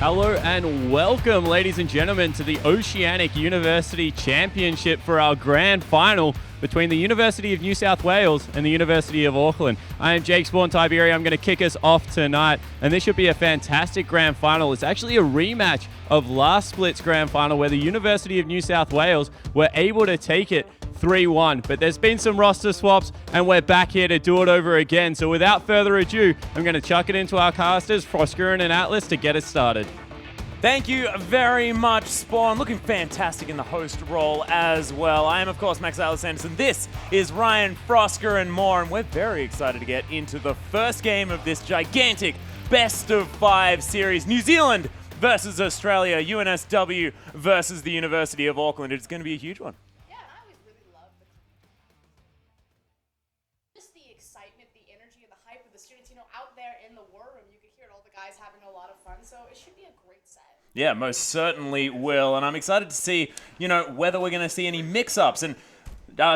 Hello and welcome, ladies and gentlemen, to the Oceanic University Championship for our grand final between the University of New South Wales and the University of Auckland. I am Jake Spawn Tiberi. I'm going to kick us off tonight, and this should be a fantastic grand final. It's actually a rematch of last split's grand final where the University of New South Wales were able to take it 3-1, but there's been some roster swaps and we're back here to do it over again. So without further ado, I'm going to chuck it into our casters, Froskurin and Atlas, to get us started. Thank you very much, Spawn. Looking fantastic in the host role as well. I am, of course, Max Atlas Anderson. This is Ryan Frosker and more, and we're very excited to get into the first game of this gigantic best-of-5 series. New Zealand versus Australia, UNSW versus the University of Auckland. It's going to be a huge one. Yeah, most certainly will, and I'm excited to see, whether we're going to see any mix-ups. And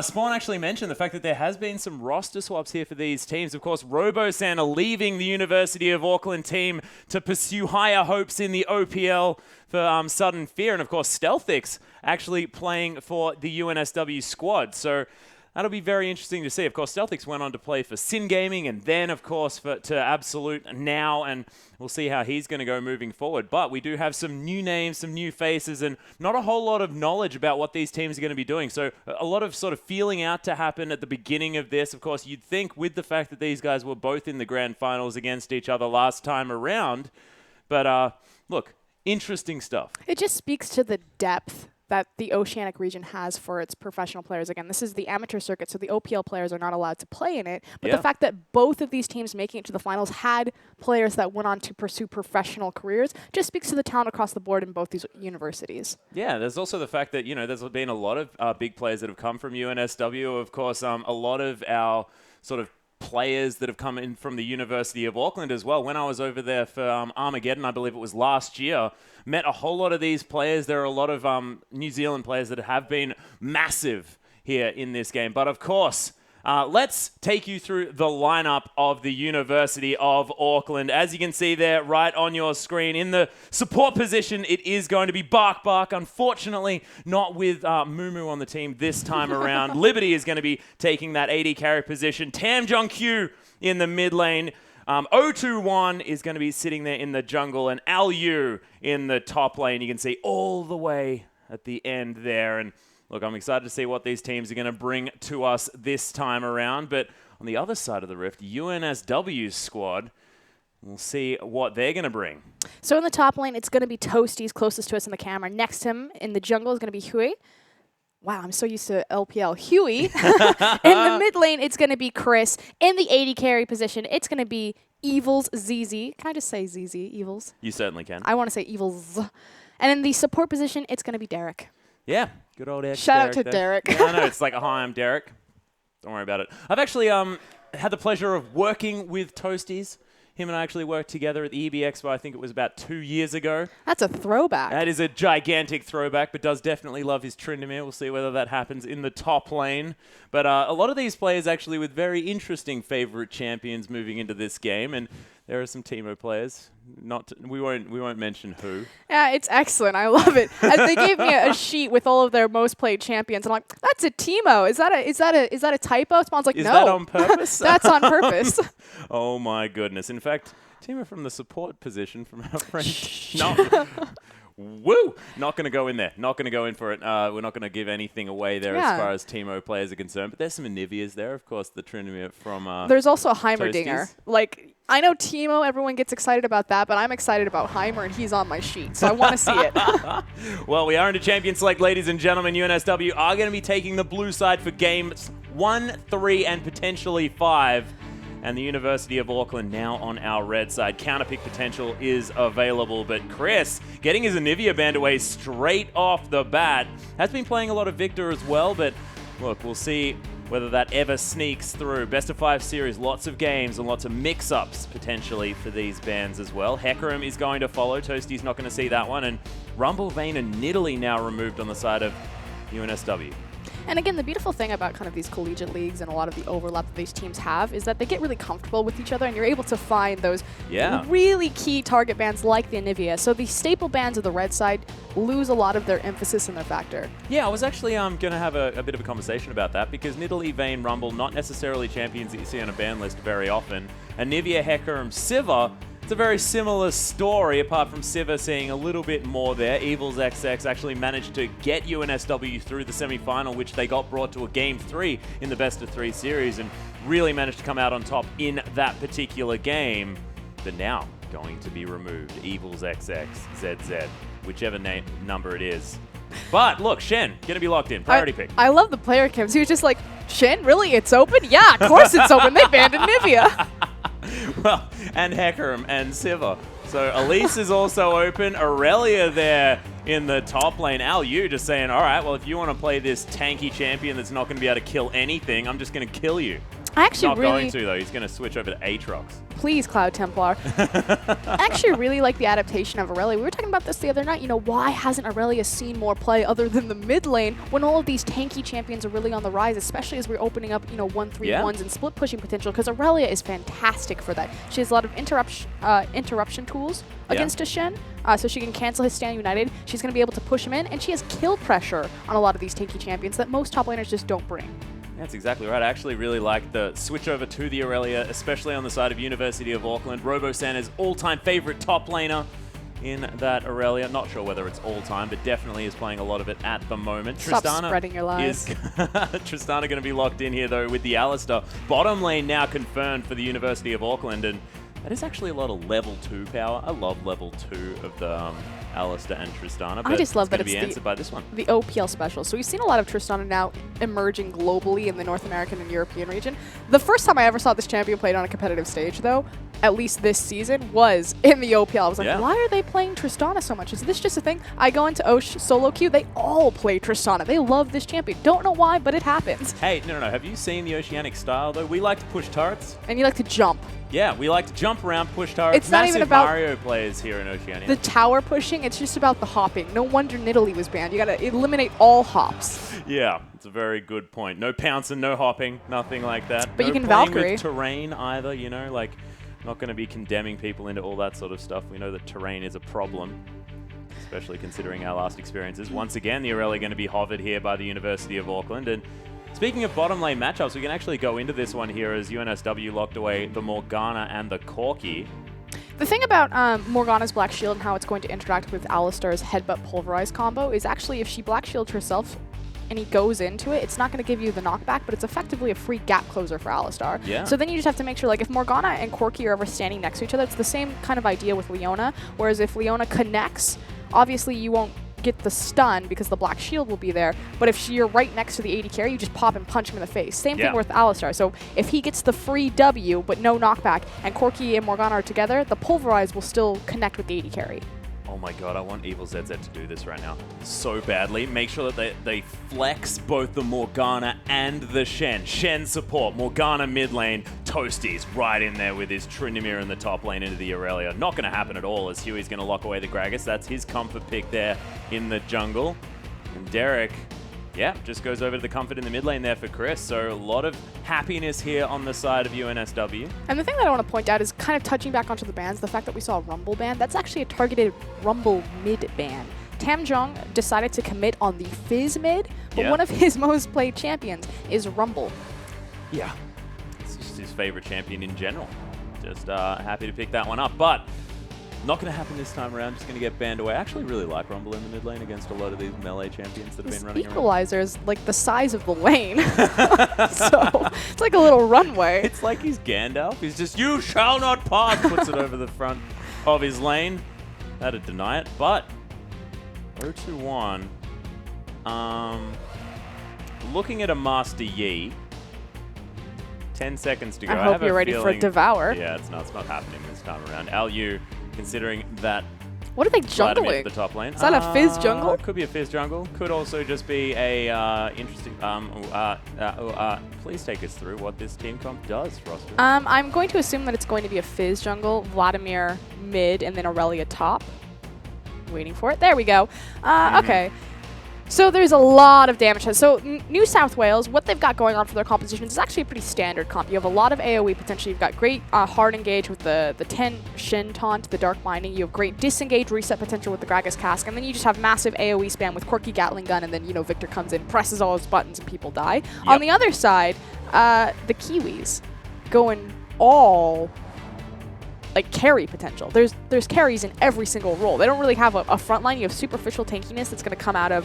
Spawn actually mentioned the fact that there has been some roster swaps here for these teams. Of course, Robo-Santa leaving the University of Auckland team to pursue higher hopes in the OPL for Sudden Fear, and of course, Stealthix actually playing for the UNSW squad. So that'll be very interesting to see. Of course, Stealthix went on to play for Sin Gaming and then, of course, to Absolute now, and we'll see how he's going to go moving forward. But we do have some new names, some new faces, and not a whole lot of knowledge about what these teams are going to be doing. So a lot of sort of feeling out to happen at the beginning of this. Of course, you'd think with the fact that these guys were both in the grand finals against each other last time around. But look, interesting stuff. It just speaks to the depth that the Oceanic region has for its professional players. Again, this is the amateur circuit, so the OPL players are not allowed to play in it. But the fact that both of these teams making it to the finals had players that went on to pursue professional careers just speaks to the talent across the board in both these universities. Yeah, there's also the fact that, there's been a lot of big players that have come from UNSW. Of course, a lot of our sort of players that have come in from the University of Auckland as well. When I was over there for Armageddon, I believe it was last year, met a whole lot of these players. There are a lot of New Zealand players that have been massive here in this game. But of course, let's take you through the lineup of the University of Auckland. As you can see there right on your screen, in the support position, it is going to be Bark Bark. Unfortunately, not with Mumu on the team this time around. Liberty is going to be taking that AD carry position. Tam Jong Q in the mid lane. 021 is going to be sitting there in the jungle, and Al Yu in the top lane. You can see all the way at the end there. And look, I'm excited to see what these teams are going to bring to us this time around. But on the other side of the rift, UNSW's squad, we'll see what they're going to bring. So in the top lane, it's going to be Toasties closest to us in the camera. Next to him in the jungle is going to be Huey. Wow, I'm so used to LPL. Huey. In the mid lane, it's going to be Chris. In the AD carry position, it's going to be Evils ZZ. Can I just say ZZ, Evils? You certainly can. I want to say Evils. And in the support position, it's going to be Derek. Yeah, good old Derek. Shout out to Derek. Yeah, I know, it's like, hi, I'm Derek. Don't worry about it. I've actually had the pleasure of working with Toasties. Him and I actually worked together at the EB Expo, I think it was about 2 years ago. That's a throwback. That is a gigantic throwback, but does definitely love his Tryndamere. We'll see whether that happens in the top lane. But a lot of these players actually with very interesting favorite champions moving into this game, and there are some Teemo players. We won't mention who. Yeah, it's excellent. I love it. As they gave me a sheet with all of their most played champions. I'm like, that's a Teemo. Is that a typo? Spawn's like, no. Is that on purpose? That's on purpose. Oh my goodness. In fact, Teemo from the support position from our friend. No. Woo! Not going to go in there. Not going to go in for it. We're not going to give anything away there as far as Teemo players are concerned. But there's some Anivias there, of course, the Tryndamere from There's also a Heimerdinger. Toasties. Like, I know Teemo, everyone gets excited about that, but I'm excited about Heimer, and he's on my sheet, so I want to see it. Well, we are into Champion Select, ladies and gentlemen. UNSW are going to be taking the blue side for games 1, 3, and potentially 5. And the University of Auckland now on our red side. Counterpick potential is available, but Chris, getting his Anivia band away straight off the bat, has been playing a lot of Victor as well, but look, we'll see whether that ever sneaks through. Best of 5 series, lots of games and lots of mix-ups potentially for these bands as well. Hecarim is going to follow. Toasty's not going to see that one, and Rumble, Vayne, and Nidalee now removed on the side of UNSW. And again, the beautiful thing about kind of these collegiate leagues and a lot of the overlap that these teams have is that they get really comfortable with each other, and you're able to find those really key target bands like the Anivia. So the staple bands of the red side lose a lot of their emphasis and their factor. Yeah, I was actually going to have a bit of a conversation about that, because Nidalee, Vayne, Rumble, not necessarily champions that you see on a ban list very often. Anivia, Hecarim, Sivir, it's a very similar story, apart from Sivir seeing a little bit more there. Evils XX actually managed to get UNSW through the semi-final, which they got brought to a Game 3 in the best-of-3 series, and really managed to come out on top in that particular game. But now, going to be removed. Evils XX, ZZ, whichever number it is. But look, Shen, going to be locked in. Priority pick. I love the player cams. He was just like, Shen, really? It's open? Yeah, of course it's open. They banned Anivia. Well, and Hecarim and Sivir. So Elise is also open. Aurelia there in the top lane. Alyu just saying, all right, well, if you want to play this tanky champion that's not going to be able to kill anything, I'm just going to kill you. I actually not going to, though. He's going to switch over to Aatrox. Please, Cloud Templar. I actually really like the adaptation of Aurelia. We were talking about this the other night. You know, why hasn't Aurelia seen more play other than the mid lane when all of these tanky champions are really on the rise, especially as we're opening up, 1-3-1s and split pushing potential, because Aurelia is fantastic for that. She has a lot of interruption tools against a Shen, so she can cancel his Stand United. She's going to be able to push him in, and she has kill pressure on a lot of these tanky champions that most top laners just don't bring. That's exactly right. I actually really like the switch over to the Aurelia, especially on the side of University of Auckland. Robosanna's all-time favorite top laner in that Aurelia. Not sure whether it's all-time, but definitely is playing a lot of it at the moment. Stop Tristana spreading your lies. Tristana going to be locked in here, though, with the Alistar. Bottom lane now confirmed for the University of Auckland, and that is actually a lot of level 2 power. I love level 2 of the Alistar and Tristana, but I just love that it's going to be answered by this one. The OPL special. So we've seen a lot of Tristana now emerging globally in the North American and European region. The first time I ever saw this champion played on a competitive stage, though, at least this season, was in the OPL. I was like, why are they playing Tristana so much? Is this just a thing? I go into Osh solo queue, they all play Tristana. They love this champion. Don't know why, but it happens. Hey, no. Have you seen the Oceanic style, though? We like to push turrets. And you like to jump. Yeah, we like to jump around, push turrets. It's not even about Mario players here in Oceania. The tower pushing, it's just about the hopping. No wonder Nidalee was banned. You gotta eliminate all hops. Yeah, it's a very good point. No pouncing, no hopping, nothing like that. But no you can playing Valkyrie. with terrain either, like not going to be condemning people into all that sort of stuff. We know that terrain is a problem, especially considering our last experiences. Once again, the Aurelia going to be hovered here by the University of Auckland. And speaking of bottom lane matchups, we can actually go into this one here as UNSW locked away the Morgana and the Corki. The thing about Morgana's Black Shield and how it's going to interact with Alistar's Headbutt Pulverize combo is actually if she Black Shields herself and he goes into it, it's not going to give you the knockback, but it's effectively a free gap closer for Alistar. Yeah. So then you just have to make sure, like, if Morgana and Corki are ever standing next to each other, it's the same kind of idea with Leona, whereas if Leona connects, obviously you won't get the stun because the Black Shield will be there, but if you're right next to the AD carry, you just pop and punch him in the face. Same thing with Alistar. So if he gets the free W but no knockback, and Corki and Morgana are together, the Pulverize will still connect with the AD carry. Oh my god, I want Evil ZZ to do this right now so badly. Make sure that they flex both the Morgana and the Shen. Shen support, Morgana mid lane, Toasties right in there with his Tryndamere in the top lane into the Aurelia. Not going to happen at all as Huey's going to lock away the Gragas. That's his comfort pick there in the jungle. And Derek, just goes over to the comfort in the mid lane there for Chris. So a lot of happiness here on the side of UNSW. And the thing that I want to point out is kind of touching back onto the bans, the fact that we saw a Rumble ban, that's actually a targeted Rumble mid ban. Tamjong decided to commit on the Fizz mid, but one of his most played champions is Rumble. Yeah, it's just his favorite champion in general. Just happy to pick that one up, but not going to happen this time around. Just going to get banned away. I actually really like Rumble in the mid lane against a lot of these melee champions that have been running around. Equalizer is like the size of the lane. So it's like a little runway. It's like he's Gandalf. He's just, you shall not pass, puts it over the front of his lane. That'd deny it, but 0-2-1. Looking at a Master Yi. 10 seconds to go. I hope you're ready for a Devour. Yeah, it's not happening this time around. Alyu, considering that. What are they jungling? The top lane. Is that a Fizz jungle? Could be a Fizz jungle. Could also just be a interesting. Please take us through what this team comp does, roster. I'm going to assume that it's going to be a Fizz jungle, Vladimir mid, and then Aurelia top. Waiting for it. There we go. Okay. So there's a lot of damage. So New South Wales, what they've got going on for their compositions is actually a pretty standard comp. You have a lot of AoE potential. You've got great hard engage with the 10 Shin taunt, the Dark Binding. You have great disengage reset potential with the Gragas Cask. And then you just have massive AoE spam with Quirky Gatling Gun. And then, you know, Victor comes in, presses all his buttons, and people die. Yep. On the other side, the Kiwis going all like carry potential. There's carries in every single role. They don't really have a front line. You have superficial tankiness that's going to come out of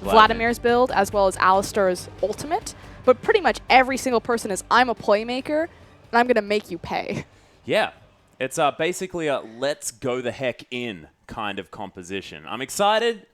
Vladimir's build as well as Alistar's ultimate. But pretty much every single person is, I'm a playmaker and I'm going to make you pay. Yeah. It's basically a let's go the heck in kind of composition. I'm excited,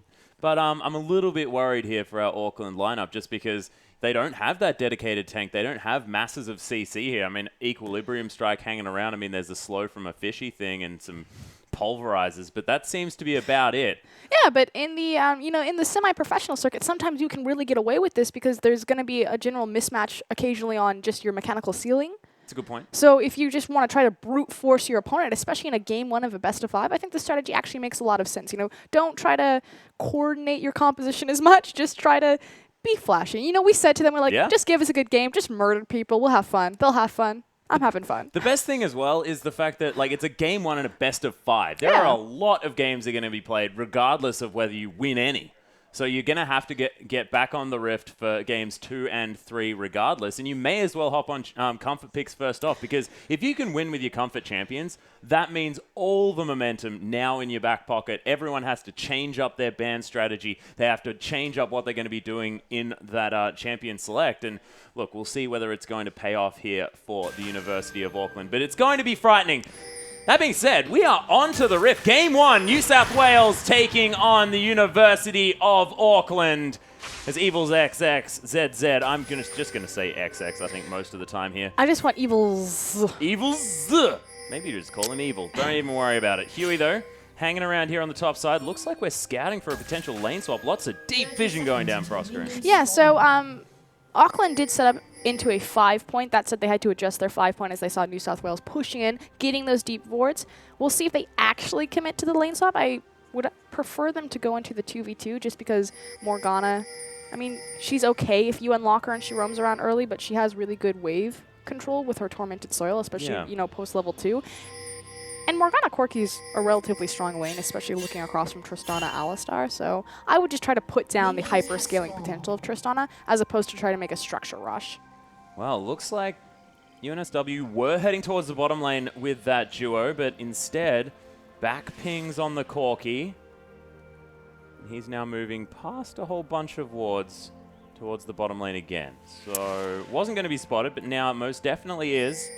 but I'm a little bit worried here for our Auckland lineup just because they don't have that dedicated tank. They don't have masses of CC here. I mean, Equilibrium Strike hanging around. I mean, there's a slow from a fishy thing and some pulverizers, but that seems to be about it. Yeah, but in the in the semi-professional circuit, sometimes you can really get away with this because there's going to be a general mismatch occasionally on just your mechanical ceiling. That's a good point. So if you just want to try to brute force your opponent, especially in a game 1 of a best of 5, I think the strategy actually makes a lot of sense. You know, don't try to coordinate your composition as much. Just try to be flashy. You know, we said to them, we're like, just give us a good game. Just murder people. We'll have fun. They'll have fun. I'm having fun. The best thing as well is the fact that, like, it's a game 1 and a best of 5. There are a lot of games that are going to be played regardless of whether you win any. So you're going to have to get back on the Rift for games 2 and 3 regardless. And you may as well hop on comfort picks first off, because if you can win with your comfort champions, that means all the momentum now in your back pocket. Everyone has to change up their ban strategy. They have to change up what they're going to be doing in that champion select. And look, we'll see whether it's going to pay off here for the University of Auckland. But it's going to be frightening. That being said, we are on to the Rift. Game 1, New South Wales taking on the University of Auckland. As Evils XXZZ, I'm just going to say XX, I think, most of the time here. I just want Evils. Evils. Maybe you just call him Evil. Don't even worry about it. Huey, though, hanging around here on the top side. Looks like we're scouting for a potential lane swap. Lots of deep vision going down Proskeren. Yeah, so Auckland did set up into a 5-point. That said, they had to adjust their 5-point as they saw New South Wales pushing in, getting those deep wards. We'll see if they actually commit to the lane swap. I would prefer them to go into the 2v2 just because Morgana, I mean, she's okay if you unlock her and she roams around early, but she has really good wave control with her Tormented Soil, especially, you know, post-level 2. And Morgana Corki's a relatively strong lane, especially looking across from Tristana Alistar, so I would just try to put down the hyper-scaling potential of Tristana as opposed to try to make a structure rush. Well, looks like UNSW were heading towards the bottom lane with that duo, but instead, back pings on the Corki. He's now moving past a whole bunch of wards towards the bottom lane again. So, wasn't going to be spotted, but now it most definitely is.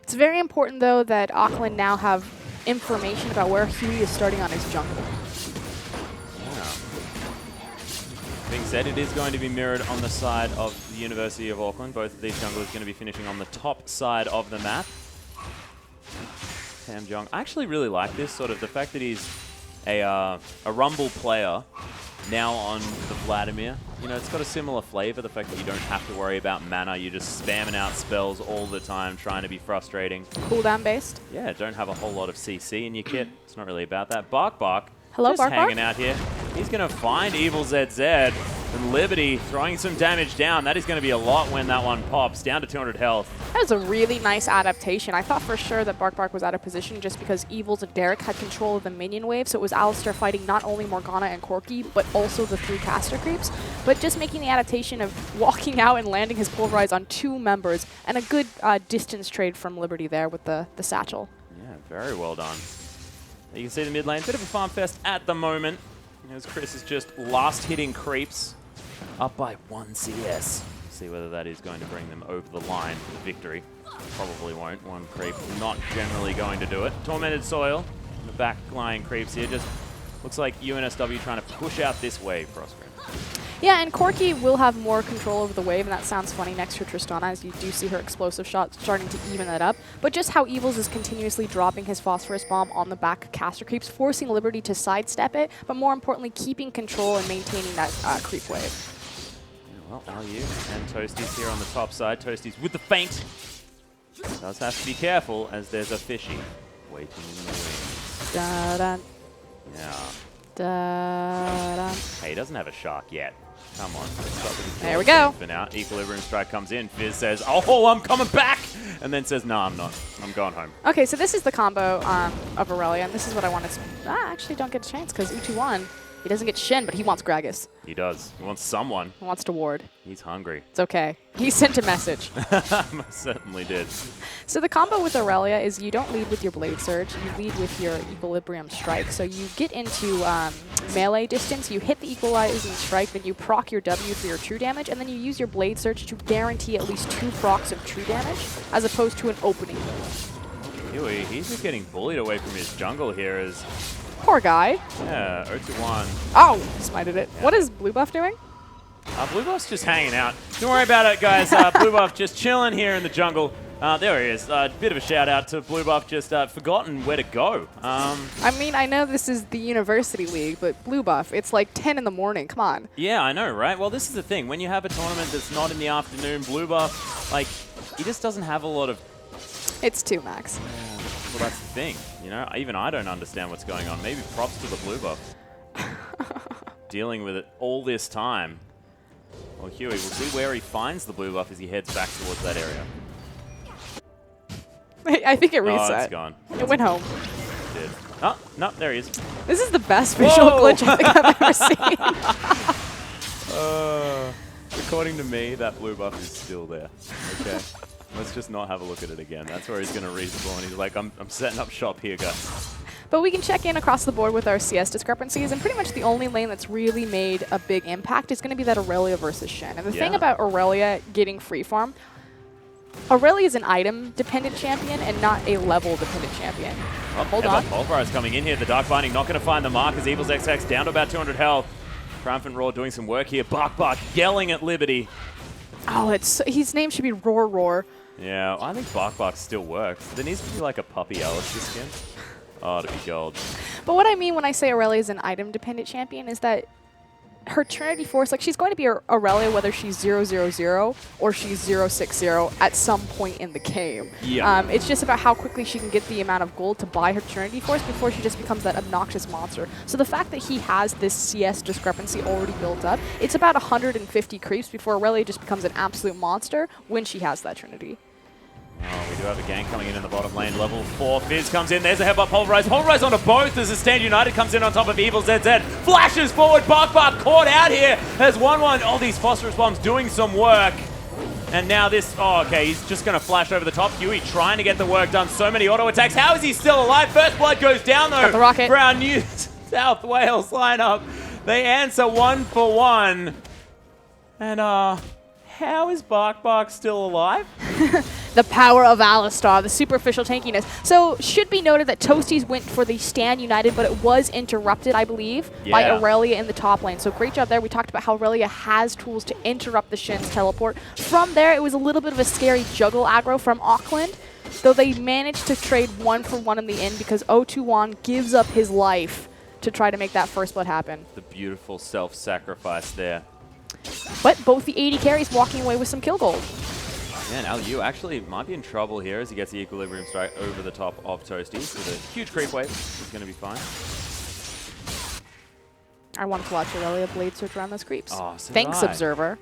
It's very important, though, that Auckland now have information about where Huey is starting on his jungle. Being said, it is going to be mirrored on the side of the University of Auckland. Both of these junglers going to be finishing on the top side of the map. Tam Jong. I actually really like this, sort of the fact that he's a Rumble player now on the Vladimir. You know, it's got a similar flavor, the fact that you don't have to worry about mana. You're just spamming out spells all the time, trying to be frustrating. Cooldown based. Yeah, don't have a whole lot of CC in your kit. It's not really about that. Bark. Hello, just Bark. Hanging out here. He's going to find Evil ZZ. And Liberty throwing some damage down. That is going to be a lot when that one pops. Down to 200 health. That was a really nice adaptation. I thought for sure that Bark was out of position just because Evils and Derek had control of the minion wave, so it was Alistar fighting not only Morgana and Corki, but also the 3 caster creeps. But just making the adaptation of walking out and landing his Pulverize on 2 members, and a good distance trade from Liberty there with the satchel. Yeah, very well done. You can see the mid lane. Bit of a farm fest at the moment. As Chris is just last hitting creeps. Up by 1 CS. See whether that is going to bring them over the line for the victory. Probably won't. 1 creep not generally going to do it. Tormented Soil. The back line creeps here. Just looks like UNSW trying to push out this wave, Proskeren. Yeah, and Corki will have more control over the wave, and that sounds funny next to Tristana, as you do see her explosive shots starting to even that up. But just how Evils is continuously dropping his Phosphorus Bomb on the back caster creeps, forcing Liberty to sidestep it, but more importantly, keeping control and maintaining that creep wave. Well, Aliu and Toasties here on the top side. Toasties with the feint. Does have to be careful as there's a fishy waiting in the wings. Da-da. Yeah. Da-da. Hey, he doesn't have a shark yet. Come on. Let's stop with There we go. For now, Equilibrium Strike comes in. Fizz says, oh, I'm coming back! And then says, no, I'm not. I'm going home. Okay, so this is the combo of Aurelia, and this is what I wanted to... I actually don't get a chance because Utu-1, he doesn't get Shin, but he wants Gragas. He does. He wants someone. He wants to ward. He's hungry. It's okay. He sent a message. Most certainly did. So the combo with Aurelia is you don't lead with your Blade Surge, you lead with your Equilibrium Strike. So you get into melee distance, you hit the Equalizing Strike, then you proc your W for your true damage, and then you use your Blade Surge to guarantee at least 2 procs of true damage, as opposed to an opening. Huey, he's just getting bullied away from his jungle here as... Poor guy. Yeah, 0-1. Oh, smited it. Yeah. What is Blue Buff doing? Blue Buff's just hanging out. Don't worry about it, guys. Blue Buff just chilling here in the jungle. There he is. Bit of a shout out to Blue Buff, just forgotten where to go. I mean, I know this is the University League, but Blue Buff, it's like 10 in the morning. Come on. Yeah, I know, right? Well, this is the thing. When you have a tournament that's not in the afternoon, Blue Buff, like, he just doesn't have a lot of... It's 2 max. Well, that's the thing. You know, even I don't understand what's going on. Maybe props to the Blue Buff. Dealing with it all this time. Well, Huey, we'll see where he finds the Blue Buff as he heads back towards that area. I think it reset. Oh, it's gone. It went home. It did. Oh, no, there he is. This is the best visual glitch I think I've ever seen. According to me, that Blue Buff is still there. Okay. Let's just not have a look at it again. That's where he's going to respawn. He's like, I'm setting up shop here, guys. But we can check in across the board with our CS discrepancies, and pretty much the only lane that's really made a big impact is going to be that Aurelia versus Shen. And the thing about Aurelia getting free farm, Aurelia is an item-dependent champion and not a level-dependent champion. Oh, hold on. Pulverize coming in here. The Dark Binding not going to find the mark as Evil's XX down to about 200 health. Triumphant Roar doing some work here. Bark yelling at Liberty. Oh, his name should be Roar. Yeah, I think Bark still works. There needs to be like a puppy Alistair skin. Oh, to be gold. But what I mean when I say Aurelia is an item-dependent champion is that her Trinity Force, like she's going to be Aurelia whether she's 0-0-0 or she's 0-6-0 at some point in the game. Yeah. It's just about how quickly she can get the amount of gold to buy her Trinity Force before she just becomes that obnoxious monster. So the fact that he has this CS discrepancy already built up, it's about 150 creeps before Aurelia just becomes an absolute monster when she has that Trinity. Oh, we do have a gank coming in the bottom lane. Level 4. Fizz comes in. There's a headbutt. Pulverize. Pulverize onto both as the Stand United comes in on top of Evil ZZ. Flashes forward. Bark caught out here as 1-1. All these Phosphorus Bombs doing some work. And now this... Oh, okay. He's just going to flash over the top. Huey trying to get the work done. So many auto attacks. How is he still alive? First blood goes down, though. Got the rocket. For our New South Wales lineup. They answer 1 for 1. And, how is Bark still alive? The power of Alistar, the superficial tankiness. So, should be noted that Toasties went for the Stand United, but it was interrupted, I believe, by Aurelia in the top lane. So, great job there. We talked about how Aurelia has tools to interrupt the Shen's teleport. From there, it was a little bit of a scary juggle aggro from Auckland, though they managed to trade 1 for 1 in the end because Utu-1 gives up his life to try to make that first blood happen. The beautiful self-sacrifice there. But both the 80 carries walking away with some kill gold. Yeah, now you actually might be in trouble here as he gets the Equilibrium Strike over the top of Toasties with a huge creep wave. He's going to be fine. I wanted to watch Aurelia Blade search around those creeps. Oh, so thanks, Observer.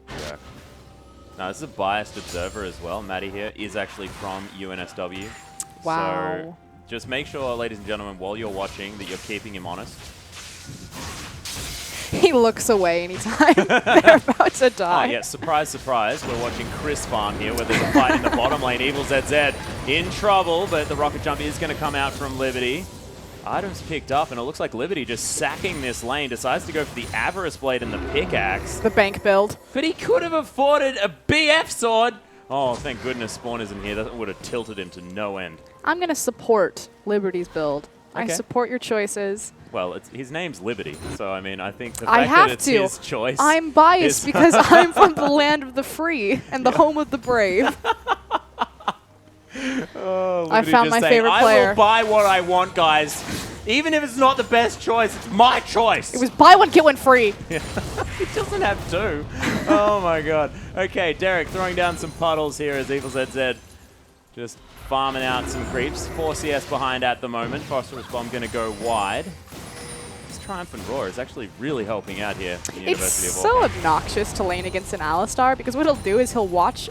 Yeah. Now, this is a biased Observer as well. Maddie here is actually from UNSW. Wow. So just make sure, ladies and gentlemen, while you're watching, that you're keeping him honest. He looks away anytime they're about to die. Oh, yeah, surprise, surprise. We're watching Chris farm here, where there's a fight in the bottom lane. Evil ZZ in trouble, but the rocket jump is going to come out from Liberty. Items picked up, and it looks like Liberty just sacking this lane. Decides to go for the Avarice Blade and the pickaxe. The bank build. But he could have afforded a BF sword. Oh, thank goodness Spawn isn't here. That would have tilted him to no end. I'm going to support Liberty's build. Okay. I support your choices. Well, his name's Liberty, so I mean, I think the fact that it's his choice. I'm biased because I'm from the land of the free and the home of the brave. Oh, I found my favorite player. I will buy what I want, guys. Even if it's not the best choice, it's my choice. It was buy one, get one free. Yeah. He doesn't have two. Oh, my God. Okay, Derek throwing down some puddles here as Evil ZZ just farming out some creeps. 4 CS behind at the moment. Phosphorus Bomb going to go wide. Triumphant Roar is actually really helping out here in the It's University of so Auckland. obnoxious to lane against an Alistar because what he'll do is he'll watch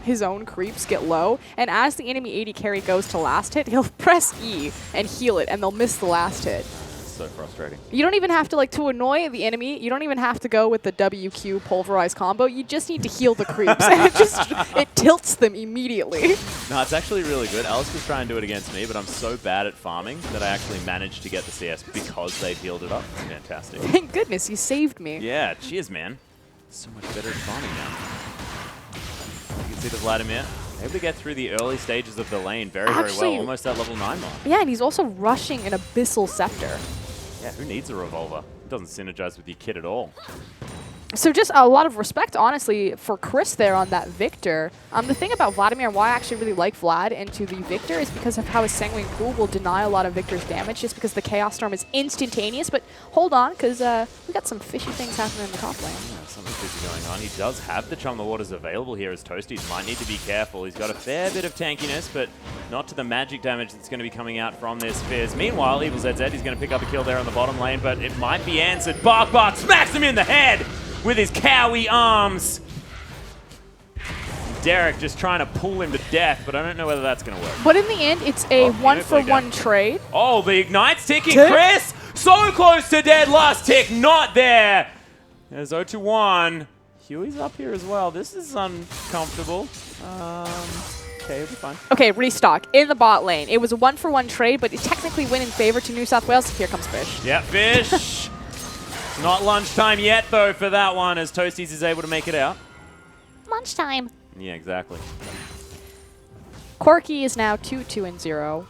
his own creeps get low, and as the enemy AD carry goes to last hit, he'll press E and heal it, and they'll miss the last hit. So frustrating. You don't even have to, like, to annoy the enemy, you don't even have to go with the WQ pulverize combo. You just need to heal the creeps, and it tilts them immediately. No, it's actually really good. Alice was trying to do it against me, but I'm so bad at farming that I actually managed to get the CS because they've healed it up. It's fantastic. Thank goodness, you saved me. Yeah, cheers, man. So much better at farming now. You can see the Vladimir able to get through the early stages of the lane very, very well. Almost at level 9 mark. Yeah, and he's also rushing an Abyssal Scepter. Yeah, who needs a revolver? It doesn't synergize with your kit at all. So just a lot of respect, honestly, for Chris there on that Victor. The thing about Vladimir and why I actually really like Vlad into the Victor is because of how his Sanguine Pool will deny a lot of Victor's damage just because the Chaos Storm is instantaneous. But hold on, because we got some fishy things happening in the top lane. Yeah, something fishy going on. He does have the Chum the Waters available here as Toasties might need to be careful. He's got a fair bit of tankiness, but not to the magic damage that's going to be coming out from this Fizz. Meanwhile, Evil ZZ, he's going to pick up a kill there on the bottom lane, but it might be answered. Bark smacks him in the head with his cowy arms. Derek just trying to pull him to death, but I don't know whether that's going to work. But in the end, it's a one-for-one trade. Oh, the Ignite's ticking. Chris, so close to dead. Last tick, not there. There's 0-1. Huey's up here as well. This is uncomfortable. Okay, it'll be fine. Okay, restock in the bot lane. It was a one-for-one trade, but it technically went in favor to New South Wales. Here comes Fish. Yeah, Fish. Not lunchtime yet, though, for that one, as Toasties is able to make it out. Lunchtime. Yeah, exactly. Corki is now 2-2-0,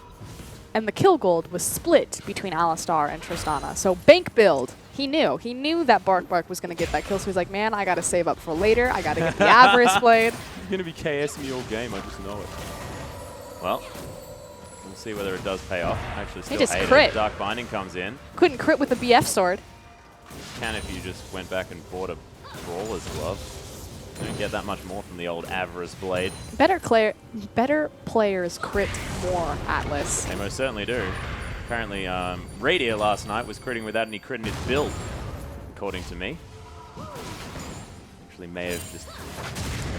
and the kill gold was split between Alistar and Tristana. So bank build. He knew that Bark was going to get that kill, so he's like, man, I got to save up for later. I got to get the Avarice Blade. It's going to be KS me all game, I just know it. Well, we'll see whether it does pay off. Actually, still just hate crit. it. Dark Binding comes in. Couldn't crit with the BF sword. Can if you just went back and bought a Brawler's Glove. Don't get that much more from the old Avarice Blade. Better players crit more, Atlas. They most certainly do. Apparently, Radier last night was critting without any crit in his build, according to me. Actually, may have just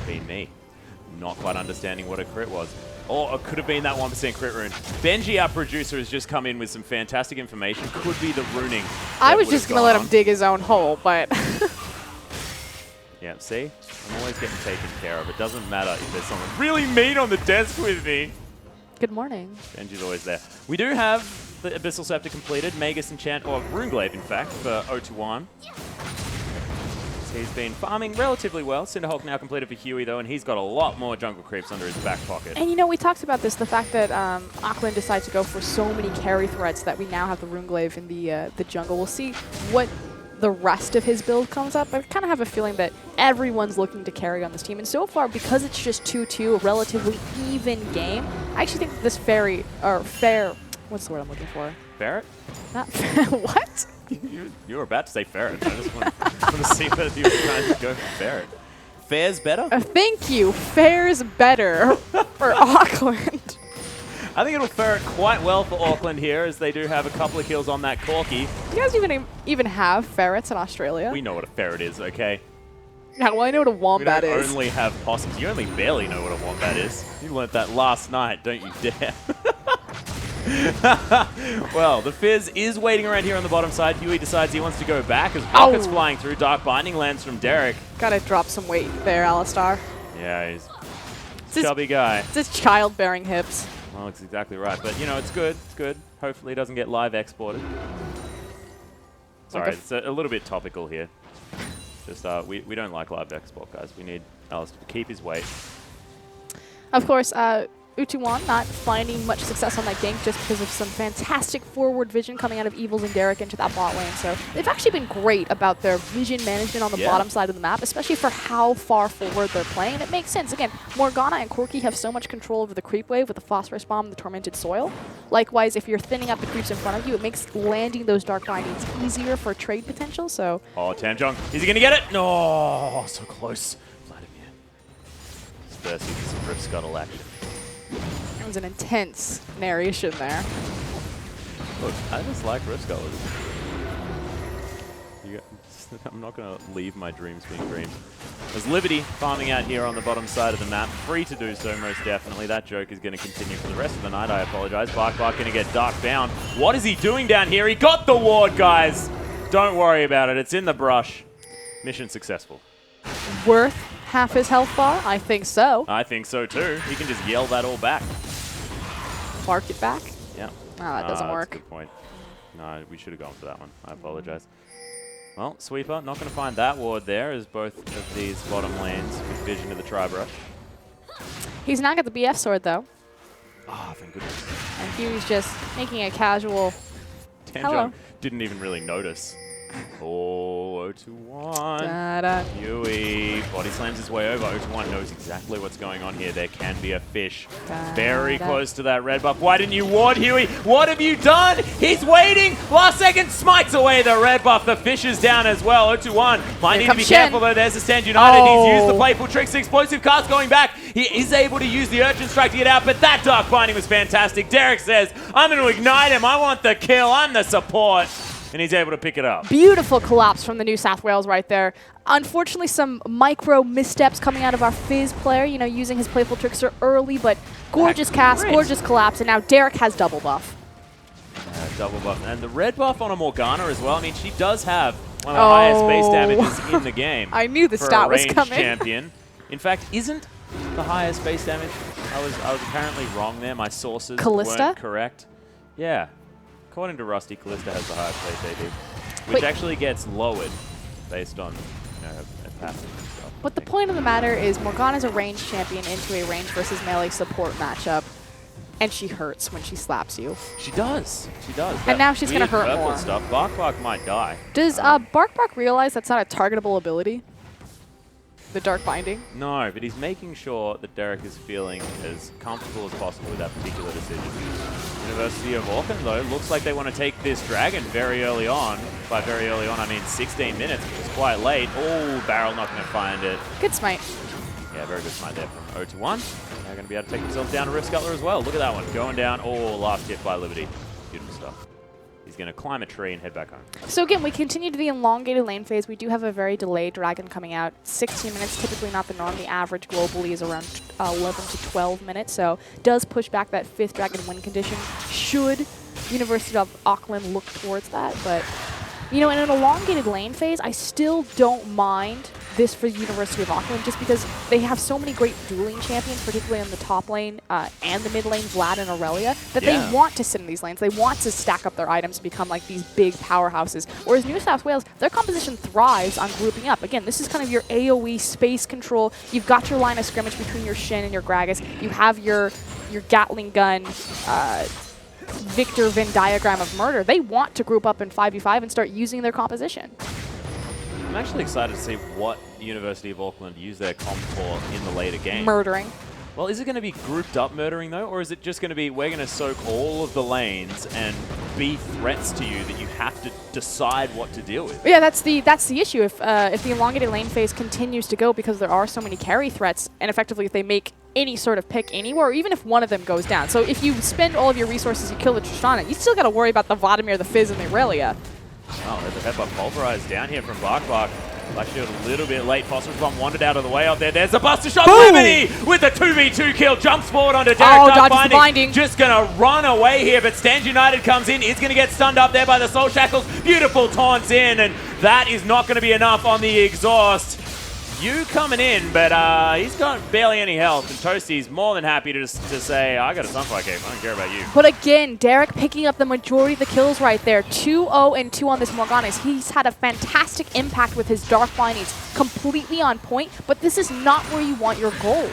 been me, not quite understanding what a crit was. Or it could have been that 1% crit rune. Benji, our producer, has just come in with some fantastic information. Could be the runing. I was just going to let him dig his own hole, but... Yeah, see? I'm always getting taken care of. It doesn't matter if there's someone really mean on the desk with me. Good morning. Benji's always there. We do have the Abyssal Scepter completed. Magus Enchant, or Runeglaive, in fact, for 0-1. He's been farming relatively well. Cinderhulk now completed for Huey, though, and he's got a lot more jungle creeps under his back pocket. And, you know, we talked about this, the fact that Auckland decided to go for so many carry threats that we now have the Runeglaive in the jungle. We'll see what the rest of his build comes up. I kind of have a feeling that everyone's looking to carry on this team. And so far, because it's just 2-2, a relatively even game, I actually think that this fair, what's the word I'm looking for? Ferret? Not what? You were about to say ferret. I just want to see whether you were trying to go for ferret. Fair's better? Thank you. Fair's better for Auckland. I think it'll ferret quite well for Auckland here, as they do have a couple of kills on that Corki. Do you guys even have ferrets in Australia? We know what a ferret is, okay? Yeah, well, I know what a wombat we don't is. only have possums. You only barely know what a wombat is. You learnt that last night, don't you dare. Well, the Fizz is waiting around here on the bottom side. Huey decides he wants to go back as rockets flying through. Dark Binding lands from Derek. Gotta drop some weight there, Alistar. Yeah, he's a chubby guy. It's his childbearing hips. Well, that's exactly right. But, you know, it's good. It's good. Hopefully it doesn't get live exported. Sorry, it's a little bit topical here. Just, we don't like live export, guys. We need Alistair to keep his weight. Of course, Utuwan not finding much success on that gank just because of some fantastic forward vision coming out of Evils and Derek into that bot lane. So they've actually been great about their vision management on the bottom side of the map, especially for how far forward they're playing. And it makes sense. Again, Morgana and Corki have so much control over the creep wave with the Phosphorus Bomb and the Tormented Soil. Likewise, if you're thinning out the creeps in front of you, it makes landing those Dark Bindings easier for trade potential. So. Oh, Tamjong. Is he going to get it? No, so close. Vladimir. His first is some Rift Scuttle action. It was an intense narration there. Look, I just like Rift Scuttle. I'm not going to leave my dreams being dreams. There's Liberty farming out here on the bottom side of the map. Free to do so, most definitely. That joke is going to continue for the rest of the night. I apologize. Bark going to get dark bound. What is he doing down here? He got the ward, guys. Don't worry about it. It's in the brush. Mission successful. Worth half his health bar? I think so. I think so, too. He can just yell that all back. Bark it back? Yeah. Oh, that doesn't work. That's a good point. No, we should have gone for that one. I apologize. Well, Sweeper, not going to find that ward there as both of these bottom lanes with vision of the Tri-Brush. He's not got the BF sword, though. Ah, thank goodness. And Huey's just making a casual... Hello. Tanjong didn't even really notice. Oh, 0-1. Da-da. Huey body slams his way over. 0-1 knows exactly what's going on here. There can be a fish Da-da. very close to that red buff. Why didn't you ward, Huey? What have you done? He's waiting. Last second smites away the red buff. The fish is down as well. 0-1. Might need to be careful though. There's the Stand United. He's used the playful tricks. The explosive cast going back. He is able to use the Urchin Strike to get out, but that Dark Binding was fantastic. Derek says, I'm going to ignite him. I want the kill. I'm the support. And he's able to pick it up. Beautiful collapse from the New South Wales right there. Unfortunately, some micro missteps coming out of our Fizz player, you know, using his Playful Trickster early, but gorgeous cast, gorgeous collapse, and now Derek has double buff. Double buff. And the red buff on a Morgana as well. I mean, she does have one of the highest base damages in the game. I knew the stat was coming. Champion. In fact, isn't the highest base damage? I was apparently wrong there. My sources weren't correct. Yeah. According to Rusty, Callista has the highest base AD, which actually gets lowered based on her passive and stuff. But the point of the matter is Morgana's a ranged champion into a range versus melee support matchup, and she hurts when she slaps you. She does. She does. And now she's going to hurt more. Stuff. Bark might die. Does Bark realize that's not a targetable ability? The Dark Binding? No, but he's making sure that Derek is feeling as comfortable as possible with that particular decision. University of Auckland, though, looks like they want to take this dragon very early on. By very early on, I mean 16 minutes, which is quite late. Oh, Barrel not going to find it. Good smite. Yeah, very good smite there from 0-1. They're going to be able to take themselves down to Rift Scuttler as well. Look at that one. Going down. Oh, last hit by Liberty. Beautiful stuff. He's going to climb a tree and head back home. So again, we continue to the elongated lane phase. We do have a very delayed dragon coming out. 16 minutes, typically not the norm. The average globally is around 11 to 12 minutes, so does push back that 5th dragon win condition. Should University of Auckland look towards that, but you know, in an elongated lane phase, I still don't mind this for University of Auckland just because they have so many great dueling champions, particularly in the top lane and the mid lane, Vlad and Aurelia, that they want to sit in these lanes. They want to stack up their items and become like these big powerhouses. Whereas New South Wales, their composition thrives on grouping up. Again, this is kind of your AoE space control. You've got your line of scrimmage between your Shin and your Gragas. You have your Gatling gun, Victor Venn diagram of murder. They want to group up in 5v5 and start using their composition. I'm actually excited to see what University of Auckland use their comp for in the later game. Murdering. Well, is it going to be grouped up murdering, though? Or is it just going to be, we're going to soak all of the lanes and be threats to you that you have to decide what to deal with? Yeah, that's the issue. If the elongated lane phase continues to go because there are so many carry threats, and effectively if they make any sort of pick anywhere, or even if one of them goes down. So if you spend all of your resources, you kill the Tristana, you still got to worry about the Vladimir, the Fizz, and the Aurelia. Oh, there's a headbutt pulverized down here from Bark. Black Shield a little bit late. Phosphorus Bomb wandered out of the way up there. There's a Buster Shot. Liberty with the 2v2 kill. Jumps forward onto Derek. Oh, dodges the binding. Just going to run away here, but Stand United comes in. Is going to get stunned up there by the Soul Shackles. Beautiful taunts in, and that is not going to be enough on the exhaust. You coming in, but he's got barely any health, and Toasty's more than happy to say, I got a Sunfire Cape, I don't care about you. But again, Derek picking up the majority of the kills right there. 2-0-2 on this Morgana. He's had a fantastic impact with his Dark Bindings, completely on point, but this is not where you want your gold.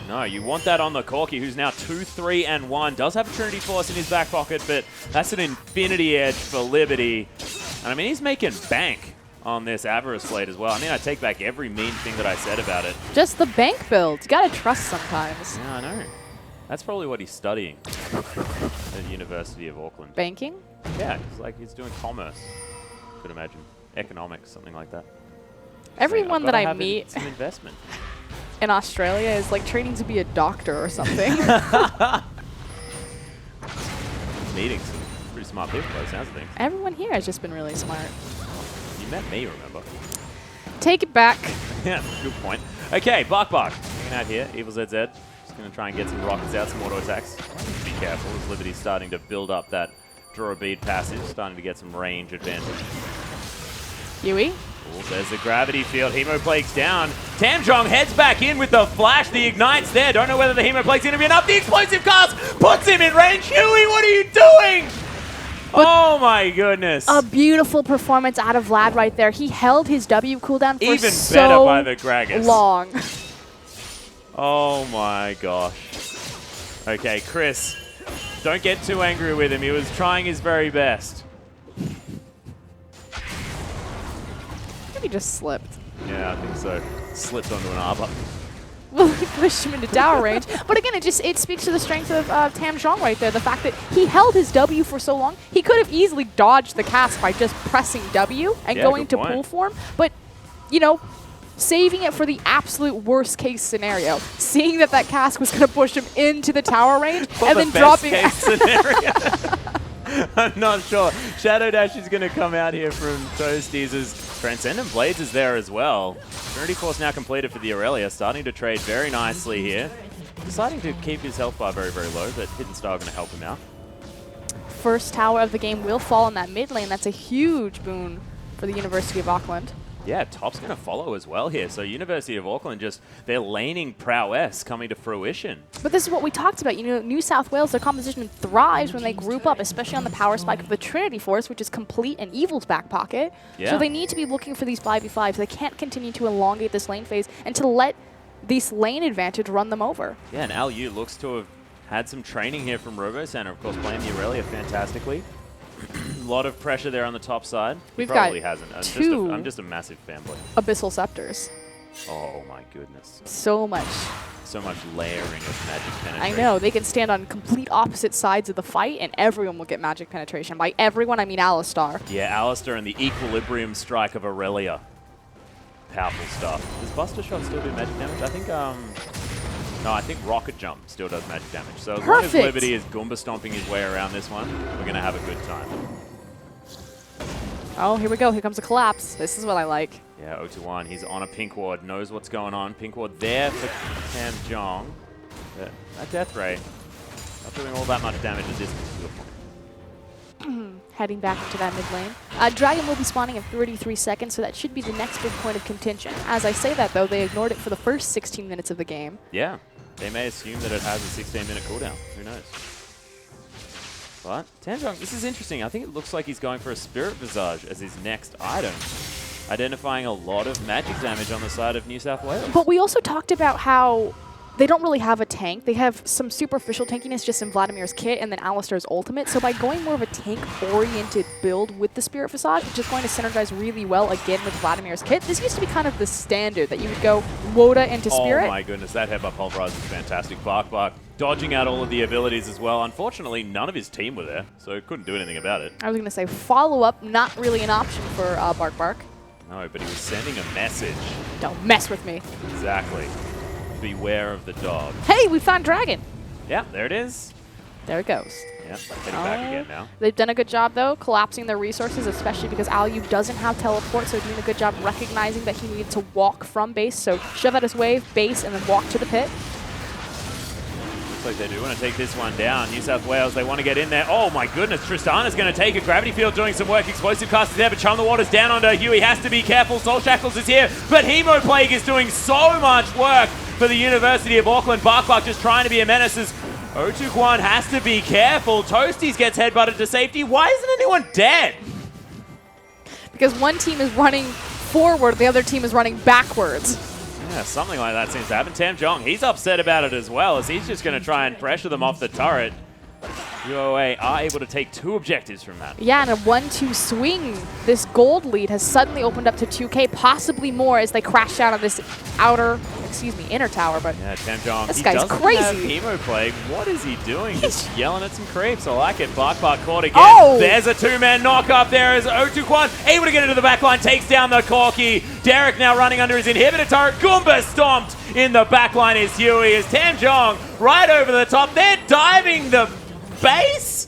No, you want that on the Corki, who's now 2-3-1. Does have a Trinity Force in his back pocket, but that's an Infinity Edge for Liberty. And I mean, he's making bank on this Avarice Blade as well. I mean, I take back every mean thing that I said about it. Just the bank build. You gotta trust sometimes. Yeah, I know. That's probably what he's studying at the University of Auckland. Banking? Yeah, he's doing commerce. Could imagine. Economics, something like that. Everyone that I meet some investment in Australia is like training to be a doctor or something. Meeting some pretty smart people by the sounds of things. Everyone here has just been really smart. You met me, remember? Take it back. Yeah, good point. Okay, Bark. Hanging out here. Evil ZZ. Just going to try and get some rockets out, some auto attacks. Be careful as Liberty's starting to build up that draw a bead passive, starting to get some range advantage. Yui. Oh, there's the gravity field. Hemoplague's down. Tamjong heads back in with the flash. The ignite's there. Don't know whether the Hemoplague's going to be enough. The explosive cast puts him in range. Huey, what are you doing? Oh my goodness. A beautiful performance out of Vlad right there. He held his W cooldown for Even so better by the Gragas. long. Oh my gosh. Okay, Chris, don't get too angry with him. He was trying his very best. He just slipped. Yeah, I think so. Slipped onto an arbor. Well, he pushed him into tower range. But again, it speaks to the strength of Tamjong right there. The fact that he held his W for so long. He could have easily dodged the cast by just pressing W and going to pull form. But, you know, saving it for the absolute worst case scenario. Seeing that cast was going to push him into the tower range and then dropping... Case scenario. I'm not sure. Shadow Dash is going to come out here from Toasties as Transcendent Blades is there as well. Trinity Force now completed for the Aurelia, starting to trade very nicely here. Deciding to keep his health bar very, very low, but Hidden Star going to help him out. First tower of the game will fall in that mid lane. That's a huge boon for the University of Auckland. Yeah, Top's going to follow as well here. So University of Auckland just, their laning prowess coming to fruition. But this is what we talked about. You know, New South Wales, their composition thrives when they group up, especially on the power spike of the Trinity Force, which is complete in Evil's back pocket. Yeah. So they need to be looking for these 5v5s. They can't continue to elongate this lane phase and to let this lane advantage run them over. Yeah, and Al Yu looks to have had some training here from Robo Center, of course, playing the Aurelia fantastically. A lot of pressure there on the top side. We've probably got hasn't. I'm just a massive fanboy. Abyssal Scepters. Oh my goodness. So much. So much layering of magic penetration. I know. They can stand on complete opposite sides of the fight, and everyone will get magic penetration. By everyone, I mean Alistar. Yeah, Alistar and the Equilibrium Strike of Aurelia. Powerful stuff. Does Buster Shot still do magic damage? I think, no, I think Rocket Jump still does magic damage. So as long as Liberty is Goomba stomping his way around this one, we're going to have a good time. Oh, here we go. Here comes a collapse. This is what I like. Yeah, 0-1. He's on a Pink Ward. Knows what's going on. Pink Ward there for Tamjong. Yeah, that Death Ray not doing all that much damage at this particular point. Heading back into that mid lane. Dragon will be spawning in 33 seconds, so that should be the next big point of contention. As I say that, though, they ignored it for the first 16 minutes of the game. Yeah, they may assume that it has a 16-minute cooldown. Who knows? But Tamjong, this is interesting. I think it looks like he's going for a Spirit Visage as his next item, identifying a lot of magic damage on the side of New South Wales. But we also talked about how they don't really have a tank. They have some superficial tankiness just in Vladimir's kit and then Alistar's ultimate. So by going more of a tank-oriented build with the Spirit Visage, which is going to synergize really well again with Vladimir's kit, this used to be kind of the standard that you would go Woda into Spirit. Oh my goodness, that headbutt pulverize is fantastic. Bark dodging out all of the abilities as well. Unfortunately, none of his team were there, so couldn't do anything about it. I was going to say follow-up, not really an option for Bark. No, but he was sending a message. Don't mess with me. Exactly. Beware of the dog. Hey, we found Dragon. Yeah, there it is. There it goes. Yep, heading back again now. They've done a good job, though, collapsing their resources, especially because Alyu doesn't have teleport, so doing a good job recognizing that he needed to walk from base. So shove out his wave, base, and then walk to the pit. Looks like they do want to take this one down. New South Wales, they want to get in there. Oh my goodness, Tristana's going to take it. Gravity Field doing some work. Explosive Cast is there, but Charm the Water's down onto Huey. Has to be careful. Soul Shackles is here, but Hemoplague is doing so much work for the University of Auckland. Bark just trying to be a menace as Otukwan has to be careful. Toasties gets headbutted to safety. Why isn't anyone dead? Because one team is running forward, the other team is running backwards. Yeah, something like that seems to happen. Tamjong, he's upset about it as well, as he's just going to try and pressure them off the turret. UOA are able to take 2 objectives from that. Yeah, and a 1-2 swing. This gold lead has suddenly opened up to 2K, possibly more as they crash down on this inner tower. But yeah, Tamjong, this he guy's doesn't crazy. have Hemoplague. What is he doing? Just yelling at some creeps. I like it. Bark caught again. Oh! There's a 2-man knock up there as Otukwan able to get into the backline, takes down the Corki. Derek now running under his inhibitor turret. Goomba stomped in the backline is Huey as Tamjong right over the top. They're diving the base?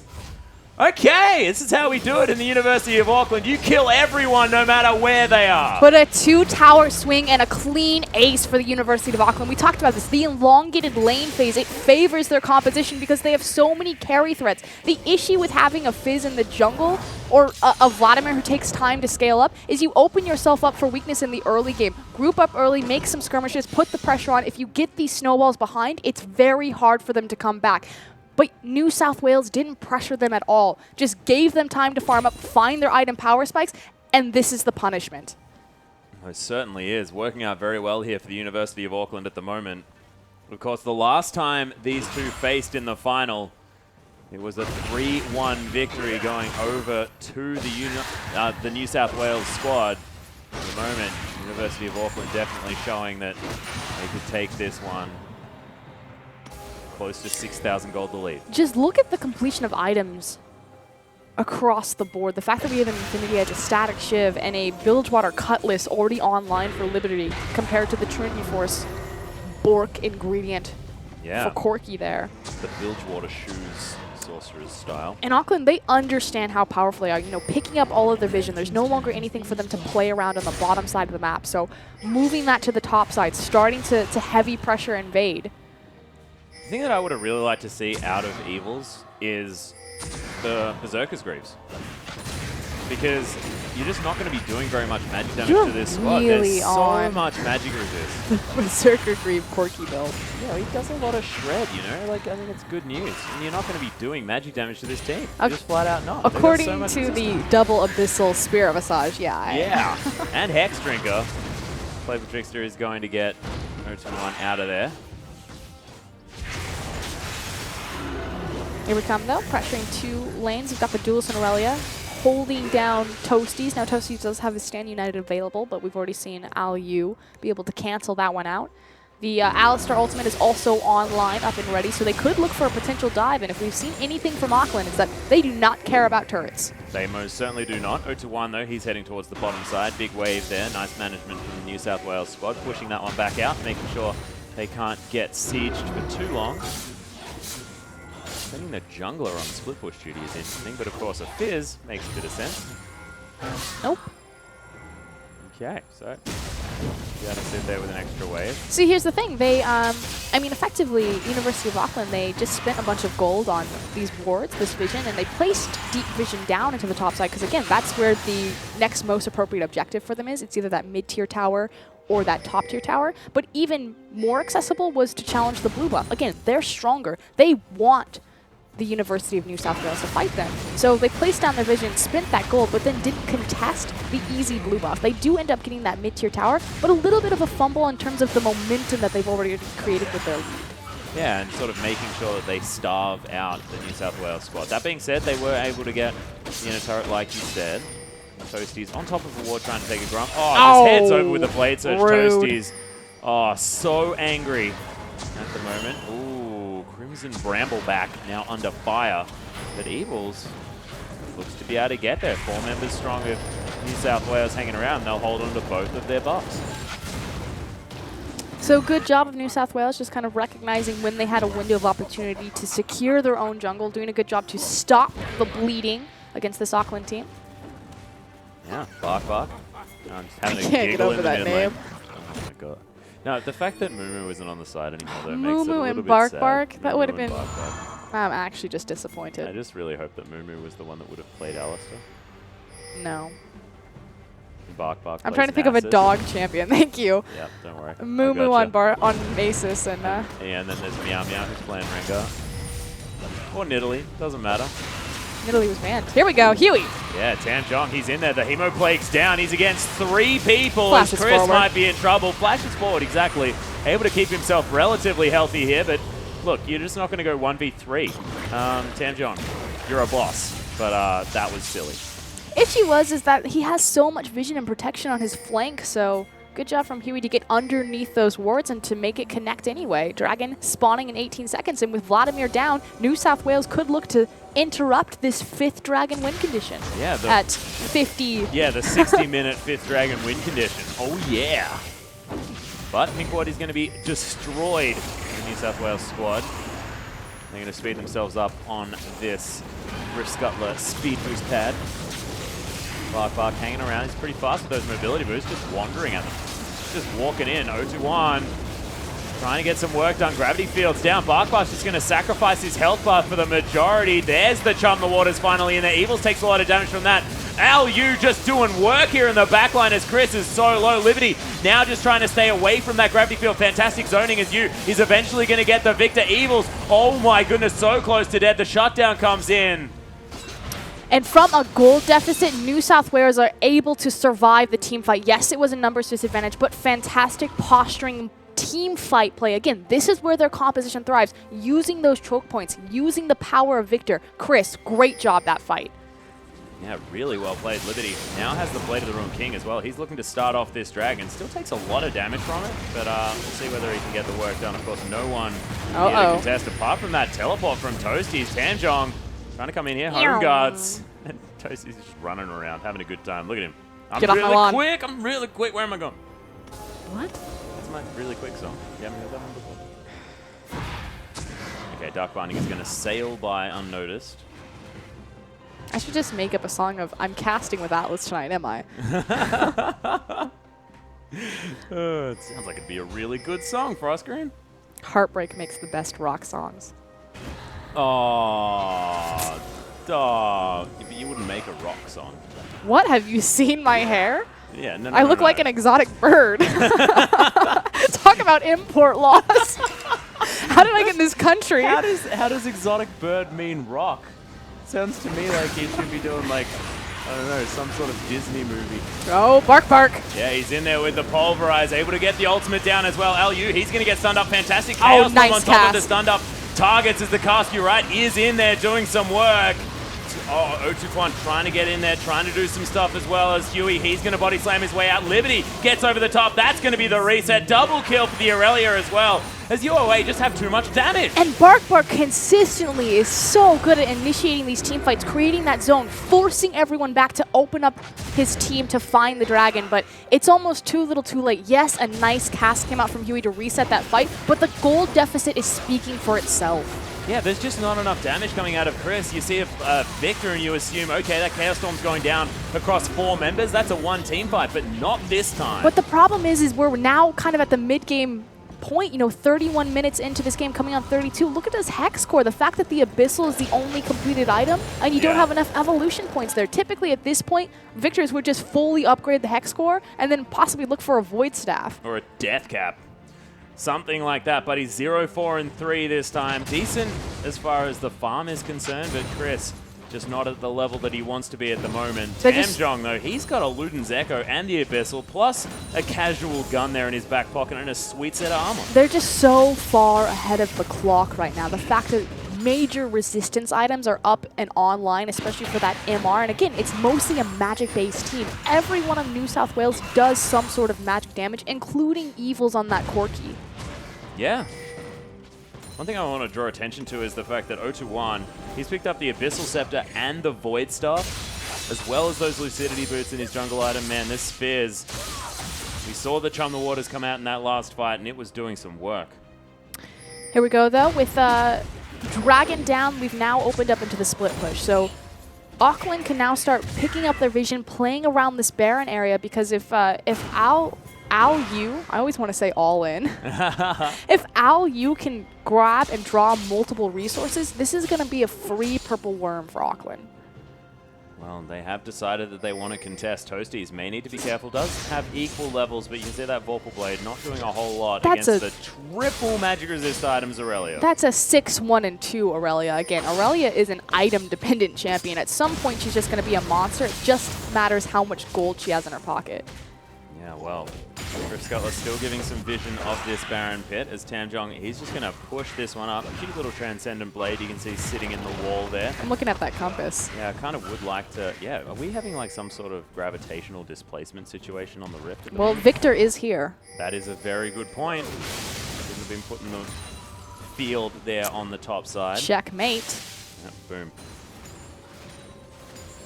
Okay, this is how we do it in the University of Auckland. You kill everyone no matter where they are. But a 2-tower swing and a clean ace for the University of Auckland. We talked about this. The elongated lane phase, it favors their composition because they have so many carry threats. The issue with having a Fizz in the jungle or a Vladimir who takes time to scale up is you open yourself up for weakness in the early game. Group up early, make some skirmishes, put the pressure on. If you get these snowballs behind, it's very hard for them to come back. But New South Wales didn't pressure them at all. Just gave them time to farm up, find their item power spikes, and this is the punishment. It certainly is. Working out very well here for the University of Auckland at the moment. Of course, the last time these two faced in the final, it was a 3-1 victory going over to the New South Wales squad. At the moment, University of Auckland definitely showing that they could take this one. Close to 6,000 gold the lead. Just look at the completion of items across the board. The fact that we have an Infinity Edge, a Static Shiv, and a Bilgewater Cutlass already online for Liberty compared to the Trinity Force Bork ingredient for Corki there. The Bilgewater shoes, Sorcerer's style. In Auckland, they understand how powerful they are. You know, picking up all of their vision. There's no longer anything for them to play around on the bottom side of the map. So moving that to the top side, starting to heavy pressure invade. The thing that I would have really liked to see out of Evils is the Berserker's Greaves. Because you're just not going to be doing very much magic damage to this squad. Really There's so much magic resist. Berserker Greave Corki build. Yeah, he does a lot of shred, you know? Like, I think it's good news. And you're not going to be doing magic damage to this team. You're just flat out not. According so to the double abyssal Spirit Visage, yeah. Yeah. And Hex Drinker. Playful Trickster is going to get 0-1 out of there. Here we come, though, pressuring 2 lanes. We've got the Duelist and Aurelia holding down Toasties. Now, Toasties does have his Stand United available, but we've already seen Aliu be able to cancel that one out. The Alistar ultimate is also online, up and ready, so they could look for a potential dive. And if we've seen anything from Auckland, it's that they do not care about turrets. They most certainly do not. 0-1, though. He's heading towards the bottom side. Big wave there. Nice management from the New South Wales squad, pushing that one back out, making sure they can't get sieged for too long. Sending the jungler on split push duty is interesting, but of course a Fizz makes a bit of sense. Nope. Okay, so you gotta sit there with an extra wave. See, here's the thing. They, I mean, effectively, University of Auckland, they just spent a bunch of gold on these wards, this vision, and they placed deep vision down into the top side, because again, that's where the next most appropriate objective for them is. It's either that mid-tier tower or that top-tier tower, but even more accessible was to challenge the blue buff. Again, they're stronger. They want the University of New South Wales to fight them. So they placed down their vision, spent that gold, but then didn't contest the easy blue buff. They do end up getting that mid-tier tower, but a little bit of a fumble in terms of the momentum that they've already created with their lead. Yeah, and sort of making sure that they starve out the New South Wales squad. That being said, they were able to get in a turret, like you said. Toasties on top of the ward trying to take a grump. Oh, just heads over with the Blade Surge. Rude. Toasties. Oh, so angry at the moment. Ooh, Crimson Brambleback now under fire. But Evils looks to be able to get there. 4 members strong of New South Wales hanging around. They'll hold on to both of their buffs. So good job of New South Wales just kind of recognizing when they had a window of opportunity to secure their own jungle, doing a good job to stop the bleeding against this Auckland team. Yeah, Bark. I'm just having a I can't giggle get over in the that mid name. lane. Oh my god. No, the fact that Mumu isn't on the side anymore though makes it a Mumu little and bit Bark sad. Bark? That Mumu would have and been... Bark Bark. I'm actually just I disappointed. just really hope that Mumu was the one that would have played Alistar. No. And Bark. I'm trying to think of a dog champion. Thank you. Yeah, don't worry. Mumu on Masus and... Yeah, and then there's Meow Meow who's playing Rengar. Or Nidalee, doesn't matter. Nidalee was banned. Here we go, Huey. Yeah, Tam Jong, he's in there. The Hemoplague's down. He's against 3 people. Flashes as Chris forward. might be in trouble. Flashes forward, exactly. Able to keep himself relatively healthy here, but look, you're just not going to go 1v3. Tam Jong, you're a boss, but that was silly. Issue is that he has so much vision and protection on his flank, so good job from Huey to get underneath those wards and to make it connect anyway. Dragon spawning in 18 seconds, and with Vladimir down, New South Wales could look to interrupt this 5th Dragon win condition at 50. Yeah, the 60-minute 5th Dragon win condition. Oh, yeah. But Pinkwad is going to be destroyed in the New South Wales squad. They're going to speed themselves up on this Rift Scuttler speed boost pad. Bark hanging around. He's pretty fast with those mobility boosts, just wandering at them. Just walking in. 0-2-1. Trying to get some work done. Gravity Field's down. Barkbar's just going to sacrifice his health bar for the majority. There's the Chum the Waters finally in there. Evils takes a lot of damage from that. Yu just doing work here in the backline as Chris is so low. Liberty now just trying to stay away from that Gravity Field. Fantastic zoning as Yu is eventually going to get the Victor. Evils, oh my goodness, so close to dead. The shutdown comes in. And from a gold deficit, New South Wales are able to survive the team fight. Yes, it was a numbers disadvantage, but fantastic posturing team fight play. Again, this is where their composition thrives. Using those choke points, using the power of Victor. Chris, great job that fight. Yeah, really well played. Liberty now has the Blade of the Ruined King as well. He's looking to start off this dragon. Still takes a lot of damage from it, but we'll see whether he can get the work done. Of course, no one here to contest apart from that teleport from Toasties. Tamjong trying to come in here. Home guards. And Toasties is just running around, having a good time. Look at him. I'm Get off my lawn. quick. I'm really quick. Where am I going? What? That's my really quick song. You haven't heard that one before? Okay, Dark Binding is going to sail by unnoticed. I should just make up a song of I'm casting with Atlas tonight, am I? It sounds like it'd be a really good song for us, Green. Heartbreak makes the best rock songs. Oh, dog. You wouldn't make a rock song. What? Have you seen my hair? Yeah, no, I look like an exotic bird. Talk about import laws. How did I get in this country? How does exotic bird mean rock? Sounds to me like he should be doing like, I don't know, some sort of Disney movie. Oh, bark. Yeah, he's in there with the Pulverize, able to get the ultimate down as well. Yu, he's going to get stunned up. Fantastic Chaos nice on top cast. of the stunned up targets as the cast, you're right, is in there doing some work. Oh, 0-2-1 trying to get in there, trying to do some stuff as well as Huey. He's going to body slam his way out. Liberty gets over the top. That's going to be the reset. Double kill for the Aurelia as well. As UOA just have too much damage. And Bark consistently is so good at initiating these team fights, creating that zone, forcing everyone back to open up his team to find the dragon. But it's almost too little too late. Yes, a nice cast came out from Huey to reset that fight, but the gold deficit is speaking for itself. Yeah, there's just not enough damage coming out of Chris. You see Victor and you assume, okay, that Chaos Storm's going down across 4 members. That's a 1 team fight, but not this time. But the problem is we're now kind of at the mid-game point, 31 minutes into this game, coming on 32. Look at this Hex Core. The fact that the Abyssal is the only completed item, and you don't have enough evolution points there. Typically, at this point, Victors would just fully upgrade the Hex Core and then possibly look for a Void Staff. Or a Death Cap. Something like that, but he's 0-4-3 this time. Decent as far as the farm is concerned, but Chris just not at the level that he wants to be at the moment. Tamjong, though, he's got a Luden's Echo and the Abyssal, plus a casual gun there in his back pocket and a sweet set of armor. They're just so far ahead of the clock right now. The fact that major resistance items are up and online, especially for that MR. And again, it's mostly a magic-based team. Every one of New South Wales does some sort of magic damage, including Evils on that Corki. Yeah. One thing I want to draw attention to is the fact that 0-2-1, he's picked up the Abyssal Scepter and the Void Staff, as well as those Lucidity Boots in his jungle item. Man, this Spears, we saw the Chum the Waters come out in that last fight, and it was doing some work. Here we go, though, with Dragon down, we've now opened up into the split push. So Auckland can now start picking up their vision, playing around this Baron area, because if Yu, I always want to say all in. If Yu can grab and draw multiple resources, this is going to be a free purple worm for Auckland. Well, they have decided that they want to contest. Toasties may need to be careful. Does have equal levels, but you can see that Vorpal Blade not doing a whole lot against the triple magic resist items Aurelia. That's a 6-1-2 Aurelia. Again, Aurelia is an item-dependent champion. At some point, she's just going to be a monster. It just matters how much gold she has in her pocket. Yeah, well, Rift Scuttler still giving some vision of this Baron Pit as Tamjong, he's just going to push this one up. A cute little Transcendent Blade you can see sitting in the wall there. I'm looking at that compass. Yeah, I kind of would like to, yeah, are we having like some sort of gravitational displacement situation on the Rift at the moment? Victor is here. That is a very good point. Shouldn't have been putting the field there on the top side. Checkmate. Yep, boom.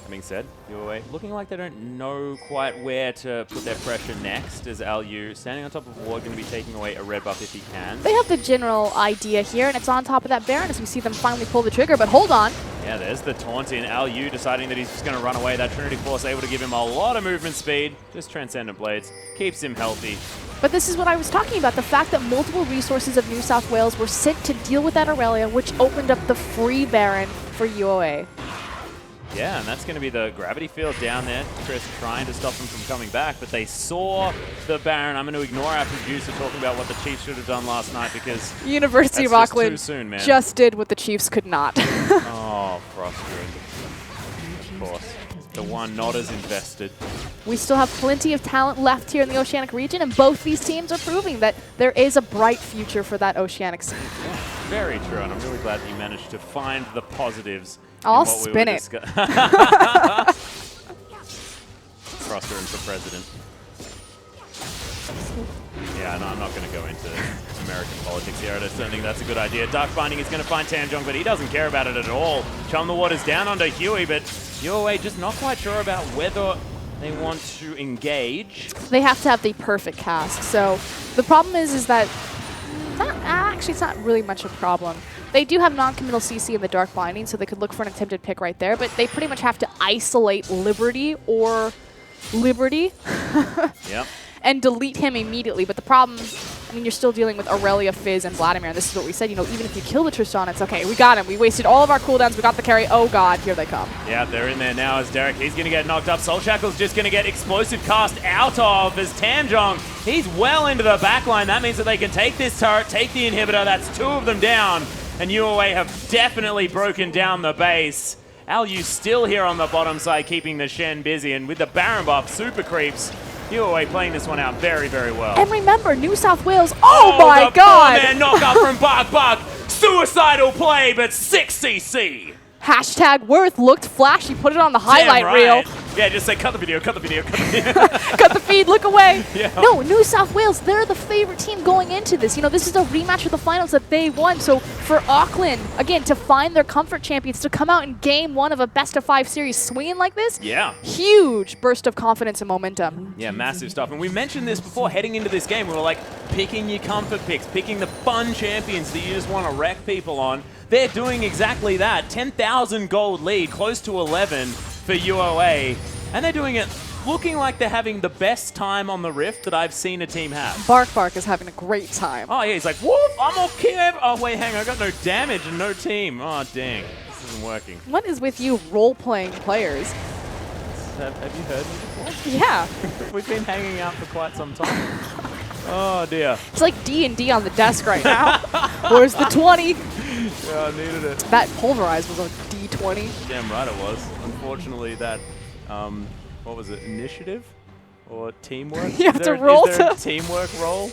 That being said, UOA looking like they don't know quite where to put their pressure next, as Alyu standing on top of Ward, going to be taking away a red buff if he can. They have the general idea here, and it's on top of that Baron as we see them finally pull the trigger, but hold on. Yeah, there's the taunt in. Alyu deciding that he's just going to run away. That Trinity Force able to give him a lot of movement speed. Just Transcendent Blades. Keeps him healthy. But this is what I was talking about, the fact that multiple resources of New South Wales were sent to deal with that Aurelia, which opened up the free Baron for UOA. Yeah, and that's going to be the gravity field down there. Chris trying to stop them from coming back, but they saw the Baron. I'm going to ignore our producer talking about what the Chiefs should have done last night because University of that's just Auckland too soon, man. just did what the Chiefs could not. Oh, frustrating. Of course. The one not as invested. We still have plenty of talent left here in the Oceanic region, and both these teams are proving that there is a bright future for that Oceanic scene. Yeah, very true, and I'm really glad that you managed to find the positives. I'll spin it. Froster and for president. Yeah, no, I'm not going to go into American politics here. I just don't think that's a good idea. Dark Binding is going to find Tamjong, but he doesn't care about it at all. Chum the Water's down onto Huey, but UOA just not quite sure about whether they want to engage. They have to have the perfect cast. So the problem is that actually it's not really much a problem. They do have non-committal CC in the Dark Binding, so they could look for an attempted pick right there, but they pretty much have to isolate Liberty or Liberty. Yep. And delete him immediately. But the problem, I mean, you're still dealing with Aurelia, Fizz, and Vladimir, and this is what we said, you know, even if you kill the Tristan, it's okay, we got him. We wasted all of our cooldowns, we got the carry, oh god, here they come. Yeah, they're in there now as Derek, he's going to get knocked up. Soul Shackle's just going to get explosive cast out of as Tamjong, he's well into the backline. That means that they can take this turret, take the inhibitor, that's two of them down, and UOA have definitely broken down the base. Alyu still here on the bottom side, keeping the Shen busy, and with the Baron buff, super creeps, UOA playing this one out very, very well. And remember, New South Wales, oh my god! Oh, knockout from Bark. Suicidal play, but 6 CC. Hashtag Worth looked flashy, put it on the highlight reel. Yeah, just say cut the video, cut the video, cut the video. Cut the feed, look away. Yeah. No, New South Wales, they're the favorite team going into this. You know, this is a rematch of the finals that they won. So for Auckland, again, to find their comfort champions, to come out in game one of a best-of-5 series swinging like this, yeah, huge burst of confidence and momentum. Yeah, massive stuff. And we mentioned this before heading into this game. We were like, picking your comfort picks, picking the fun champions that you just want to wreck people on. They're doing exactly that. 10,000 gold lead, close to 11 for UOA. And they're doing it looking like they're having the best time on the Rift that I've seen a team have. Bark is having a great time. Oh, yeah, he's like, whoop, I'm okay. Oh, wait, hang on, I got no damage and no team. Oh, dang, this isn't working. What is with you role-playing players? Have you heard me before? Yeah. We've been hanging out for quite some time. Oh, dear. It's like D&D on the desk right now. Where's the 20? Yeah, I needed it. That Pulverize was a D20. Damn right it was. Unfortunately, that, what was it, initiative? Or teamwork? You have to roll is there a teamwork roll?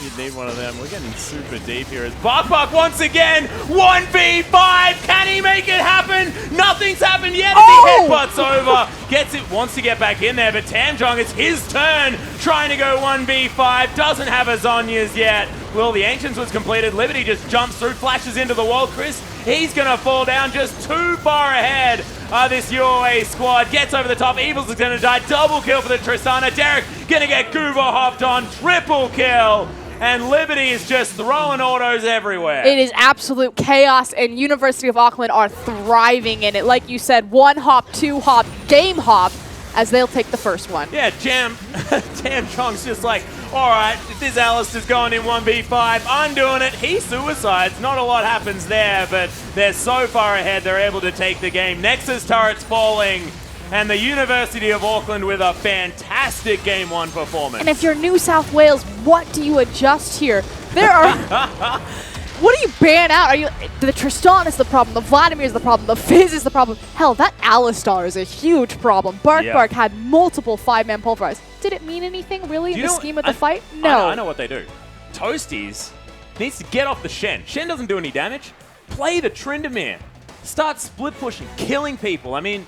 You'd need one of them. We're getting super deep here as Bark once again, 1v5! Can he make it happen? Nothing's happened yet as he headbutts over. Gets it, wants to get back in there, but Tamjong, it's his turn, trying to go 1v5. Doesn't have a Zhonya's yet. Well, the Ancients was completed. Liberty just jumps through, flashes into the wall. Chris, he's going to fall down just too far ahead. This UOA squad gets over the top. Evils is going to die. Double kill for the Tristana. Derek going to get Goober hopped on. Triple kill. And Liberty is just throwing autos everywhere. It is absolute chaos, and University of Auckland are thriving in it. Like you said, 1 hop, 2 hop, game hop, as they'll take the first one. Yeah, Tamjong's just like, all right, if this Alistair's going in 1v5, I'm doing it. He suicides. Not a lot happens there, but they're so far ahead, they're able to take the game. Nexus turret's falling. And the University of Auckland with a fantastic Game 1 performance. And if you're New South Wales, what do you adjust here? There are... What do you ban out? Are you the Tristan is the problem, the Vladimir is the problem, the Fizz is the problem. Hell, that Alistar is a huge problem. Bark had multiple 5-man Pulverize. Did it mean anything, really, in the scheme of the fight? No. I know what they do. Toasties needs to get off the Shen. Shen doesn't do any damage. Play the Tryndamere. Start split pushing, killing people. I mean...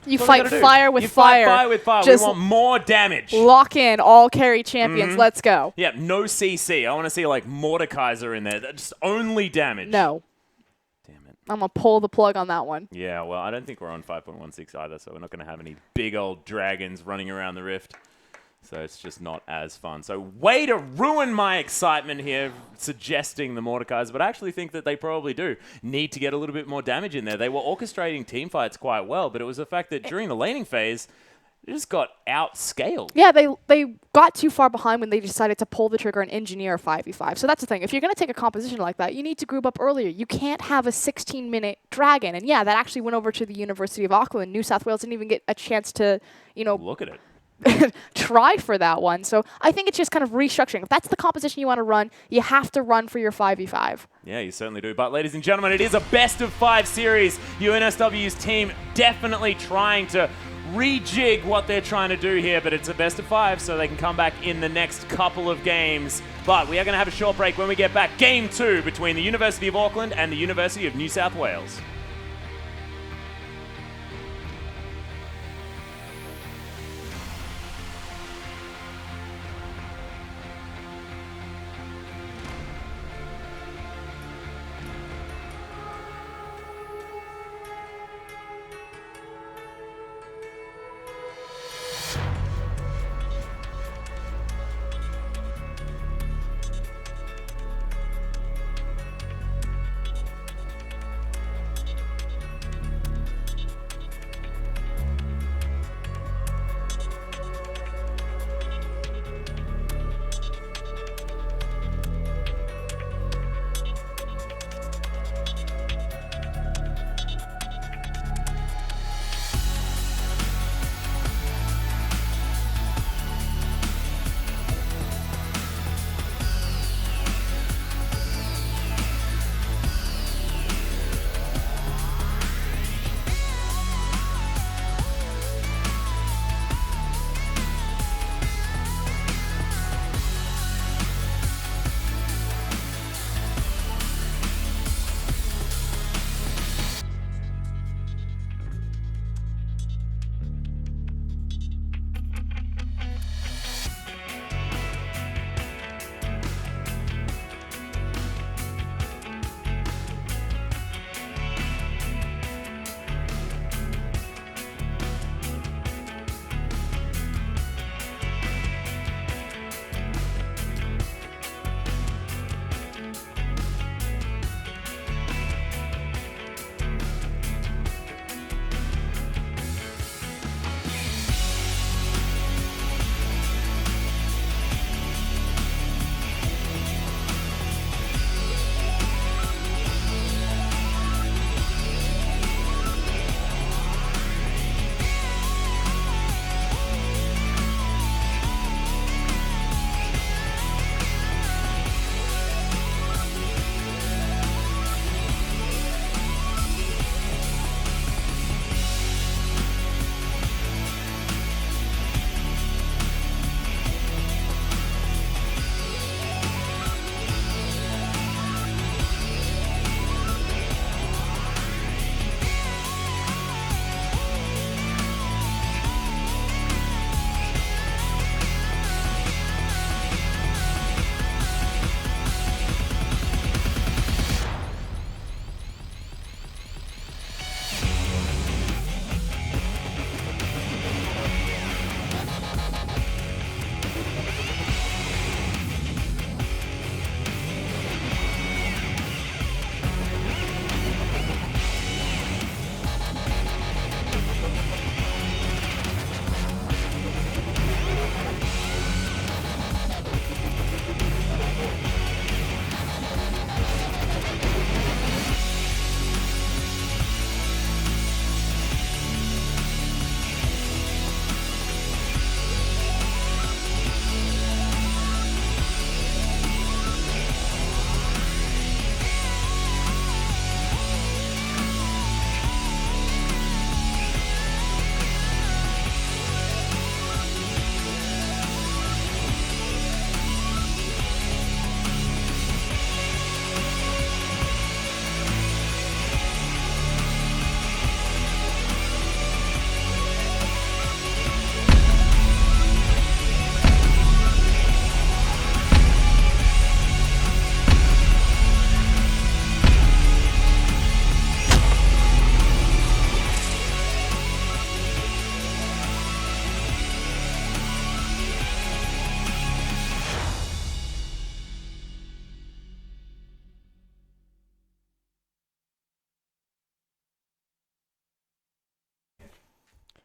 You fight fire with fire. Fight fire with fire. Just we want more damage. Lock in all carry champions. Let's go. Yeah, no CC. I want to see like Mordekaiser in there. Just only damage. No. Damn it. I'm going to pull the plug on that one. Yeah, well, I don't think we're on 5.16 either, so we're not going to have any big old dragons running around the Rift. So it's just not as fun. So way to ruin my excitement here, suggesting the Mordekaiser, but I actually think that they probably do need to get a little bit more damage in there. They were orchestrating team fights quite well, but it was the fact that during the laning phase, they just got outscaled. Yeah, they got too far behind when they decided to pull the trigger and engineer a 5v5. So that's the thing. If you're going to take a composition like that, you need to group up earlier. You can't have a 16-minute dragon. And yeah, that actually went over to the University of Auckland. New South Wales didn't even get a chance to, Look at it. try for that one. So I think it's just kind of restructuring. If that's the composition you want to run, you have to run for your 5v5. Yeah, you certainly do. But ladies and gentlemen, it is a best of 5 series. UNSW's team definitely trying to rejig what they're trying to do here, but it's a best of 5, so they can come back in the next couple of games. But we are going to have a short break. When we get back, Game 2 between the University of Auckland and the University of New South Wales.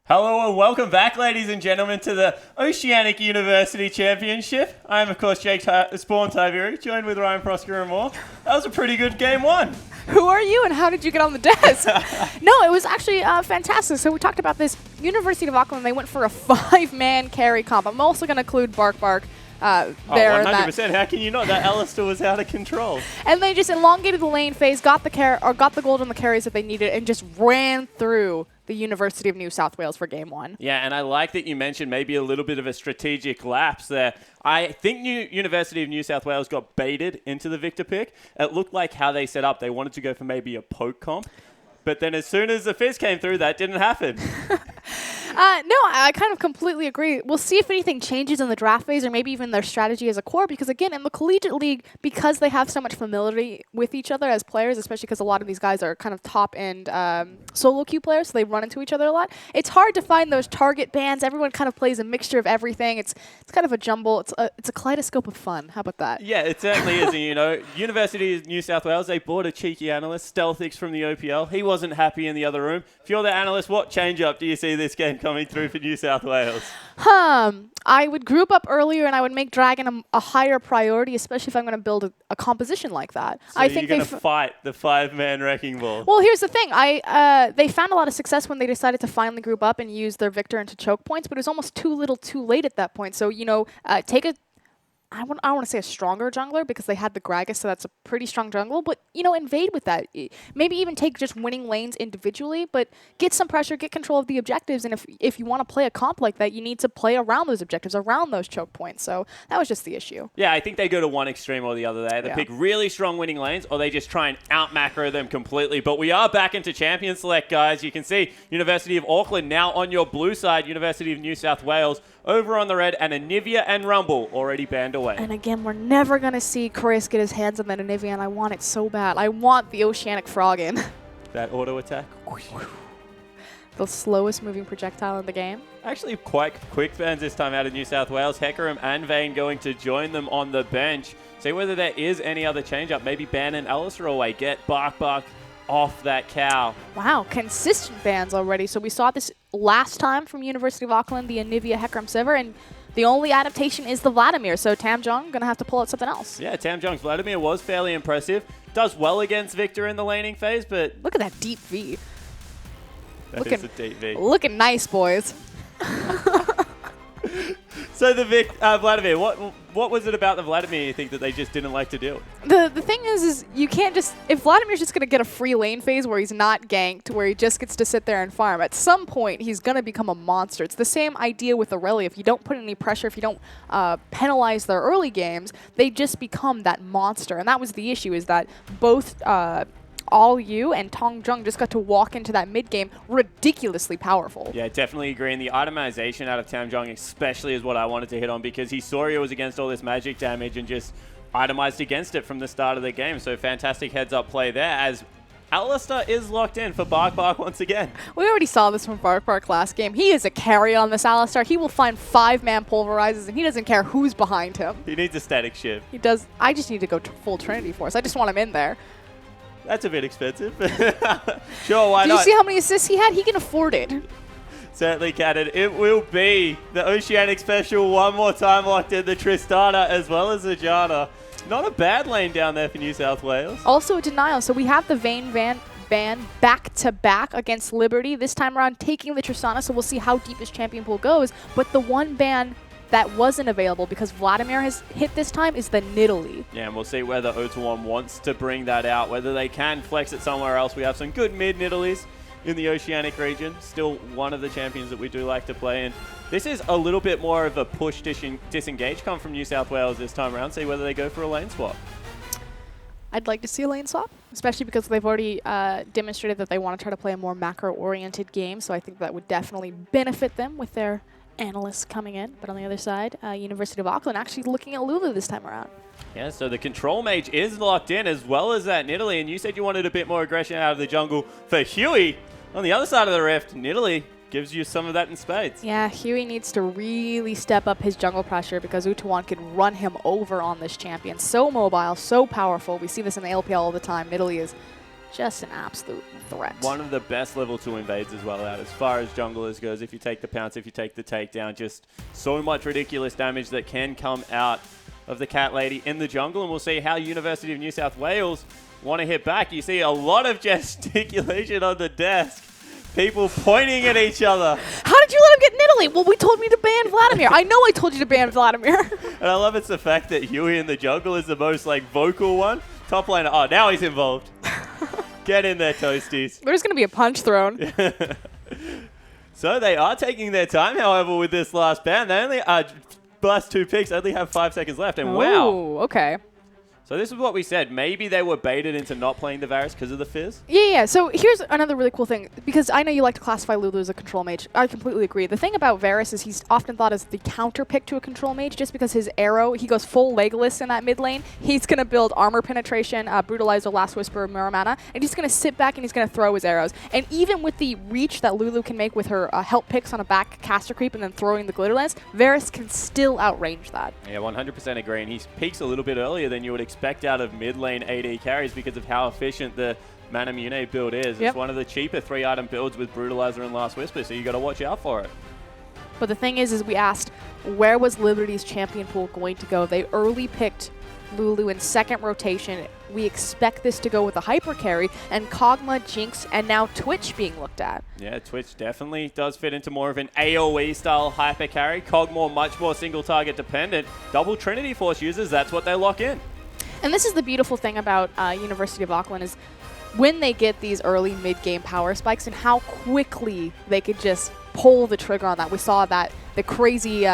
Hello and welcome back, ladies and gentlemen, to the Oceanic University Championship. I am, of course, Jake Spawn Tiberi, joined with Ryan Prosker and more. That was a pretty good game one. Who are you and how did you get on the desk? No, it was actually fantastic. So we talked about this. University of Auckland, they went for a 5-man carry comp. I'm also going to include Bark Bark. There 100%. How can you not? That Alistair was out of control. And they just elongated the lane phase, got the gold on the carries that they needed, and just ran through the University of New South Wales for game one. Yeah, and I like that you mentioned maybe a little bit of a strategic lapse there. I think University of New South Wales got baited into the Victor pick. It looked like how they set up. They wanted to go for maybe a poke comp. But then as soon as the Fizz came through, that didn't happen. No, I kind of completely agree. We'll see if anything changes in the draft phase or maybe even their strategy as a core because, again, in the collegiate league, because they have so much familiarity with each other as players, especially because a lot of these guys are kind of top-end solo queue players, so they run into each other a lot, it's hard to find those target bands. Everyone kind of plays a mixture of everything. It's kind of a jumble. It's a kaleidoscope of fun. How about that? Yeah, it certainly is. And, University of New South Wales, they bought a cheeky analyst, Stealthix from the OPL. He wasn't happy in the other room. If you're the analyst, what change-up do you see this game coming through for New South Wales? I would group up earlier and I would make Dragon a higher priority, especially if I'm going to build a composition like that. So I think you're going to fight the 5-man wrecking ball. Well, here's the thing. They found a lot of success when they decided to finally group up and use their Victor into choke points, but it was almost too little too late at that point. So, take I want to say a stronger jungler because they had the Gragas, so that's a pretty strong jungle. But, invade with that. Maybe even take just winning lanes individually, but get some pressure, get control of the objectives. And if you want to play a comp like that, you need to play around those objectives, around those choke points. So that was just the issue. Yeah, I think they go to one extreme or the other. They either pick really strong winning lanes or they just try and out-macro them completely. But we are back into Champion Select, guys. You can see University of Auckland now on your blue side, University of New South Wales over on the red, and Anivia and Rumble already banned away. And again, we're never going to see Chris get his hands on that Anivia, and I want it so bad. I want the Oceanic Frog in. That auto attack. The slowest moving projectile in the game. Actually, quite quick bans this time out of New South Wales. Hecarim and Vayne going to join them on the bench. See whether there is any other change-up. Maybe ban an Alistair away. Get Bark Bark off that cow. Wow, consistent bans already. So we saw this last time from University of Auckland, the Anivia Hecarim Sivir, and the only adaptation is the Vladimir. So Tamjong going to have to pull out something else. Yeah, Tamjong's Vladimir was fairly impressive. Does well against Victor in the laning phase, but... Look at that deep V. That is a deep V. Looking nice, boys. So the Vladimir, what was it about the Vladimir you think that they just didn't like to do? The thing is you can't just, if Vladimir's just going to get a free lane phase where he's not ganked, where he just gets to sit there and farm, at some point he's going to become a monster. It's the same idea with Aurelia. If you don't put any pressure, if you don't penalize their early games, they just become that monster. And that was the issue, is that both All You and Tong Jung just got to walk into that mid game ridiculously powerful. Yeah, definitely agree. And the itemization out of Tam Jung especially is what I wanted to hit on, because Hisoria was against all this magic damage and just itemized against it from the start of the game. So fantastic heads-up play there, as Alistair is locked in for Bark Bark once again. We already saw this from Bark Bark last game. He is a carry on this Alistair. He will find 5-man pulverizes, and he doesn't care who's behind him. He needs a static shift. He does. I just need to go full Trinity Force. I just want him in there. That's a bit expensive. Sure, why not? Do you see how many assists he had? He can afford it. Certainly can. And it will be the Oceanic Special one more time, locked in the Tristana as well as the Janna. Not a bad lane down there for New South Wales. Also a denial. So we have the Vayne ban back-to-back against Liberty. This time around taking the Tristana, so we'll see how deep his champion pool goes. But the one ban that wasn't available because Vladimir has hit this time is the Nidalee. Yeah, and we'll see whether O2-1 wants to bring that out, whether they can flex it somewhere else. We have some good mid Nidalees in the Oceanic region. Still one of the champions that we do like to play in. This is a little bit more of a push disengage come from New South Wales this time around. See whether they go for a lane swap. I'd like to see a lane swap, especially because they've already demonstrated that they want to try to play a more macro-oriented game. So I think that would definitely benefit them with their analysts coming in. But on the other side, University of Auckland actually looking at Lulu this time around. Yeah, so the Control Mage is locked in, as well as that Nidalee. And you said you wanted a bit more aggression out of the jungle for Huey. On the other side of the rift, Nidalee gives you some of that in spades. Yeah, Huey needs to really step up his jungle pressure because U2-1 can run him over on this champion. So mobile, so powerful. We see this in the LPL all the time. Nidalee is just an absolute threat. One of the best level 2 invades as well out as far as junglers goes. If you take the pounce, if you take the takedown, just so much ridiculous damage that can come out of the cat lady in the jungle. And we'll see how University of New South Wales want to hit back. You see a lot of gesticulation on the desk. People pointing at each other. How did you let him get Nidalee? Well, we told me to ban Vladimir. I know I told you to ban Vladimir. And I love it's the fact that Huey in the jungle is the most like vocal one. Top laner, oh, now he's involved. Get in there, Toasties. There's going to be a punch thrown. So they are taking their time, however, with this last ban. They only last 2 picks only have 5 seconds left, and wow. Ooh, okay. So this is what we said. Maybe they were baited into not playing the Varus because of the Fizz. Yeah. So here's another really cool thing, because I know you like to classify Lulu as a control mage. I completely agree. The thing about Varus is he's often thought as the counter pick to a control mage, just because his arrow, he goes full Legolas in that mid lane. He's going to build armor penetration, Brutalizer, Last Whisper, Muramana, and he's going to sit back and he's going to throw his arrows. And even with the reach that Lulu can make with her help picks on a back caster creep and then throwing the glitter lance, Varus can still outrange that. Yeah, 100% agree. And he peaks a little bit earlier than you would expect out of mid lane AD carries because of how efficient the Manamune build is. Yep. It's one of the cheaper 3-item builds with Brutalizer and Last Whisper, so you got to watch out for it. But the thing is we asked, where was Liberty's champion pool going to go? They early picked Lulu in second rotation. We expect this to go with a hyper carry, and Kog'Maw, Jinx, and now Twitch being looked at. Yeah, Twitch definitely does fit into more of an AoE style hyper carry. Kog'Maw much more single target dependent. Double Trinity Force users, that's what they lock in. And this is the beautiful thing about University of Auckland is when they get these early mid-game power spikes and how quickly they could just pull the trigger on that. We saw that, the crazy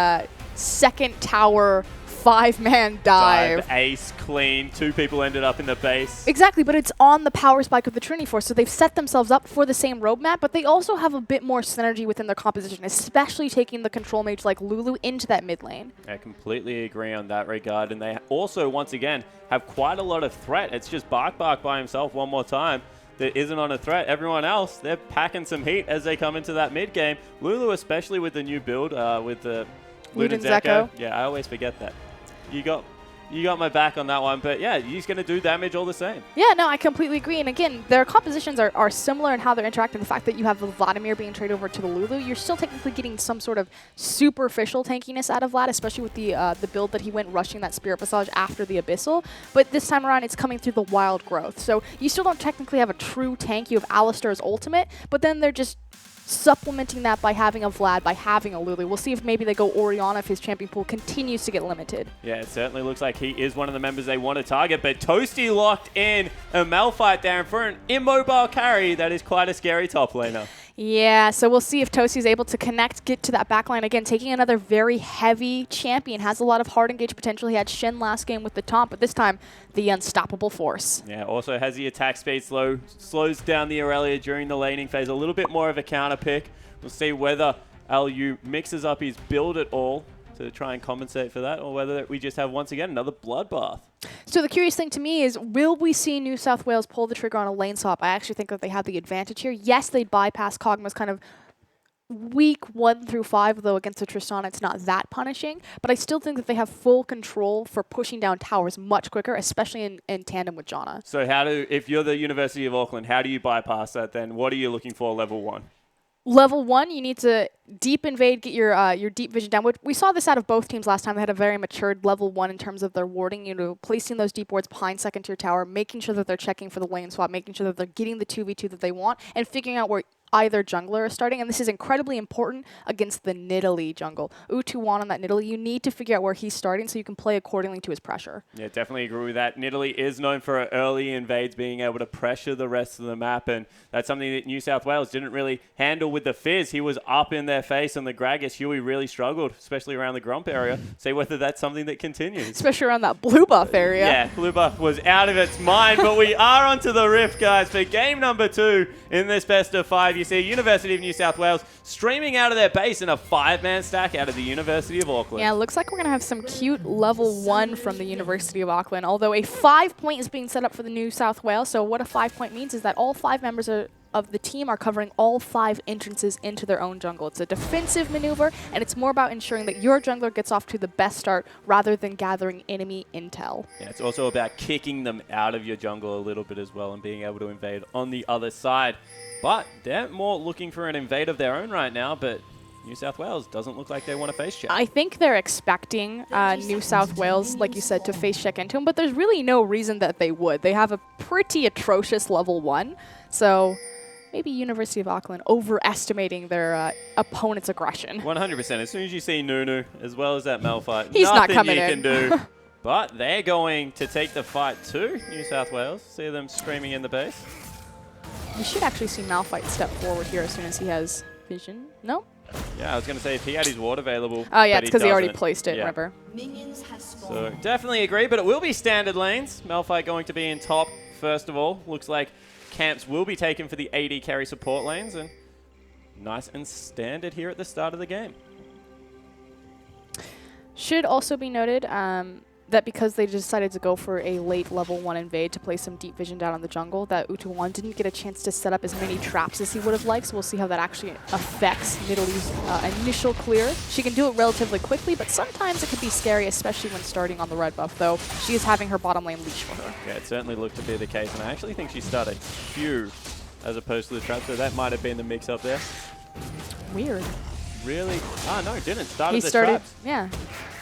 second tower 5-man dive. Ace, clean, 2 people ended up in the base. Exactly, but it's on the power spike of the Trinity Force, so they've set themselves up for the same roadmap, but they also have a bit more synergy within their composition, especially taking the control mage like Lulu into that mid lane. I completely agree on that regard, and they also, once again, have quite a lot of threat. It's just Bark by himself one more time that isn't on a threat. Everyone else, they're packing some heat as they come into that mid game. Lulu, especially with the new build, with the Luden's Echo. Yeah, I always forget that. You got my back on that one, but yeah, he's going to do damage all the same. Yeah, no, I completely agree. And again, their compositions are similar in how they're interacting. The fact that you have the Vladimir being traded over to the Lulu, you're still technically getting some sort of superficial tankiness out of Vlad, especially with the build that he went rushing that Spirit Visage after the Abyssal. But this time around, it's coming through the wild growth. So you still don't technically have a true tank. You have Alistar's ultimate, but then they're just supplementing that by having a Vlad, by having a Lulu. We'll see if maybe they go Orianna if his champion pool continues to get limited. Yeah, it certainly looks like he is one of the members they want to target, but Toasty locked in a Malphite down for an immobile carry. That is quite a scary top laner. Yeah, so we'll see if Toasty is able to connect, get to that backline again, taking another very heavy champion. Has a lot of hard engage potential. He had Shen last game with the taunt, but this time the unstoppable force. Yeah, also has the attack speed slow, slows down the Aurelia during the laning phase. A little bit more of a counter pick. We'll see whether LU mixes up his build at all to try and compensate for that, or whether we just have, once again, another bloodbath. So the curious thing to me is, will we see New South Wales pull the trigger on a lane swap? I actually think that they have the advantage here. Yes, they bypass Kog'Maw's kind of week 1 through 5, though against the Tristana it's not that punishing, but I still think that they have full control for pushing down towers much quicker, especially in tandem with Janna. So if you're the University of Auckland, how do you bypass that then? What are you looking for level 1? Level 1, you need to deep invade, get your deep vision down. We saw this out of both teams last time. They had a very matured level 1 in terms of their warding, placing those deep wards behind second tier tower, making sure that they're checking for the lane swap, making sure that they're getting the 2v2 that they want, and figuring out where either jungler is starting, and this is incredibly important against the Nidalee jungle. Utu1 on that Nidalee, you need to figure out where he's starting so you can play accordingly to his pressure. Yeah, definitely agree with that. Nidalee is known for early invades, being able to pressure the rest of the map, and that's something that New South Wales didn't really handle with the Fizz. He was up in their face, and the Gragas, Huey really struggled, especially around the Grump area. See whether that's something that continues. Especially around that blue buff area. Yeah, blue buff was out of its mind, but we are onto the Rift, guys, for game number 2 in this best of 5. You see University of New South Wales streaming out of their base in a 5-man stack out of the University of Auckland. Yeah, it looks like we're going to have some cute level 1 from the University of Auckland, although a 5-point is being set up for the New South Wales. So what a 5-point means is that all 5 members are of the team are covering all 5 entrances into their own jungle. It's a defensive maneuver, and it's more about ensuring that your jungler gets off to the best start rather than gathering enemy intel. Yeah, it's also about kicking them out of your jungle a little bit as well and being able to invade on the other side. But they're more looking for an invade of their own right now, but New South Wales doesn't look like they want to face check. I think they're expecting New South Wales, like you said, to face check into them, but there's really no reason that they would. They have a pretty atrocious level 1, so maybe University of Auckland overestimating their opponent's aggression. 100%. As soon as you see Nunu, as well as that Malphite, He's not nothing coming you in. can do. But they're going to take the fight to New South Wales. See them screaming in the base. You should actually see Malphite step forward here as soon as he has vision. No? Yeah, I was going to say if he had his ward available. Oh, yeah, but it's because he already doesn't. placed it, Yeah. remember? So definitely agree, but it will be standard lanes. Malphite going to be in top first of all. Looks like camps will be taken for the AD carry support lanes, and nice and standard here at the start of the game. Should also be noted that because they decided to go for a late level 1 invade to play some deep vision down on the jungle, that Utuwan didn't get a chance to set up as many traps as he would have liked, so we'll see how that actually affects Nidalee's initial clear. She can do it relatively quickly, but sometimes it can be scary, especially when starting on the red buff, though she is having her bottom lane leash for her. Yeah, it certainly looked to be the case, and I actually think she started Q as opposed to the trap, so that might have been the mix-up there. Weird. Really? Oh, no, didn't. Started He the started, traps. yeah.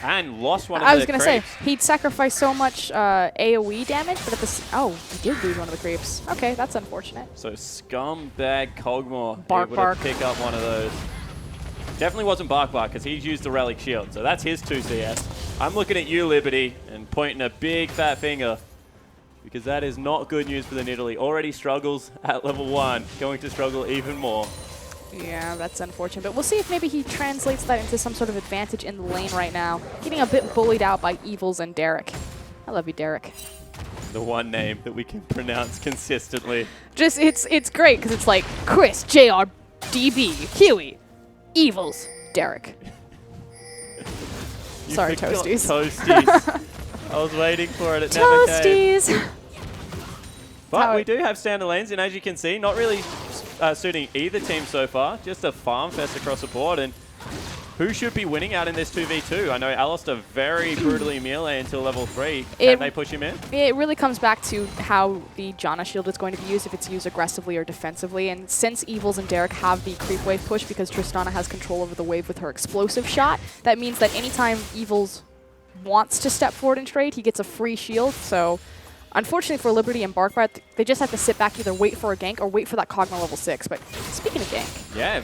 And lost one of I the was going to say, creeps. he'd sacrifice so much AoE damage, but at the oh, he did lose one of the creeps. Okay, that's unfortunate. So scumbag Cogmore Bark, able bark. to pick up one of those. Definitely wasn't Bark Bark because he's used the Relic Shield, so that's his 2 CS. I'm looking at you, Liberty, and pointing a big fat finger because that is not good news for the Nidalee. Already struggles at level 1, going to struggle even more. Yeah, that's unfortunate. But we'll see if maybe he translates that into some sort of advantage in the lane right now. Getting a bit bullied out by Evils and Derek. I love you, Derek. The one name that we can pronounce consistently. Just, it's great because it's like Chris, JR, DB, Huey, Evils, Derek. You Sorry, forgot Toasties. Toasties. I was waiting for it. It never came. Toasties! But we do have standard lanes, and as you can see, not really suiting either team so far. Just a farm fest across the board, and who should be winning out in this 2v2? I know Alistair very brutally melee until level 3. Can they push him in? It really comes back to how the Janna shield is going to be used, if it's used aggressively or defensively. And since Evils and Derek have the creep wave push because Tristana has control over the wave with her explosive shot, that means that anytime Evils wants to step forward and trade, he gets a free shield. So unfortunately for Liberty and Barkbart, they just have to sit back, either wait for a gank or wait for that Kog'Maw level 6. But speaking of gank. Yeah,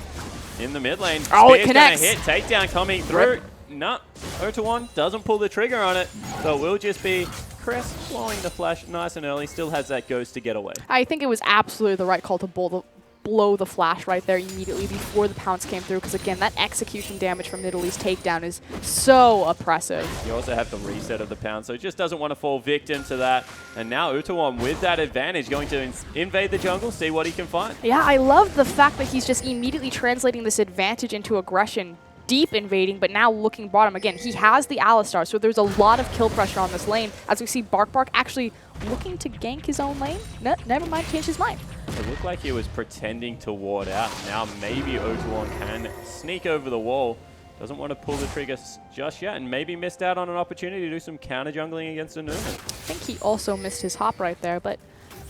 in the mid lane. Oh, it Spear's connects. Gonna hit. Takedown coming through. No, Otawan doesn't pull the trigger on it. So it will just be Crest blowing the flash nice and early. Still has that ghost to get away. I think it was absolutely the right call to blow the flash right there immediately before the pounce came through, because again, that execution damage from Nidalee's takedown is so oppressive. You also have the reset of the pound, so he just doesn't want to fall victim to that. And now Utawan with that advantage going to invade the jungle, see what he can find. Yeah, I love the fact that he's just immediately translating this advantage into aggression, deep invading, but now looking bottom. Again, he has the Alistar, so there's a lot of kill pressure on this lane, as we see Bark actually looking to gank his own lane. No, never mind, changed his mind. It looked like he was pretending to ward out. Now maybe Otawan can sneak over the wall. Doesn't want to pull the trigger just yet, and maybe missed out on an opportunity to do some counter jungling against a Nunu. I think he also missed his hop right there, but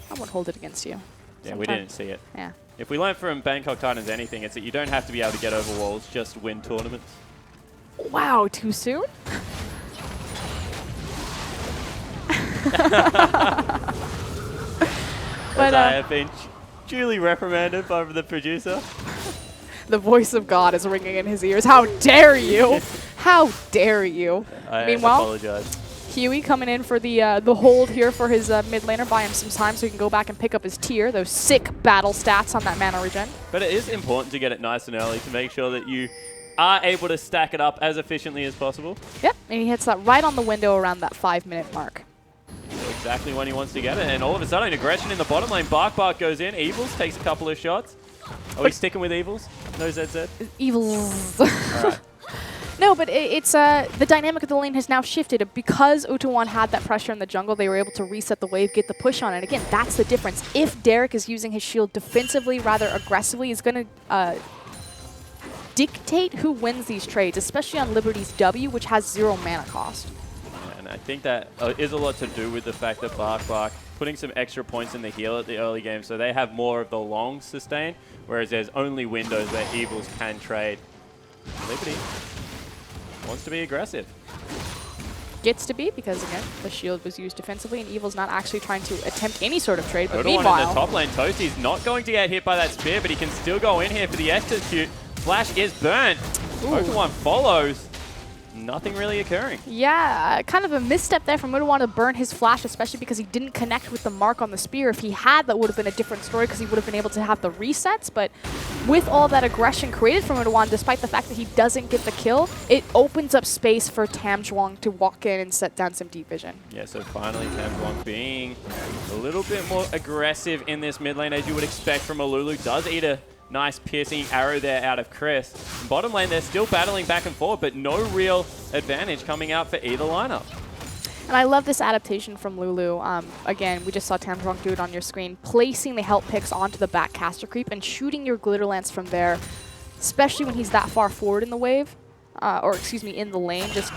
I won't hold it against you. Yeah, we didn't see it. Yeah. If we learn from Bangkok Titans anything, it's that you don't have to be able to get over walls, just win tournaments. Wow, too soon? But I have been duly reprimanded by the producer. The voice of God is ringing in his ears. How dare you? How dare you? I Meanwhile, apologize. Huey coming in for the hold here for his mid laner. Buy him some time so he can go back and pick up his tier. Those sick battle stats on that mana regen. But it is important to get it nice and early to make sure that you are able to stack it up as efficiently as possible. Yep, and he hits that right on the window around that 5-minute mark. So exactly when he wants to get it. And all of a sudden, aggression in the bottom lane. Bark goes in. Evils takes a couple of shots. Are we sticking with Evils? No ZZ? Evils. All right. No, but it's the dynamic of the lane has now shifted. Because Utawan had that pressure in the jungle, they were able to reset the wave, get the push on. And again, that's the difference. If Derek is using his shield defensively rather aggressively, he's going to dictate who wins these trades, especially on Liberty's W, which has 0 mana cost. And I think that is a lot to do with the fact that Bark putting some extra points in the heal at the early game, so they have more of the long sustain, whereas there's only windows where Evils can trade. Liberty wants to be aggressive. Gets to be, because again, the shield was used defensively, and Evil's not actually trying to attempt any sort of trade. But meanwhile, in the top lane, Toasty's not going to get hit by that spear, but he can still go in here for the execute. Flash is burnt. Pokemon follows. Nothing really occurring. Yeah, kind of a misstep there from Utawan to burn his flash, especially because he didn't connect with the mark on the spear. If he had, that would have been a different story because he would have been able to have the resets. But with all that aggression created from Utawan, despite the fact that he doesn't get the kill, it opens up space for Tam Zhuang to walk in and set down some deep vision. Yeah, so finally Tam Zhuang being a little bit more aggressive in this mid lane, as you would expect from a Lulu. Does eat a nice piercing arrow there out of Chris. In bottom lane, they're still battling back and forth, but no real advantage coming out for either lineup. And I love this adaptation from Lulu. Again, we just saw Tam Zhuang do it on your screen, placing the help picks onto the back caster creep and shooting your Glitter Lance from there, especially when he's that far forward in the wave, or excuse me, in the lane, just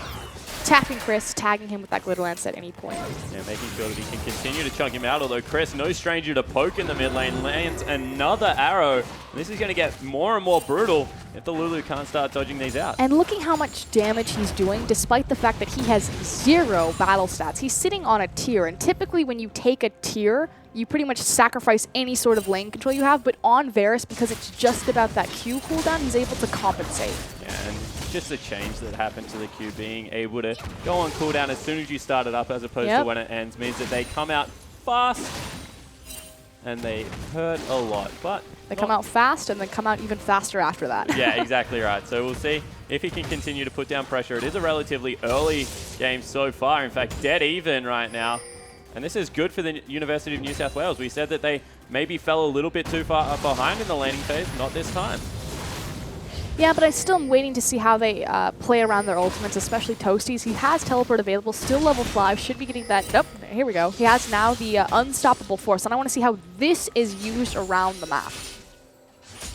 tapping Chris, tagging him with that Glitter Lance at any point. Yeah, making sure that he can continue to chunk him out, although Chris, no stranger to poke in the mid lane, lands another arrow. This is going to get more and more brutal if the Lulu can't start dodging these out. And looking how much damage he's doing, despite the fact that he has 0 battle stats. He's sitting on a tier, and typically when you take a tier, you pretty much sacrifice any sort of lane control you have, but on Varus, because it's just about that Q cooldown, he's able to compensate. Yeah, and just the change that happened to the Q being able to go on cooldown as soon as you start it up as opposed to when it ends means that they come out fast and they hurt a lot. But they come out fast and then come out even faster after that. Yeah, exactly right. So we'll see if he can continue to put down pressure. It is a relatively early game so far. In fact, dead even right now. And this is good for the University of New South Wales. We said that they maybe fell a little bit too far up behind in the laning phase. Not this time. Yeah, but I still am waiting to see how they play around their ultimates, especially Toasties. He has teleport available, still level 5, should be getting that. Nope, here we go. He has now the unstoppable force, and I want to see how this is used around the map.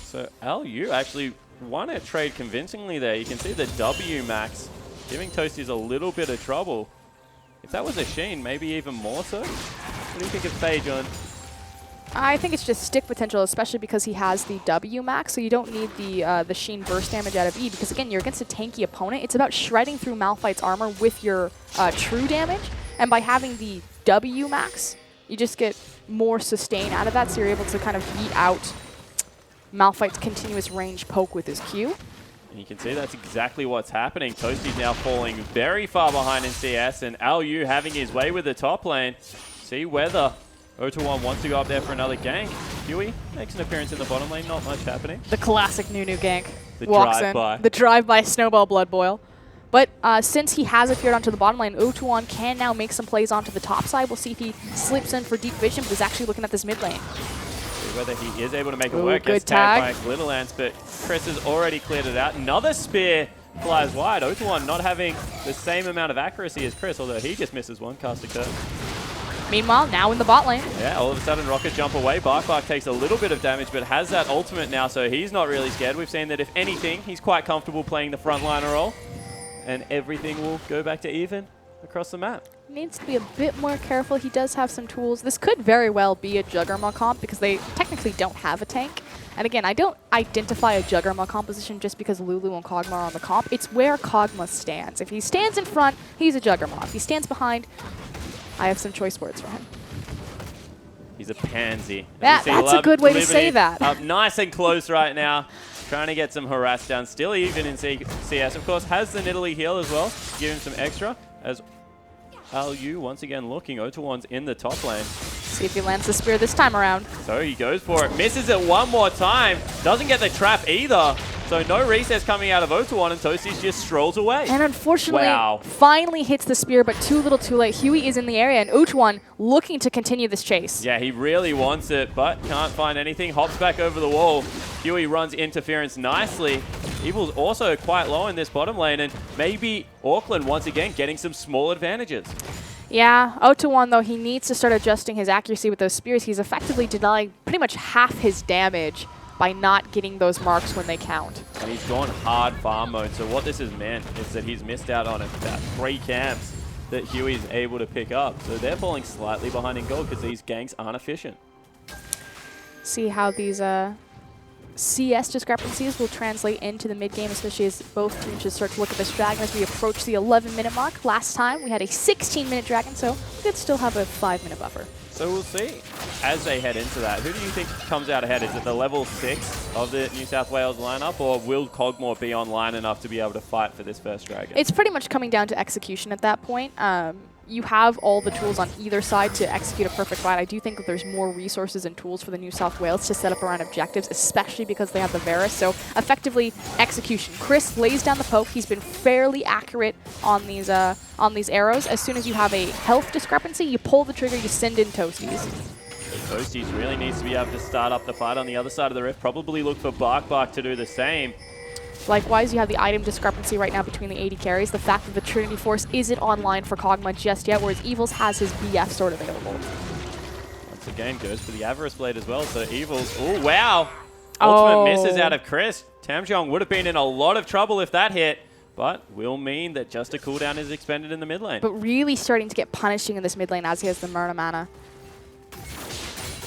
So LU actually won a trade convincingly there. You can see the W max giving Toasties a little bit of trouble. If that was a Sheen, maybe even more so. What do you think of Faye, John? I think it's just stick potential, especially because he has the W max, so you don't need the Sheen burst damage out of E, because again, you're against a tanky opponent. It's about shredding through Malphite's armor with your true damage, and by having the W max, you just get more sustain out of that, so you're able to kind of beat out Malphite's continuous range poke with his Q. And you can see that's exactly what's happening. Toasty's now falling very far behind in CS, and LU having his way with the top lane. See whether Utawan wants to go up there for another gank. Huey makes an appearance in the bottom lane, not much happening. The classic Nunu gank. The walks drive-by. in. The drive-by snowball blood boil. But since he has appeared onto the bottom lane, Utawan can now make some plays onto the top side. We'll see if he slips in for deep vision, but he's actually looking at this mid lane. See whether he is able to make it work. Good Gets tag. tagged by Glitter Lance, but Chris has already cleared it out. Another spear flies wide. Utawan not having the same amount of accuracy as Chris, although he just misses one cast occur. Meanwhile, now in the bot lane. Yeah, all of a sudden Rocket jump away. Bark takes a little bit of damage, but has that ultimate now, so he's not really scared. We've seen that if anything, he's quite comfortable playing the frontliner role, and everything will go back to even across the map. Needs to be a bit more careful. He does have some tools. This could very well be a Juggernaut comp because they technically don't have a tank. And again, I don't identify a Juggernaut composition just because Lulu and Kog'Maw are on the comp. It's where Kog'Maw stands. If he stands in front, he's a Juggernaut. If he stands behind, I have some choice words for him. He's a pansy. That's a good way to say that. Up nice and close right now. Trying to get some harass down. Still even in CS. Of course, has the Nidalee heal as well. Give him some extra. As LU once again looking. Otawan's in the top lane. See if he lands the spear this time around. So he goes for it. Misses it one more time. Doesn't get the trap either. So no recess coming out of Utawan, and Toasties just strolls away. And unfortunately, finally hits the spear, but too little too late. Huey is in the area, and Utawan looking to continue this chase. Yeah, he really wants it, but can't find anything. Hops back over the wall. Huey runs interference nicely Evil's also quite low in this bottom lane, and maybe Auckland once again getting some small advantages. Yeah, 0-1 though, he needs to start adjusting his accuracy with those spears. He's effectively denying pretty much half his damage by not getting those marks when they count. And he's gone hard farm mode, so what this has meant is that he's missed out on about 3 camps that Huey's able to pick up. So they're falling slightly behind in gold because these ganks aren't efficient. See how these CS discrepancies will translate into the mid-game, especially as both teams should start to look at this Dragon as we approach the 11-minute mark. Last time we had a 16-minute Dragon, so we could still have a 5-minute buffer. So we'll see as they head into that. Who do you think comes out ahead? Is it the level 6 of the New South Wales lineup, or will Cogmore be online enough to be able to fight for this first Dragon? It's pretty much coming down to execution at that point. You have all the tools on either side to execute a perfect fight. I do think that there's more resources and tools for the New South Wales to set up around objectives, especially because they have the Varus. So effectively, execution. Chris lays down the poke. He's been fairly accurate on these arrows. As soon as you have a health discrepancy, you pull the trigger, you send in Toasties. Toasties really needs to be able to start up the fight on the other side of the rift. Probably look for Bark to do the same. Likewise, you have the item discrepancy right now between the 80 carries. The fact that the Trinity Force isn't online for Kog'Maw just yet, whereas Evils has his BF sword available. Once again, goes for the Avarice Blade as well, so Evils, oh wow! Ultimate misses out of Chris. Tamjong would have been in a lot of trouble if that hit, but will mean that just a cooldown is expended in the mid lane. But really starting to get punishing in this mid lane as he has the Murna mana.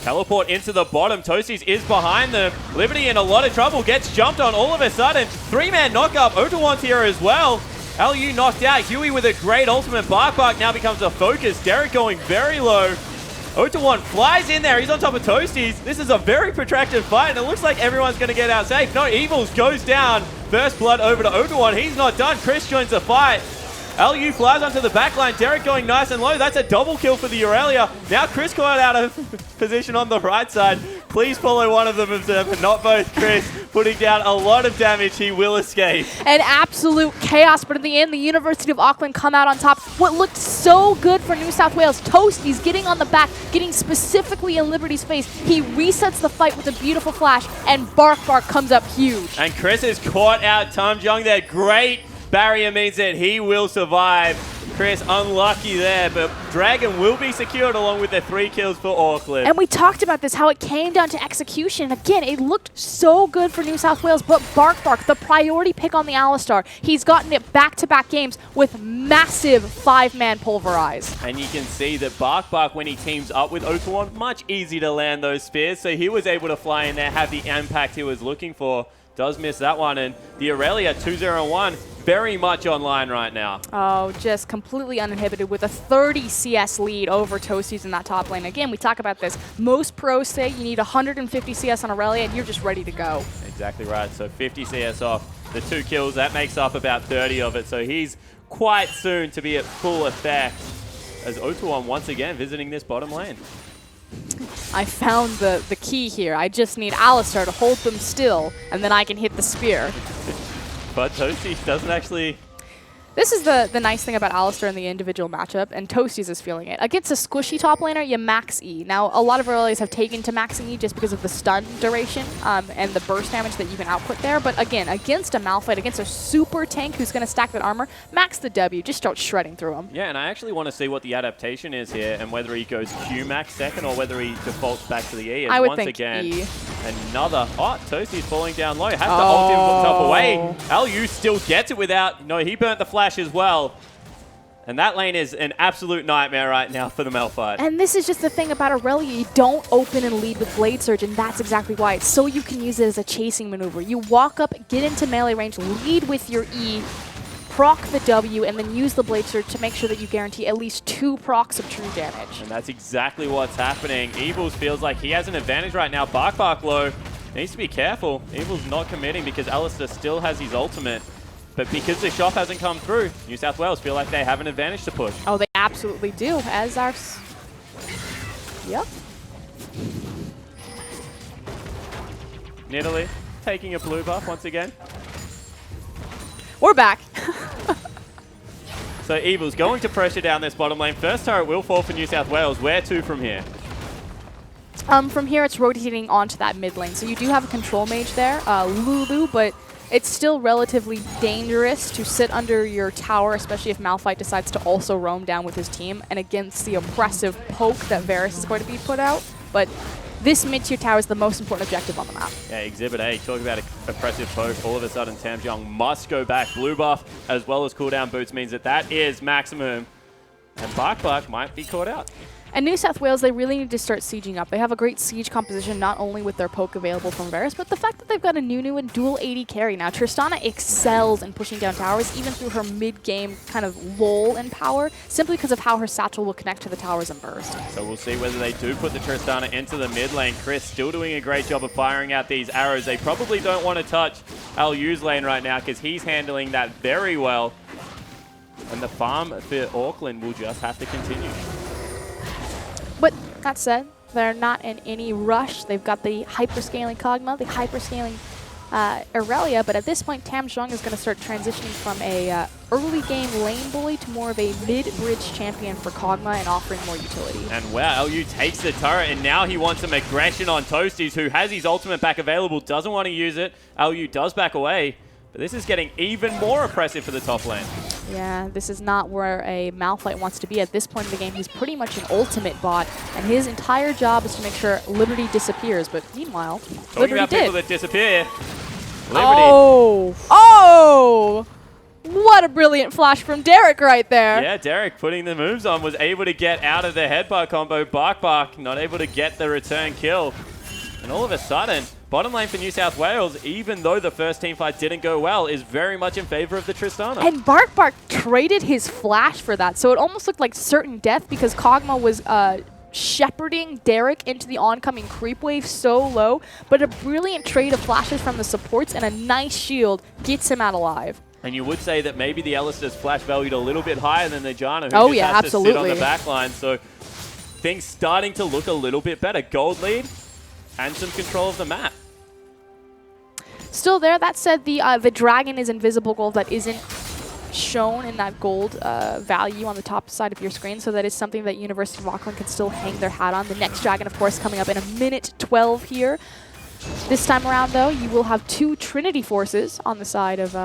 Teleport into the bottom. Toasties is behind them. Liberty in a lot of trouble. Gets jumped on all of a sudden. 3-man knockup. Otawan's here as well. LU knocked out. Huey with a great ultimate. Bark now becomes a focus. Derek going very low. Otawan flies in there. He's on top of Toasties. This is a very protracted fight, and it looks like everyone's going to get out safe. No, Evils goes down. First blood over to Otawan. He's not done. Chris joins the fight. LU flies onto the backline. Derek going nice and low. That's a double kill for the Aurelia. Now Chris caught out of position on the right side. Please follow one of them, Observer, not both. Chris putting down a lot of damage. He will escape. An absolute chaos, but in the end, the University of Auckland come out on top. What looked so good for New South Wales, Toasties getting on the back, getting specifically in Liberty's face. He resets the fight with a beautiful flash, and Bark comes up huge. And Chris has caught out Tamjong there. Great barrier means that he will survive. Chris unlucky there, but Dragon will be secured along with the 3 kills for Auckland. And we talked about this, how it came down to execution. Again, it looked so good for New South Wales, but Bark, the priority pick on the Alistar, he's gotten it back-to-back games with massive 5-man pulverize. And you can see that Bark, when he teams up with Otawan, much easier to land those spears, so he was able to fly in there, have the impact he was looking for. Does miss that one, and the Aurelia 2-0-1 very much online right now. Oh, just completely uninhibited with a 30 CS lead over Toasties in that top lane. Again, we talk about this. Most pros say you need 150 CS on Aurelia and you're just ready to go. Exactly right. So 50 CS off the 2 kills. That makes up about 30 of it. So he's quite soon to be at full effect as Otawan once again visiting this bottom lane. I found the key here. I just need Alistar to hold them still, and then I can hit the spear. But Toasties doesn't actually... This is the nice thing about Alistar in the individual matchup, and Toasties is feeling it. Against a squishy top laner, you max E. Now, a lot of Aurelias have taken to maxing E just because of the stun duration and the burst damage that you can output there. But again, against a Malphite, against a super tank who's going to stack that armor, max the W, just start shredding through him. Yeah, and I actually want to see what the adaptation is here and whether he goes Q max second or whether he defaults back to the E. I would once think again, E. Another... Oh, Toasties falling down low. Has to ult himself away. LU still gets it without... No, he burnt the flash as well. And that lane is an absolute nightmare right now for the Malphite. And this is just the thing about Aurelia. You don't open and lead with Blade Surge, and that's exactly why. It's so you can use it as a chasing maneuver. You walk up, get into melee range, lead with your E, proc the W, and then use the Blade Surge to make sure that you guarantee at least 2 procs of true damage. And that's exactly what's happening. Evils feels like he has an advantage right now. Bark low. Needs to be careful. Evils not committing because Alistair still has his ultimate. But because the shop hasn't come through, New South Wales feel like they have an advantage to push. Oh, they absolutely do, as our... Yep. Nidalee taking a blue buff once again. We're back. So Evil's going to pressure down this bottom lane. First turret will fall for New South Wales. Where to from here? From here, it's rotating onto that mid lane. So you do have a control mage there, Lulu, but it's still relatively dangerous to sit under your tower, especially if Malphite decides to also roam down with his team and against the oppressive poke that Varus is going to be put out. But this mid-tier tower is the most important objective on the map. Yeah, Exhibit A, talk about oppressive poke. All of a sudden, Tamjong must go back. Blue buff as well as cooldown boots means that that is maximum. And Bark might be caught out. And New South Wales, they really need to start sieging up. They have a great siege composition, not only with their poke available from Varus, but the fact that they've got a Nunu and dual AD carry. Now, Tristana excels in pushing down towers, even through her mid-game kind of lull in power, simply because of how her satchel will connect to the towers and burst. So we'll see whether they do put the Tristana into the mid lane. Chris still doing a great job of firing out these arrows. They probably don't want to touch LU's lane right now because he's handling that very well. And the farm for Auckland will just have to continue. But that said, they're not in any rush. They've got the hyperscaling Kog'Maw, the hyperscaling Irelia, but at this point, Tamjong is going to start transitioning from a early game lane bully to more of a mid-bridge champion for Kog'Maw and offering more utility. And wow, LU takes the turret, and now he wants some aggression on Toasties, who has his ultimate back available, doesn't want to use it. LU does back away, but this is getting even more oppressive for the top lane. Yeah, this is not where a Malphite wants to be. At this point in the game, he's pretty much an ultimate bot, and his entire job is to make sure Liberty disappears. But meanwhile, Talking Liberty about did. people that disappear. Liberty. Oh! Oh! What a brilliant flash from Derek right there. Yeah, Derek putting the moves on, was able to get out of the headbutt combo. Bark not able to get the return kill. And all of a sudden, bottom lane for New South Wales, even though the first team fight didn't go well, is very much in favor of the Tristana. And Bark traded his flash for that, so it almost looked like certain death because Kog'Maw was shepherding Derek into the oncoming creep wave so low, but a brilliant trade of flashes from the supports and a nice shield gets him out alive. And you would say that maybe the Alistair's flash valued a little bit higher than the Janna, who just has absolutely. to sit on the back line. So things starting to look a little bit better. Gold lead and some control of the map. Still there. That said, the dragon is invisible gold that isn't shown in that gold value on the top side of your screen, so that is something that University of Auckland can still hang their hat on. The next dragon, of course, coming up in a minute 12 here. This time around, though, you will have 2 Trinity forces on the side of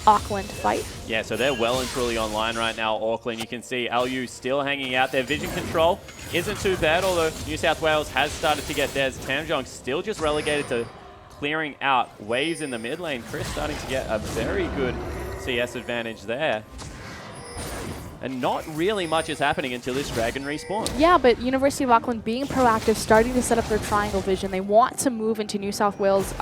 Auckland fight. Yeah, so they're well and truly online right now, Auckland. You can see LU still hanging out. Their vision control isn't too bad, although New South Wales has started to get theirs. Tamjong still just relegated to clearing out waves in the mid lane. Chris starting to get a very good CS advantage there. And not really much is happening until this dragon respawns. Yeah, but University of Auckland being proactive, starting to set up their triangle vision. They want to move into New South Wales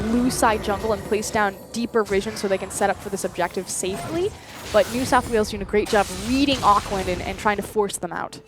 blue side jungle and place down deeper vision so they can set up for this objective safely. But New South Wales doing a great job reading Auckland and trying to force them out.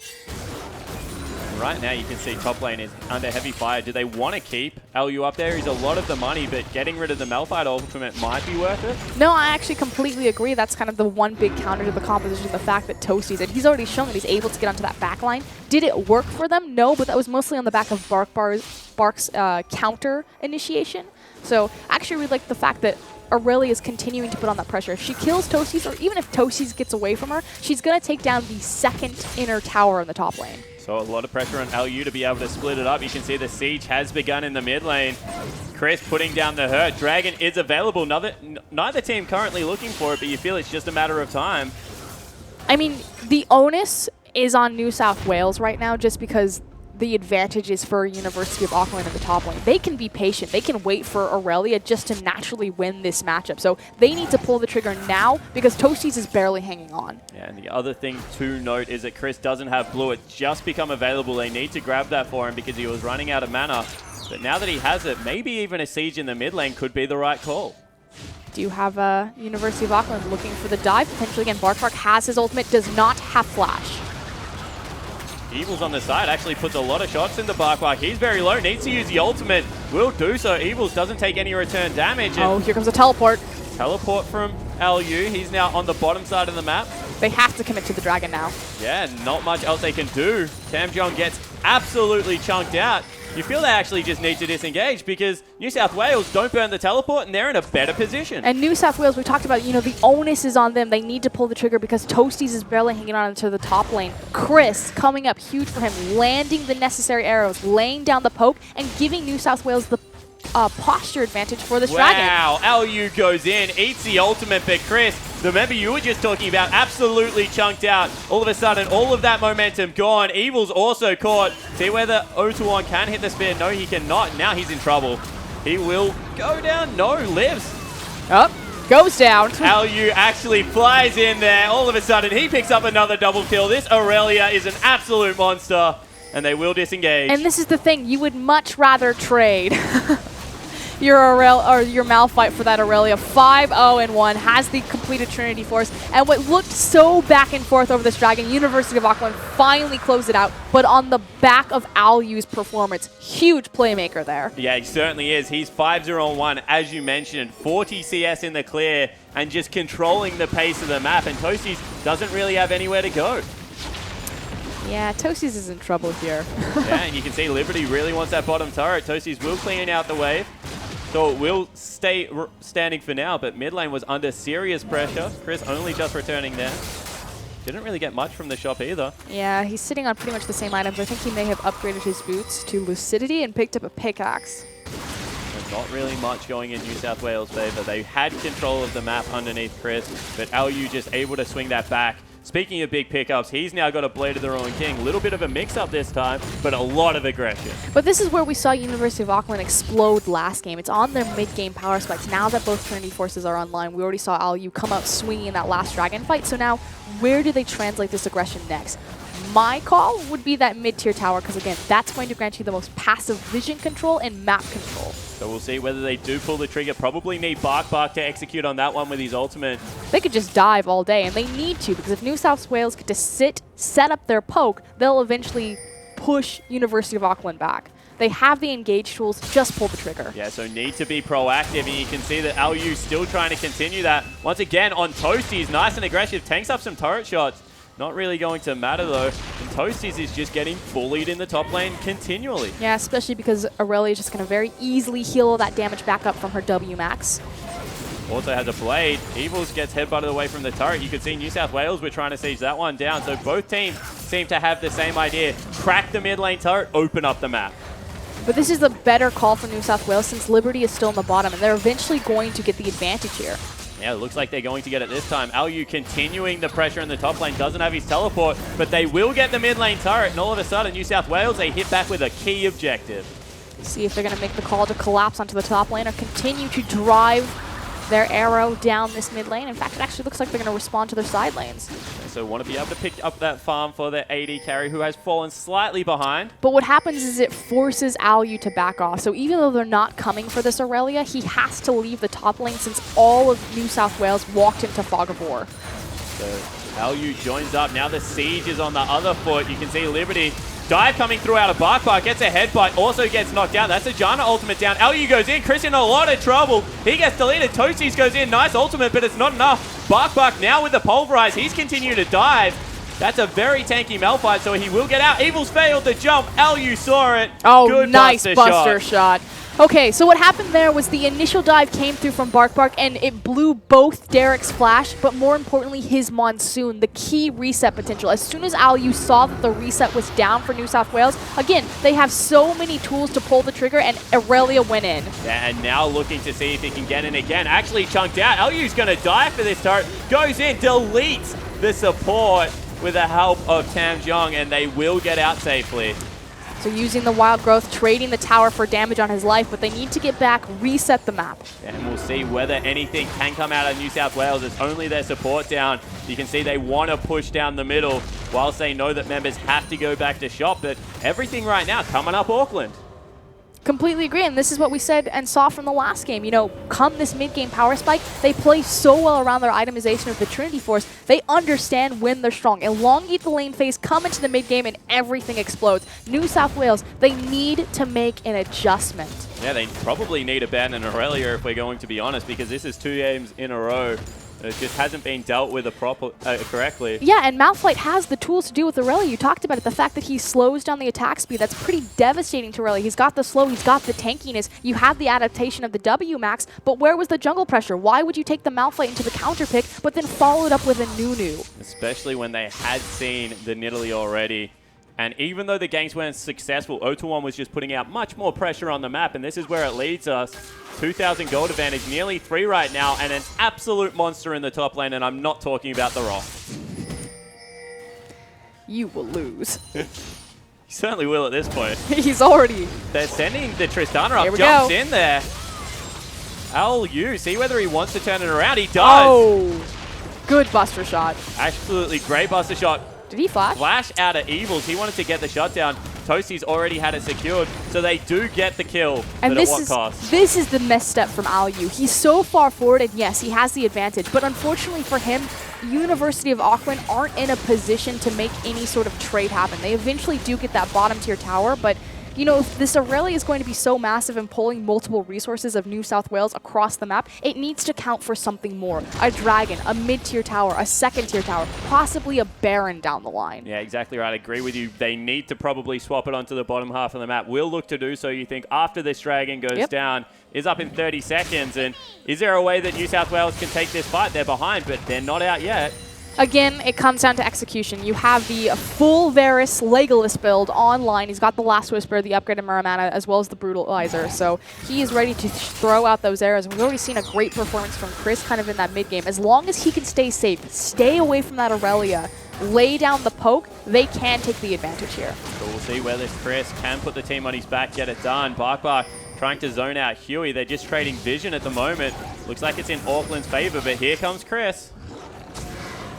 Right now you can see top lane is under heavy fire. Do they want to keep LU up there? He's a lot of the money, but getting rid of the Malphite ultimate might be worth it. No, I actually completely agree. That's kind of the one big counter to the composition, the fact that Toasties, and he's already shown that he's able to get onto that back line. Did it work for them? No, but that was mostly on the back of Bark's counter initiation. So I actually really like the fact that Irelia is continuing to put on that pressure. If she kills Toasties, or even if Toasties gets away from her, she's going to take down the second inner tower in the top lane. So a lot of pressure on LU to be able to split it up. You can see the siege has begun in the mid lane. Chris putting down the hurt. Dragon is available. Neither team currently looking for it, but you feel it's just a matter of time. I mean, the onus is on New South Wales right now just because the advantage is for University of Auckland in the top lane. They can be patient. They can wait for Irelia just to naturally win this matchup. So they need to pull the trigger now because Toasties is barely hanging on. Yeah, and the other thing to note is that Chris doesn't have blue. It's just become available. They need to grab that for him because he was running out of mana. But now that he has it, maybe even a siege in the mid lane could be the right call. Do you have University of Auckland looking for the dive? Potentially again, Bark has his ultimate, does not have flash. Evil's on the side, actually puts a lot of shots into Bark. He's very low, needs to use the ultimate. Will do so. Evils doesn't take any return damage. Oh, here comes a teleport. Teleport from LU. He's now on the bottom side of the map. They have to commit to the dragon now. Yeah, not much else they can do. Tamjong gets absolutely chunked out. You feel they actually just need to disengage because New South Wales don't burn the teleport and they're in a better position. And New South Wales, we talked about, the onus is on them. They need to pull the trigger because Toasties is barely hanging on into the top lane. Chris coming up huge for him, landing the necessary arrows, laying down the poke, and giving New South Wales the posture advantage for this dragon. Wow, LU goes in, eats the ultimate, but Chris, the member you were just talking about, absolutely chunked out. All of a sudden, all of that momentum gone. Evil's also caught. See whether O2-1 can hit the spear. No, he cannot. Now he's in trouble. He will go down. No, lives. Up. Goes down. LU actually flies in there. All of a sudden, he picks up another double kill. This Aurelia is an absolute monster, and they will disengage. And this is the thing. You would much rather trade your Malphite for that Aurelia. 5-0-1, has the completed Trinity Force. And what looked so back and forth over this dragon, University of Auckland finally closed it out, but on the back of Alu's performance. Huge playmaker there. Yeah, he certainly is. He's 5-0-1, as you mentioned, 40 CS in the clear, and just controlling the pace of the map. And Toasties doesn't really have anywhere to go. Yeah, Toasties is in trouble here. Yeah, and you can see Liberty really wants that bottom turret. Toasties will clean out the wave. So it will stay standing for now, but mid lane was under serious pressure. Chris only just returning there. Didn't really get much from the shop either. Yeah, he's sitting on pretty much the same items. I think he may have upgraded his boots to Lucidity and picked up a pickaxe. There's not really much going in New South Wales' favor. They had control of the map underneath Chris, but LU just able to swing that back. Speaking of big pickups, he's now got a Blade of the Ruined King. A little bit of a mix-up this time, but a lot of aggression. But this is where we saw University of Auckland explode last game. It's on their mid-game power spikes. Now that both Trinity Forces are online, we already saw LU come out swinging in that last dragon fight. So now, where do they translate this aggression next? My call would be that mid-tier tower, because again, that's going to grant you the most passive vision control and map control. So we'll see whether they do pull the trigger. Probably need Bark to execute on that one with his ultimate. They could just dive all day, and they need to, because if New South Wales get to set up their poke, they'll eventually push University of Auckland back. They have the engage tools, just pull the trigger. Yeah, so need to be proactive, and you can see that LU still trying to continue that. Once again, on Toasties, nice and aggressive, tanks up some turret shots. Not really going to matter though. And Toasties is just getting bullied in the top lane continually. Yeah, especially because Aurelia is just going to very easily heal all that damage back up from her W max. Also has a Blade. Evils gets headbutted away from the turret. You could see New South Wales were trying to siege that one down. So both teams seem to have the same idea. Track the mid lane turret, open up the map. But this is the better call for New South Wales since Liberty is still in the bottom, and they're eventually going to get the advantage here. Yeah, it looks like they're going to get it this time. LU continuing the pressure in the top lane, doesn't have his teleport, but they will get the mid lane turret, and all of a sudden, New South Wales, they hit back with a key objective. See if they're going to make the call to collapse onto the top lane or continue to drive their arrow down this mid lane. In fact, it actually looks like they're going to respond to their side lanes. So want to be able to pick up that farm for their AD carry, who has fallen slightly behind. But what happens is it forces LU to back off. So even though they're not coming for this Aurelia, he has to leave the top lane since all of New South Wales walked into Fog of War. So LU joins up. Now the siege is on the other foot. You can see Liberty. Dive coming through out of Bark, gets a headbutt, also gets knocked down. That's a Janna ultimate down. LU goes in, Chris in a lot of trouble. He gets deleted, Toasties goes in, nice ultimate, but it's not enough. Bark now with the pulverize, he's continuing to dive. That's a very tanky Malphite, so he will get out. Evil's failed to jump, LU saw it. Oh, good nice buster shot. Okay, so what happened there was the initial dive came through from Bark, and it blew both Derek's flash, but more importantly, his Monsoon, the key reset potential. As soon as LU saw that the reset was down for New South Wales, again, they have so many tools to pull the trigger, and Aurelia went in. Yeah, and now looking to see if he can get in again. Actually chunked out. LU's going to die for this turret. Goes in, deletes the support with the help of Tam Jong, and they will get out safely. So using the Wild Growth, trading the tower for damage on his life, but they need to get back, reset the map. And we'll see whether anything can come out of New South Wales. It's only their support down. You can see they want to push down the middle, whilst they know that members have to go back to shop. But everything right now coming up Auckland. Completely agree, and this is what we said and saw from the last game. You know, come this mid-game power spike, they play so well around their itemization of the Trinity Force, they understand when they're strong. Elongate the lane phase, come into the mid-game, and everything explodes. New South Wales, they need to make an adjustment. Yeah, they probably need a ban in Aurelia if we're going to be honest, because this is 2 games in a row. It just hasn't been dealt with correctly. Yeah, and Malphite has the tools to deal with Aurelia. You talked about it, the fact that he slows down the attack speed. That's pretty devastating to Aurelia. He's got the slow, he's got the tankiness. You have the adaptation of the W max, but where was the jungle pressure? Why would you take the Malphite into the counter pick, but then follow it up with a Nunu? Especially when they had seen the Nidalee already. And even though the ganks weren't successful, O2-1 was just putting out much more pressure on the map, and this is where it leads us. 2,000 gold advantage, nearly 3 right now, and an absolute monster in the top lane, and I'm not talking about the Rock. You will lose. He certainly will at this point. He's already... They're sending the Tristana up, Here we jumps go. in there. LU, see whether he wants to turn it around. He does. Oh, good buster shot. Absolutely great buster shot. Did he flash? Flash out of Evils. He wanted to get the shutdown. Toasty's already had it secured, so they do get the kill. And but at what cost? this is the misstep from Alyu. He's so far forward, and yes, he has the advantage. But unfortunately for him, University of Auckland aren't in a position to make any sort of trade happen. They eventually do get that bottom tier tower, but you know, if this Aurelia is going to be so massive and pulling multiple resources of New South Wales across the map, it needs to count for something more. A dragon, a mid-tier tower, a second-tier tower, possibly a Baron down the line. Yeah, exactly right. I agree with you. They need to probably swap it onto the bottom half of the map. We'll look to do so, you think, after this dragon goes down, is up in 30 seconds. And is there a way that New South Wales can take this fight? They're behind, but they're not out yet. Again, it comes down to execution. You have the full Varus Legolas build online. He's got the Last Whisper, the upgraded Muramana, as well as the Brutalizer. So he is ready to throw out those arrows. And we've already seen a great performance from Chris kind of in that mid game. As long as he can stay safe, stay away from that Aurelia, lay down the poke, they can take the advantage here. So we'll see whether Chris can put the team on his back, get it done. Bark trying to zone out Huey. They're just trading vision at the moment. Looks like it's in Auckland's favor, but here comes Chris.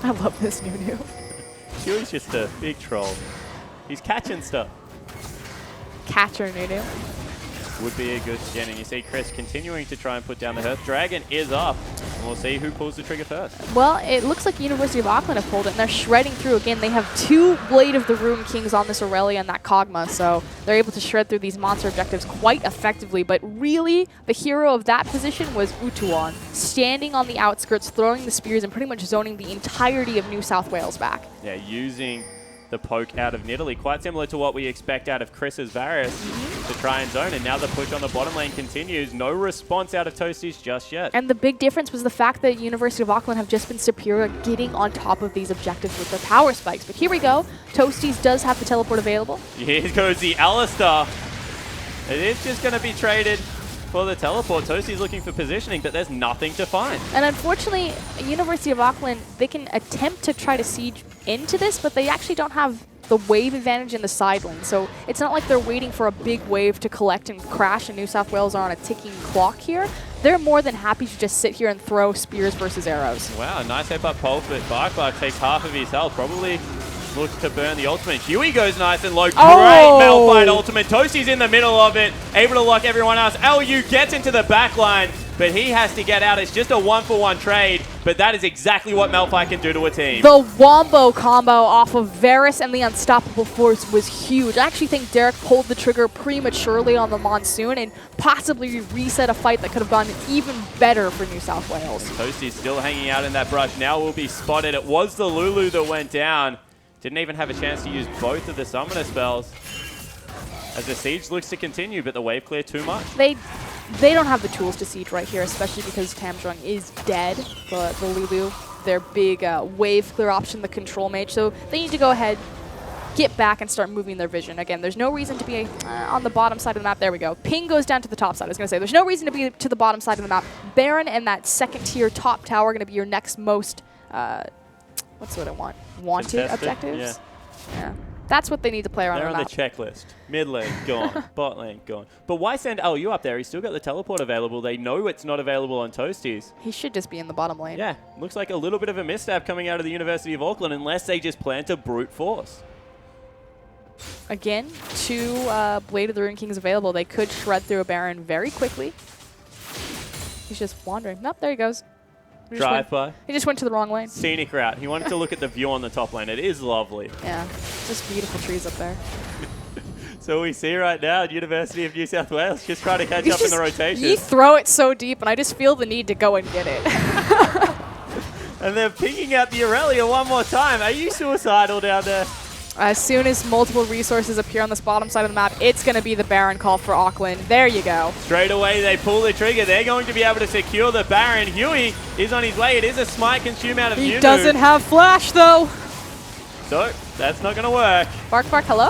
I love this Nunu. Huey's just a big troll. He's catching stuff. Catcher Nunu. Would be a good beginning. You see Chris continuing to try and put down the Hearth. Dragon is up. And we'll see who pulls the trigger first. Well, it looks like University of Auckland have pulled it, and they're shredding through again. They have 2 Blade of the Rune Kings on this Aurelia and that Kog'Maw, so they're able to shred through these monster objectives quite effectively. But really, the hero of that position was O2-1, standing on the outskirts, throwing the spears, and pretty much zoning the entirety of New South Wales back. Yeah, using the poke out of Nidalee, quite similar to what we expect out of Chris's Varus to try and zone. And now the push on the bottom lane continues. No response out of Toasties just yet. And the big difference was the fact that University of Auckland have just been superior at getting on top of these objectives with their power spikes. But here we go. Toasties does have the teleport available. Here goes the Alistar. It is just going to be traded for the teleport. Toastie's looking for positioning, but there's nothing to find. And unfortunately, University of Auckland, they can attempt to try to siege into this, but they actually don't have the wave advantage in the side lane. So it's not like they're waiting for a big wave to collect and crash, and New South Wales are on a ticking clock here. They're more than happy to just sit here and throw spears versus arrows. Wow, nice headbutt pulse, but Bark takes half of his health. Probably looks to burn the ultimate. Huey goes nice and low. Great Malphite ultimate. Toastie's in the middle of it, able to lock everyone else. LU gets into the back line, but he has to get out. It's just a 1-for-1 trade, but that is exactly what Malphite can do to a team. The Wombo combo off of Varus and the Unstoppable Force was huge. I actually think Derek pulled the trigger prematurely on the Monsoon and possibly reset a fight that could have gone even better for New South Wales. Toastie's still hanging out in that brush. Now will be spotted. It was the Lulu that went down. Didn't even have a chance to use both of the summoner spells. As the siege looks to continue, but the wave clear too much. They don't have the tools to siege right here, especially because Tamjung is dead. The Lulu, their big wave clear option, the control mage. So they need to go ahead, get back, and start moving their vision. Again, there's no reason to be on the bottom side of the map. There we go. Ping goes down to the top side. I was going to say, there's no reason to be to the bottom side of the map. Baron and that second tier top tower are going to be your next most, what's what I want? Wanted Contested? objectives? Yeah. That's what they need to play around They're the on map. the checklist. Mid lane, gone. Bot lane, gone. But why send LU up there? He's still got the teleport available. They know it's not available on Toasties. He should just be in the bottom lane. Yeah, looks like a little bit of a misstep coming out of the University of Auckland, unless they just plan to brute force. Again, 2 Blade of the Rune Kings available. They could shred through a Baron very quickly. He's just wandering. Nope, there he goes. Drive by. He just went to the wrong lane. Scenic route. He wanted to look at the view on the top lane. It is lovely. Yeah, just beautiful trees up there. So we see right now University of New South Wales just trying to catch up in the rotation. You throw it so deep, and I just feel the need to go and get it. And they're picking out the Aurelia one more time. Are you suicidal down there? As soon as multiple resources appear on this bottom side of the map, it's going to be the Baron call for Auckland. There you go. Straight away, they pull the trigger. They're going to be able to secure the Baron. Huey is on his way. It is a smite consume out of Nunu. He doesn't have flash, though. So That's not going to work. Bark, hello?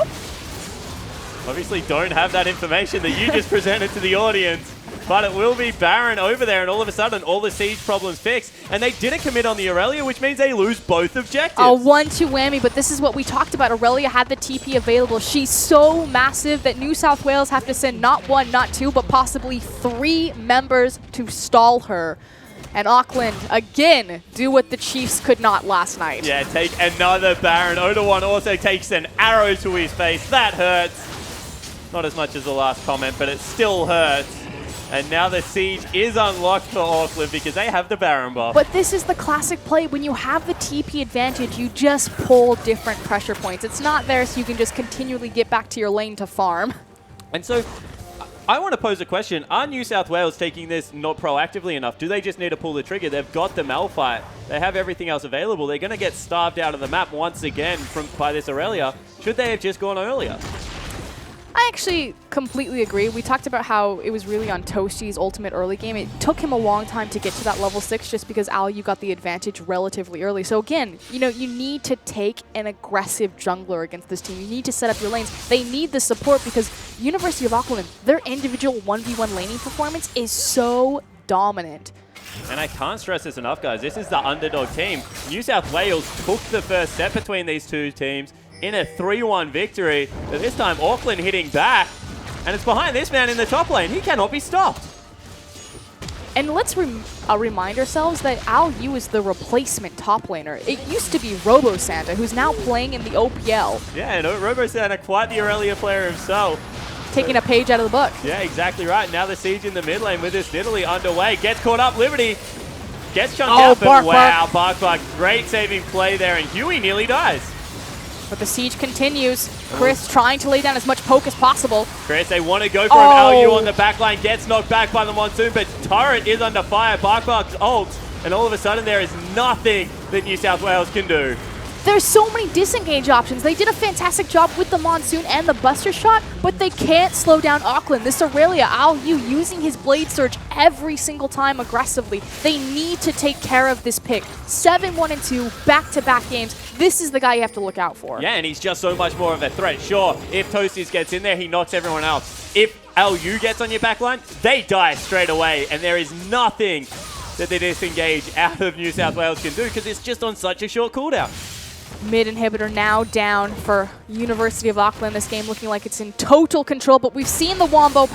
Obviously don't have that information that you just presented to the audience. But it will be Baron over there, and all of a sudden, all the siege problems fixed. And they didn't commit on the Aurelia, which means they lose both objectives. A 1-2 whammy, but this is what we talked about. Aurelia had the TP available. She's so massive that New South Wales have to send not 1, not 2, but possibly 3 members to stall her. And Auckland, again, do what the Chiefs could not last night. Yeah, take another Baron. Odawan also takes an arrow to his face. That hurts. Not as much as the last comment, but it still hurts. And now the siege is unlocked for Auckland because they have the Baron buff. But this is the classic play. When you have the TP advantage, you just pull different pressure points. It's not there so you can just continually get back to your lane to farm. And so I want to pose a question. Are New South Wales taking this not proactively enough? Do they just need to pull the trigger? They've got the Malphite. They have everything else available. They're going to get starved out of the map once again by this Aurelia. Should they have just gone earlier? I actually completely agree. We talked about how it was really on Toasty's ultimate early game. It took him a long time to get to that level 6 just because Alyu got the advantage relatively early. So again, you need to take an aggressive jungler against this team. You need to set up your lanes. They need the support because University of Auckland, their individual 1v1 laning performance is so dominant. And I can't stress this enough, guys. This is the underdog team. New South Wales took the first set between these two teams in a 3-1 victory, but this time Auckland hitting back, and it's behind this man in the top lane. He cannot be stopped. And let's remind ourselves that Alyu is the replacement top laner. It used to be Robo-Santa, who's now playing in the OPL. Yeah, and Robo-Santa, quite the Aurelia player himself. Taking a page out of the book. Yeah, exactly right. Now the siege in the mid lane with this Nidalee underway. Gets caught up, Liberty gets chunked out, but wow, Bark, great saving play there, and Huey nearly dies. But the siege continues. Chris trying to lay down as much poke as possible. Chris, they want to go for him. Alyu on the back line gets knocked back by the Monsoon, but Turret is under fire. Bark's ult, and all of a sudden there is nothing that New South Wales can do. There's so many disengage options. They did a fantastic job with the Monsoon and the Buster Shot, but they can't slow down Auckland. This Aurelia, Alyu using his Blade Surge every single time aggressively. They need to take care of this pick. 7-1-2, back-to-back games. This is the guy you have to look out for. Yeah, and he's just so much more of a threat. Sure, if Toasties gets in there, he knocks everyone else. If Alyu gets on your backline, they die straight away, and there is nothing that the disengage out of New South Wales can do because it's just on such a short cooldown. Mid inhibitor now down for University of Auckland. This game looking like it's in total control, but we've seen the Wombo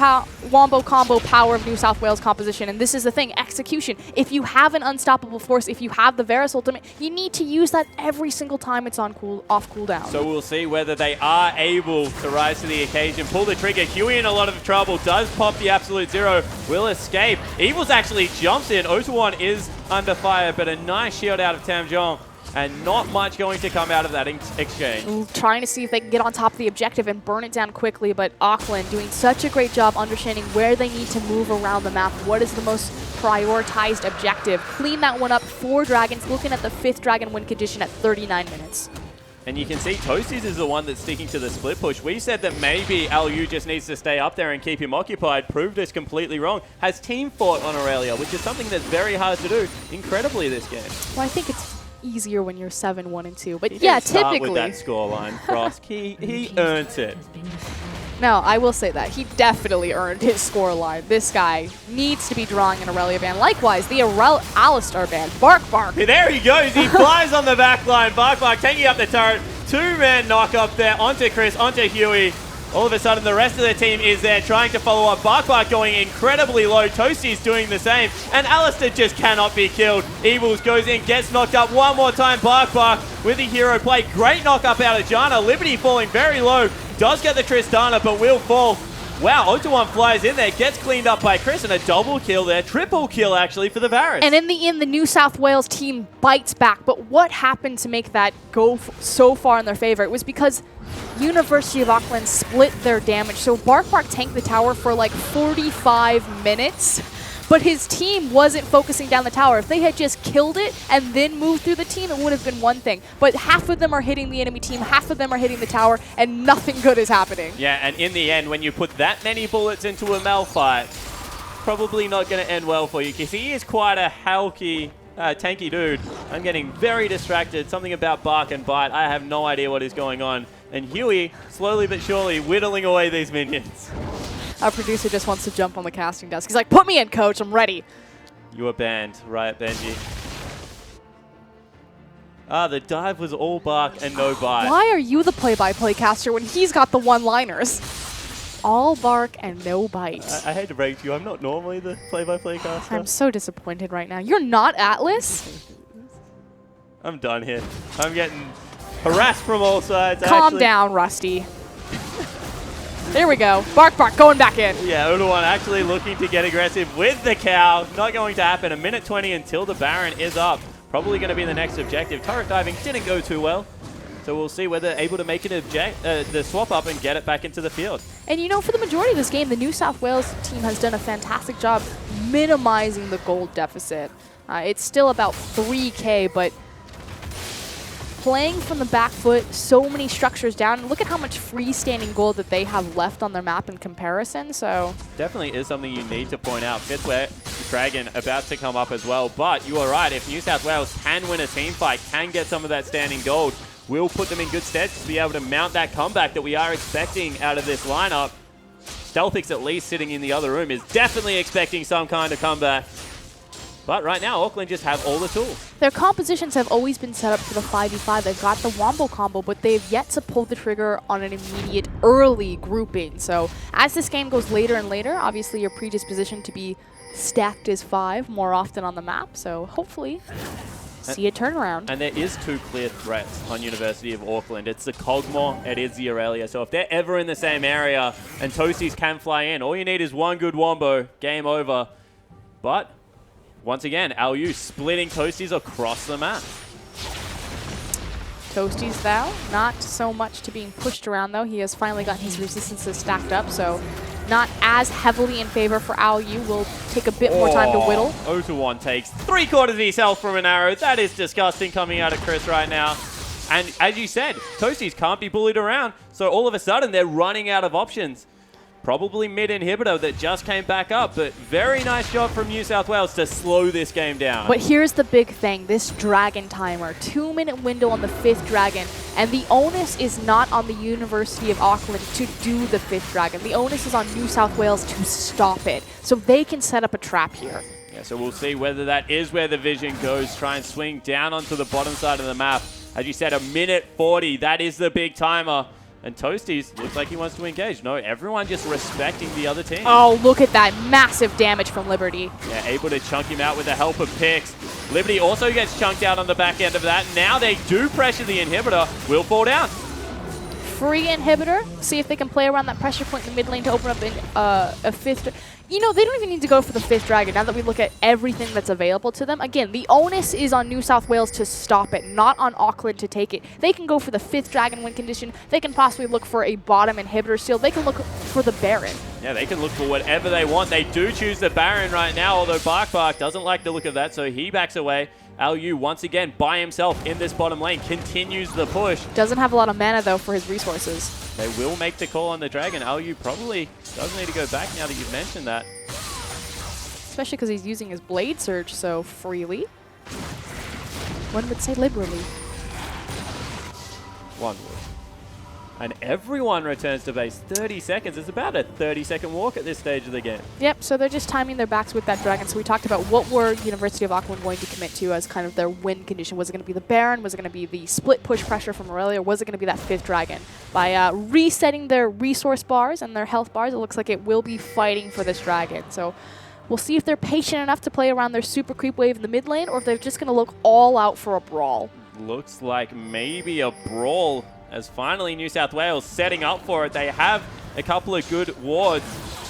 combo power of New South Wales composition, and this is the thing, execution. If you have an unstoppable force, if you have the Varus ultimate, you need to use that every single time it's on off cooldown. So we'll see whether they are able to rise to the occasion, pull the trigger. Huey in a lot of trouble, does pop the Absolute Zero, will escape. Evils actually jumps in. Otawan is under fire, but a nice shield out of Tamjong. And not much going to come out of that exchange. Trying to see if they can get on top of the objective and burn it down quickly, but Auckland doing such a great job understanding where they need to move around the map. What is the most prioritized objective? Clean that one up. 4 dragons, looking at the 5th dragon win condition at 39 minutes. And you can see Toasties is the one that's sticking to the split push. We said that maybe Alyu just needs to stay up there and keep him occupied. Proved us completely wrong. Has team fought on Aurelia, which is something that's very hard to do incredibly this game. Well, I think it's easier when you're 7-1-2, but he yeah, didn't start typically. with that scoreline, Frost. He earned it. No, I will say that. He definitely earned his scoreline. This guy needs to be drawing an Aurelia ban. Likewise, the Alistar ban. Bark. There he goes. He flies on the back line. Bark taking up the turret. 2-man knock up there onto Chris, onto Huey. All of a sudden, the rest of the team is there trying to follow up. Bark going incredibly low. Toasty's doing the same. And Alistar just cannot be killed. Evils goes in, gets knocked up one more time. Bark with the hero play. Great knock up out of Janna. Liberty falling very low. Does get the Tristana, but will fall. Wow, Otawan flies in there, gets cleaned up by Chris, and a double kill there. Triple kill, actually, for the Varus. And in the end, the New South Wales team bites back. But what happened to make that go so far in their favor? It was because University of Auckland split their damage. So Bark tanked the tower for like 45 minutes. But his team wasn't focusing down the tower. If they had just killed it and then moved through the team, it would have been one thing. But half of them are hitting the enemy team, half of them are hitting the tower, and nothing good is happening. Yeah, and in the end, when you put that many bullets into a Malphite, probably not going to end well for you, because he is quite a hulky tanky dude. I'm getting very distracted. Something about bark and bite. I have no idea what is going on. And Huey, slowly but surely, whittling away these minions. Our producer just wants to jump on the casting desk. He's like, put me in, coach. I'm ready. You are banned, Riot Benji. The dive was all bark and no bite. Why are you the play-by-play caster when he's got the one-liners? All bark and no bite. I hate to break to you, I'm not normally the play-by-play caster. I'm so disappointed right now. You're not Atlas? I'm done here. I'm getting harassed from all sides. Calm down, Rusty. There we go. Bark, bark, going back in. Yeah, Odawan actually looking to get aggressive with the cow. Not going to happen. A minute 20 until the Baron is up. Probably going to be the next objective. Turret diving didn't go too well. So we'll see whether able to make it the swap up and get it back into the field. And you know, for the majority of this game, the New South Wales team has done a fantastic job minimizing the gold deficit. It's still about 3K, but playing from the back foot, so many structures down. Look at how much freestanding gold that they have left on their map in comparison. So definitely is something you need to point out. Fitzware Dragon about to come up as well. But you are right, if New South Wales can win a team fight, can get some of that standing gold, will put them in good stead to be able to mount that comeback that we are expecting out of this lineup. Stealthix, at least sitting in the other room, is definitely expecting some kind of comeback. But right now, Auckland just have all the tools. Their compositions have always been set up for the 5v5. They've got the Wombo combo, but they've yet to pull the trigger on an immediate early grouping. So as this game goes later and later, obviously you're predispositioned to be stacked as 5 more often on the map. So hopefully see a turnaround. And there is 2 clear threats on University of Auckland. It's the Cogmore, it is the Aurelia. So if they're ever in the same area and Toasties can fly in, all you need is one good Wombo, game over. But once again, LU splitting Toasties across the map. Toasties, though, not so much to being pushed around, though. He has finally gotten his resistances stacked up, so not as heavily in favor for LU. Will take a bit more time to whittle. 0-1 takes 3/4 of his health from an arrow. That is disgusting coming out of Chris right now. And as you said, Toasties can't be bullied around, so all of a sudden they're running out of options. Probably mid-inhibitor that just came back up, but very nice job from New South Wales to slow this game down. But here's the big thing, this dragon timer. 2-minute window on the 5th dragon, and the onus is not on the University of Auckland to do the 5th dragon. The onus is on New South Wales to stop it, so they can set up a trap here. Yeah, so we'll see whether that is where the vision goes. Try and swing down onto the bottom side of the map. As you said, a minute 40, that is the big timer. And Toasties looks like he wants to engage. No, everyone just respecting the other team. Oh, look at that massive damage from Liberty. Yeah, able to chunk him out with the help of Pix. Liberty also gets chunked out on the back end of that. Now they do pressure the inhibitor. Will fall down. Free inhibitor. See if they can play around that pressure point in the mid lane to open up a 5th. You know, they don't even need to go for the 5th dragon now that we look at everything that's available to them. Again, the onus is on New South Wales to stop it, not on Auckland to take it. They can go for the 5th dragon win condition. They can possibly look for a bottom inhibitor steal. They can look for the Baron. Yeah, they can look for whatever they want. They do choose the Baron right now, although Bark doesn't like the look of that, so he backs away. LU, once again, by himself in this bottom lane, continues the push. Doesn't have a lot of mana, though, for his resources. They will make the call on the Dragon. LU probably does need to go back now that you've mentioned that. Especially because he's using his Blade Surge so freely. One would say liberally. One would. And everyone returns to base. 30 seconds. It's about a 30-second walk at this stage of the game. Yep, so they're just timing their backs with that Dragon. So we talked about what were University of Auckland going to commit to as kind of their win condition. Was it going to be the Baron? Was it going to be the split push pressure from Aurelia? Or was it going to be that 5th Dragon? By resetting their resource bars and their health bars, it looks like it will be fighting for this Dragon. So we'll see if they're patient enough to play around their super creep wave in the mid lane, or if they're just going to look all out for a brawl. Looks like maybe a brawl, as finally New South Wales setting up for it. They have a couple of good wards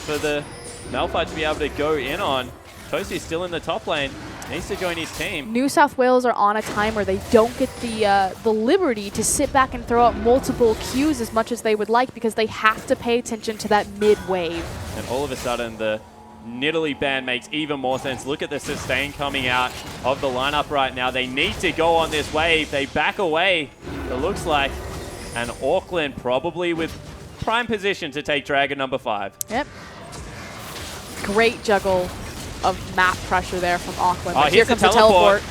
for the Malphite to be able to go in on. Toasty still in the top lane. Needs to join his team. New South Wales are on a timer. They don't get the liberty to sit back and throw out multiple Qs as much as they would like because they have to pay attention to that mid wave. And all of a sudden, the Nidalee ban makes even more sense. Look at the sustain coming out of the lineup right now. They need to go on this wave. They back away, it looks like. And Auckland probably with prime position to take Dragon number 5. Yep. Great juggle of map pressure there from Auckland. Oh, But here comes the teleport.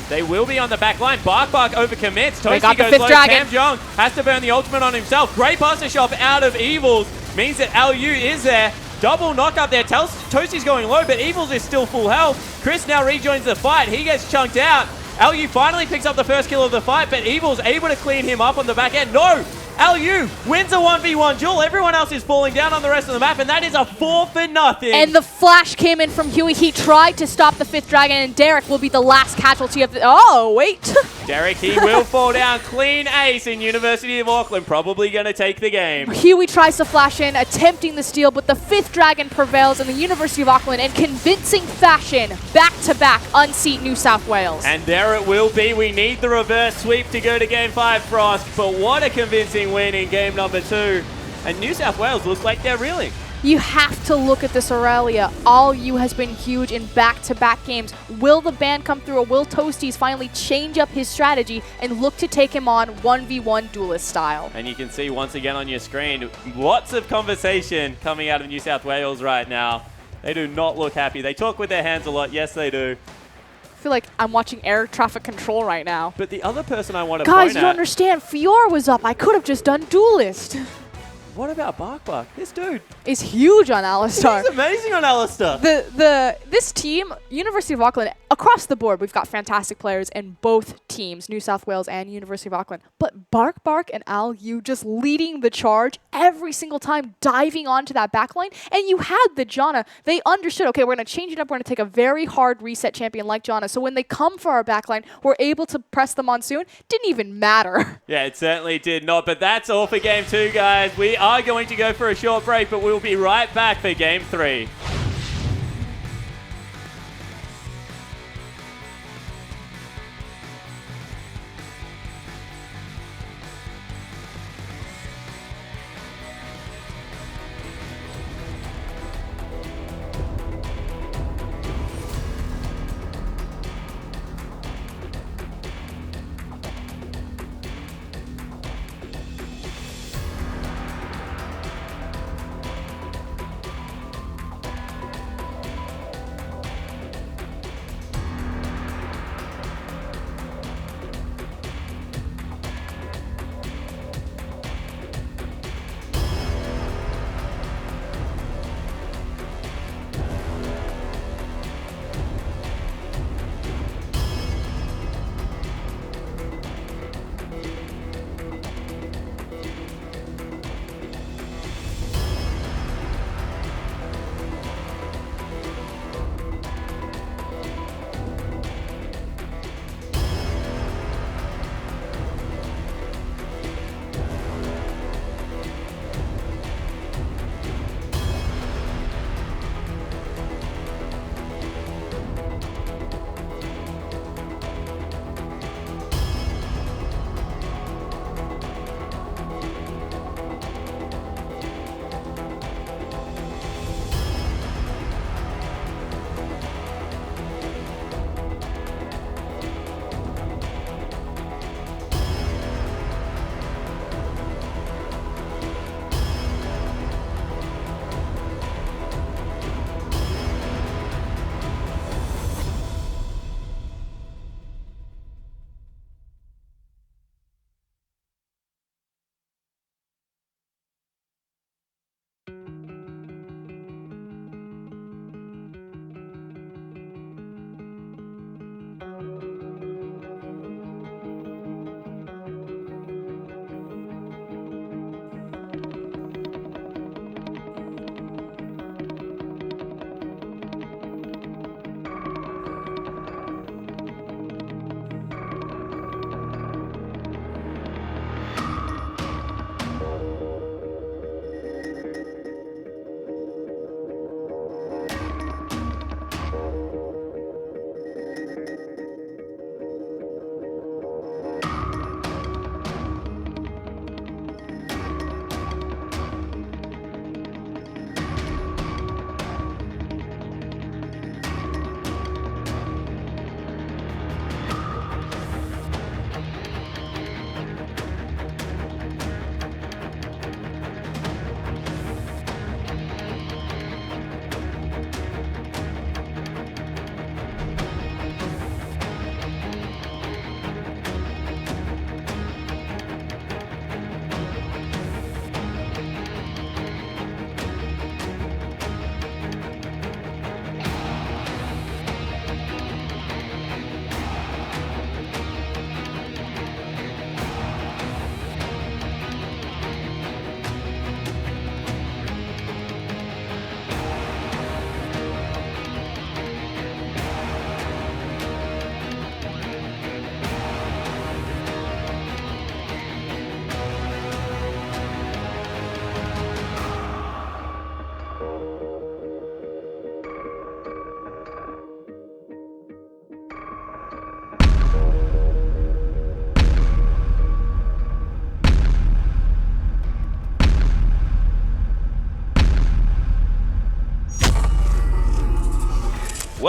They will be on the back line. Bark overcommits. They Toasty got the goes fifth low. dragon. Cam Jong has to burn the ultimate on himself. Great buster shop out of Evils. Means that LU is there. Double knock up there. Toasty's going low, but Evils is still full health. Chris now rejoins the fight. He gets chunked out. LU finally picks up the first kill of the fight, but Evils able to clean him up on the back end. No! LU wins a 1v1 duel. Everyone else is falling down on the rest of the map, and that is a 4-0. And the flash came in from Huey. He tried to stop the fifth dragon, and Derek will be the last casualty of the... Oh, wait. Derek, he will fall down. Clean ace in University of Auckland. Probably going to take the game. Huey tries to flash in, attempting the steal, but the fifth dragon prevails in the University of Auckland in convincing fashion. Back-to-back unseat New South Wales. And there it will be. We need the reverse sweep to go to Game 5, Frost. But what a convincing win in game number 2. And New South Wales looks like they're reeling. You have to look at this Aurelia. All you has been huge in back-to-back games. Will the ban come through, or will Toasties finally change up his strategy and look to take him on 1v1 duelist style? And you can see once again on your screen, lots of conversation coming out of New South Wales right now. They do not look happy. They talk with their hands a lot. Yes, they do. I feel like I'm watching air traffic control right now. But the other person I want to Guys, point you don't at... understand. Fiora was up. I could have just done duelist. What about Bark? This dude Is huge on Alistar. he's amazing on Alistair. This team, University of Auckland, across the board, we've got fantastic players in both teams, New South Wales and University of Auckland. But Bark and LU just leading the charge every single time, diving onto that backline. And you had the Janna. They understood, okay, we're going to change it up. We're going to take a very hard reset champion like Janna. So when they come for our backline, we're able to press the Monsoon. Didn't even matter. Yeah, it certainly did not. But that's all for Game 2, guys. We are going to go for a short break, but we'll be right back for Game 3.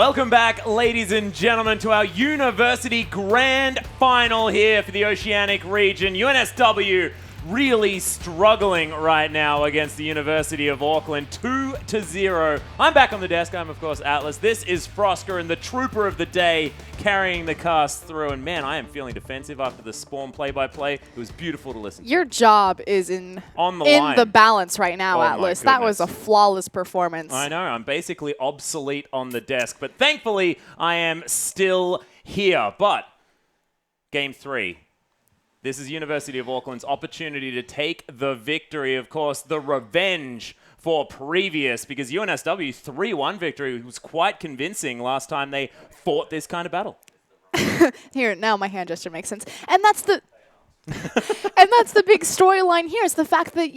Welcome back, ladies and gentlemen, to our University Grand Final here for the Oceanic region. UNSW really struggling right now against the University of Auckland, 2-0. I'm back on the desk. I'm, of course, Atlas. This is Frosker and the trooper of the day carrying the cast through. And, man, I am feeling defensive after the Spawn play-by-play. It was beautiful to listen to. Your job is on the line. The balance right now, Atlas. That was a flawless performance. I know. I'm basically obsolete on the desk. But thankfully, I am still here. But Game 3. This is University of Auckland's opportunity to take the victory. Of course, the revenge for previous, because UNSW 3-1 victory was quite convincing last time they fought this kind of battle. Here, now my hand gesture makes sense. And that's the and that's the big storyline here, is the fact that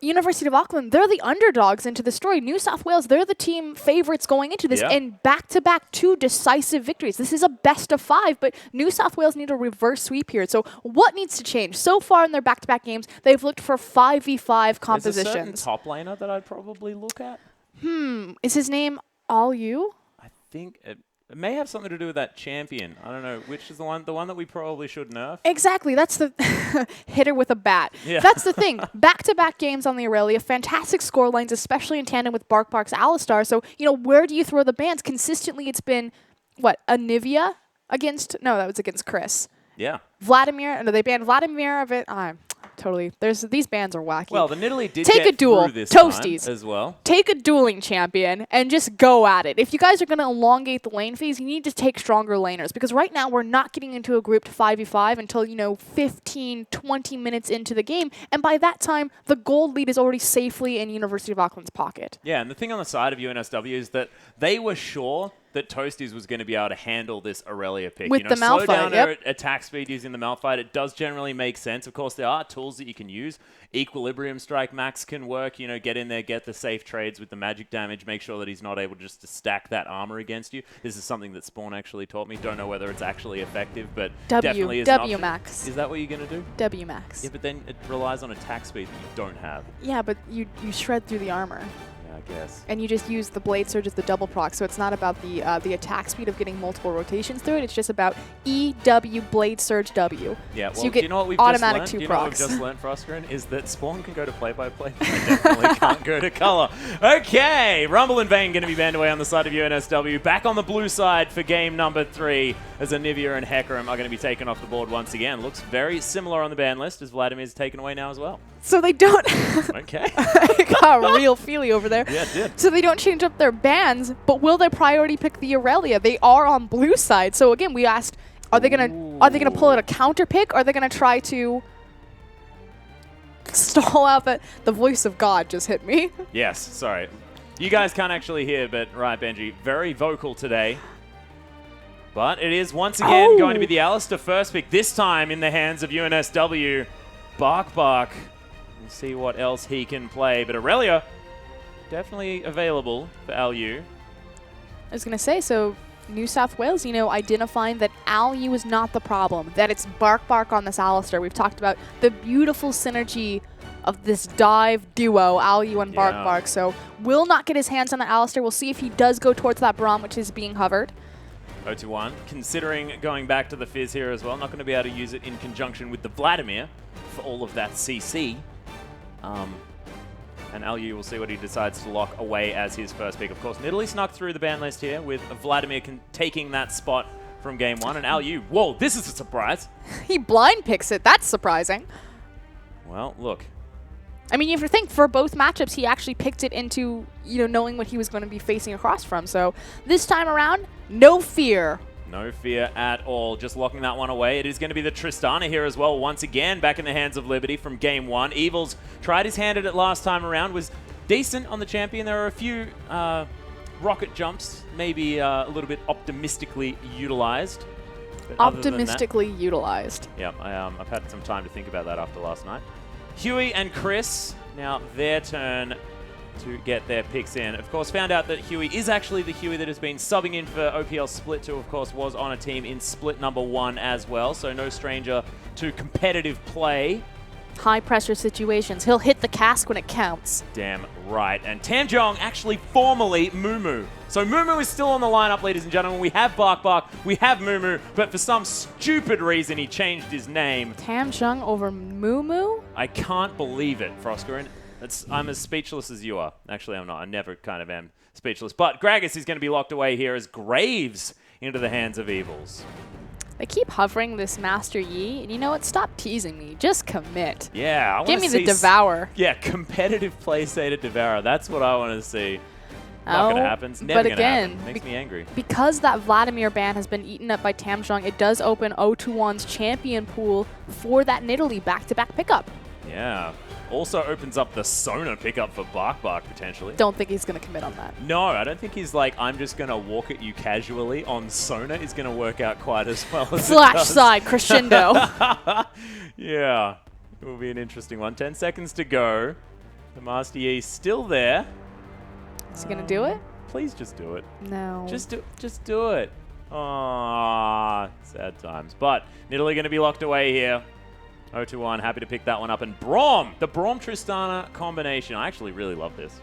University of Auckland, they're the underdogs into the story. New South Wales, they're the team favorites going into this. Yeah. And back-to-back 2 decisive victories. This is a best of 5, but New South Wales need a reverse sweep here. So what needs to change? So far in their back-to-back games, they've looked for 5v5 compositions. There's a certain top laner that I'd probably look at. Is his name All You? I think it may have something to do with that champion. I don't know which is the one that we probably should nerf. Exactly. That's the hitter with a bat. Yeah. That's the thing. Back-to-back games on the Aurelia, fantastic score lines, especially in tandem with Bark's Alistar. So, where do you throw the bans? Consistently, it's been, Anivia against? No, that was against Chris. Yeah. Vladimir. No, they banned Vladimir of it. Totally. These bans are wacky. Well, the Nidalee did Take get a duel, through this Toasties. time as well. Take a dueling champion and just go at it. If you guys are going to elongate the lane phase, you need to take stronger laners, because right now we're not getting into a grouped 5v5 until, 15, 20 minutes into the game. And by that time, the gold lead is already safely in University of Auckland's pocket. Yeah, and the thing on the side of UNSW is that they were sure that Toasties was going to be able to handle this Aurelia pick. With the slow Malphite, down yep. her attack speed using the Malphite. It does generally make sense. Of course, there are tools that you can use. Equilibrium Strike Max can work. Get in there, get the safe trades with the magic damage, make sure that he's not able just to stack that armor against you. This is something that Spawn actually taught me. Don't know whether it's actually effective, but definitely is an W option. max. Is that what you're going to do? W max. Yeah, but then it relies on attack speed that you don't have. Yeah, but you shred through the armor. I guess. And you just use the Blade Surge as the double proc, so it's not about the attack speed of getting multiple rotations through it. It's just about EW Blade Surge W. Yeah, well, so you do get you know what we've automatic just 2 learned? Do you know what procs. we've just learned, Frostgren? Is that Spawn can go to play-by-play, but I definitely can't go to color. Okay, Rumble and Vayne going to be banned away on the side of UNSW. Back on the blue side for game number 3, as Anivia and Hecarim are going to be taken off the board once again. Looks very similar on the ban list, as Vladimir's taken away now as well. So they don't... Okay. I got real feely over there. Yeah, it did. So they don't change up their bans, but will they priority pick the Aurelia? They are on blue side. So again, we asked, are they gonna pull out a counter pick? Or are they gonna try to stall out that the voice of God just hit me? Yes, sorry. You guys can't actually hear, but right, Benji, very vocal today. But it is once again going to be the Alistar first pick, this time in the hands of UNSW. Bark. We'll see what else he can play. But Aurelia, definitely available for LU. I was going to say, so New South Wales, identifying that Alu is not the problem, that it's Bark on this Alistar. We've talked about the beautiful synergy of this dive duo, Alu and Bark. So will not get his hands on the Alistar. We'll see if he does go towards that Braum, which is being hovered. 0-1. Considering going back to the Fizz here as well, not going to be able to use it in conjunction with the Vladimir for all of that CC. And LU will see what he decides to lock away as his first pick. Of course, Nidalee snuck through the ban list here with Vladimir taking that spot from game 1. And LU, whoa, this is a surprise. He blind picks it. That's surprising. Well, look. I mean, you have to think for both matchups, he actually picked it into, knowing what he was going to be facing across from. So this time around, no fear. No fear at all. Just locking that one away. It is going to be the Tristana here as well. Once again, back in the hands of Liberty from game 1. Evils tried his hand at it last time around. Was decent on the champion. There are a few rocket jumps, maybe a little bit optimistically utilized. Optimistically utilized. Yeah, I've had some time to think about that after last night. Huey and Chris, now their turn to get their picks in. Of course, found out that Huey is actually the Huey that has been subbing in for OPL Split 2, of course, was on a team in Split number 1 as well, so no stranger to competitive play. High pressure situations. He'll hit the cask when it counts. Damn right. And Tamjong actually formerly Mumu. So Mumu is still on the lineup, ladies and gentlemen. We have Bark Bark, we have Mumu, but for some stupid reason he changed his name. Tamjung over Mumu? I can't believe it, Frosker. I'm as speechless as you are. Actually, I'm not. I never kind of am speechless. But Gragas is going to be locked away here as Graves into the hands of Evils. They keep hovering this Master Yi, and you know what? Stop teasing me. Just commit. Yeah, I want to Give me the Devour. Yeah, competitive play state of Devour. That's what I want to see. Not going to happen. It's never but again, happen. Makes me angry. Because that Vladimir ban has been eaten up by Tamjong, it does open 0-1's champion pool for that Nidalee back-to-back pickup. Yeah. Also opens up the Sona pickup for Bark Bark, potentially. Don't think he's going to commit on that. No, I don't think he's like, I'm just going to walk at you casually on Sona is going to work out quite as well as Flash it does. side, crescendo. Yeah. It will be an interesting one. 10 seconds to go. The Master Yi still there. Is he going to do it? Please just do it. No. Just do it. Aww, sad times. But Nidalee going to be locked away here. 0-1, happy to pick that one up. And Braum, the Braum-Tristana combination. I actually really love this.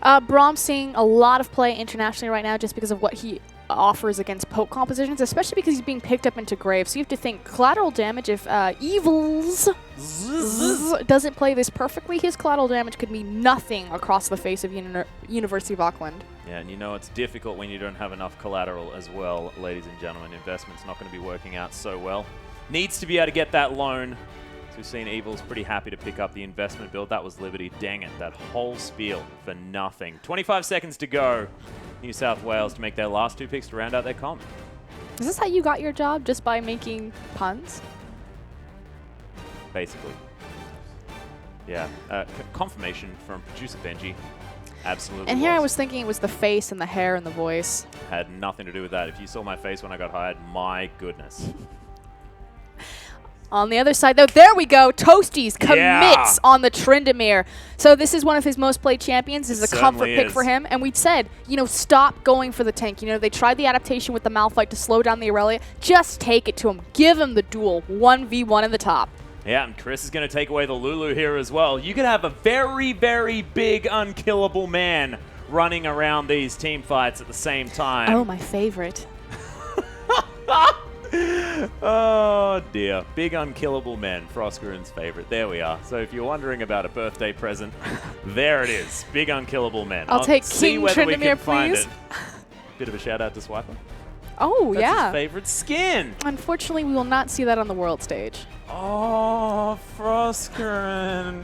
Braum's seeing a lot of play internationally right now just because of what he offers against poke compositions, especially because he's being picked up into Graves. So you have to think collateral damage. If Evils doesn't play this perfectly, his collateral damage could mean nothing across the face of University of Auckland. Yeah, and you know it's difficult when you don't have enough collateral as well, ladies and gentlemen. Investment's not going to be working out so well. Needs to be able to get that loan. So we've seen Evils pretty happy to pick up the investment build. That was Liberty. Dang it, that whole spiel for nothing. 25 seconds to go. New South Wales to make their last 2 picks to round out their comp. Is this how you got your job, just by making puns? Basically. Yeah. Confirmation from producer Benji. Absolutely. And here I was thinking it was the face and the hair and the voice. Had nothing to do with that. If you saw my face when I got hired, my goodness. On the other side, though, there we go. Toasties commits on the Tryndamere. So this is one of his most played champions. This is a comfort pick for him. And we said, you know, stop going for the tank. You know, they tried the adaptation with the Malphite to slow down the Aurelia. Just take it to him. Give him the duel. 1v1 in the top. Yeah, and Chris is going to take away the Lulu here as well. You could have a very, very big, unkillable man running around these team fights at the same time. Oh, my favorite. Oh dear. Big unkillable men, Froskeran's favorite. There we are. So if you're wondering about a birthday present, there it is. Big unkillable men. I'll take see King whether we can Tryndamere, find please. it. Bit of a shout out to Swiper. Oh, That's yeah. his favorite skin. Unfortunately, we will not see that on the world stage. Oh, Froskeran.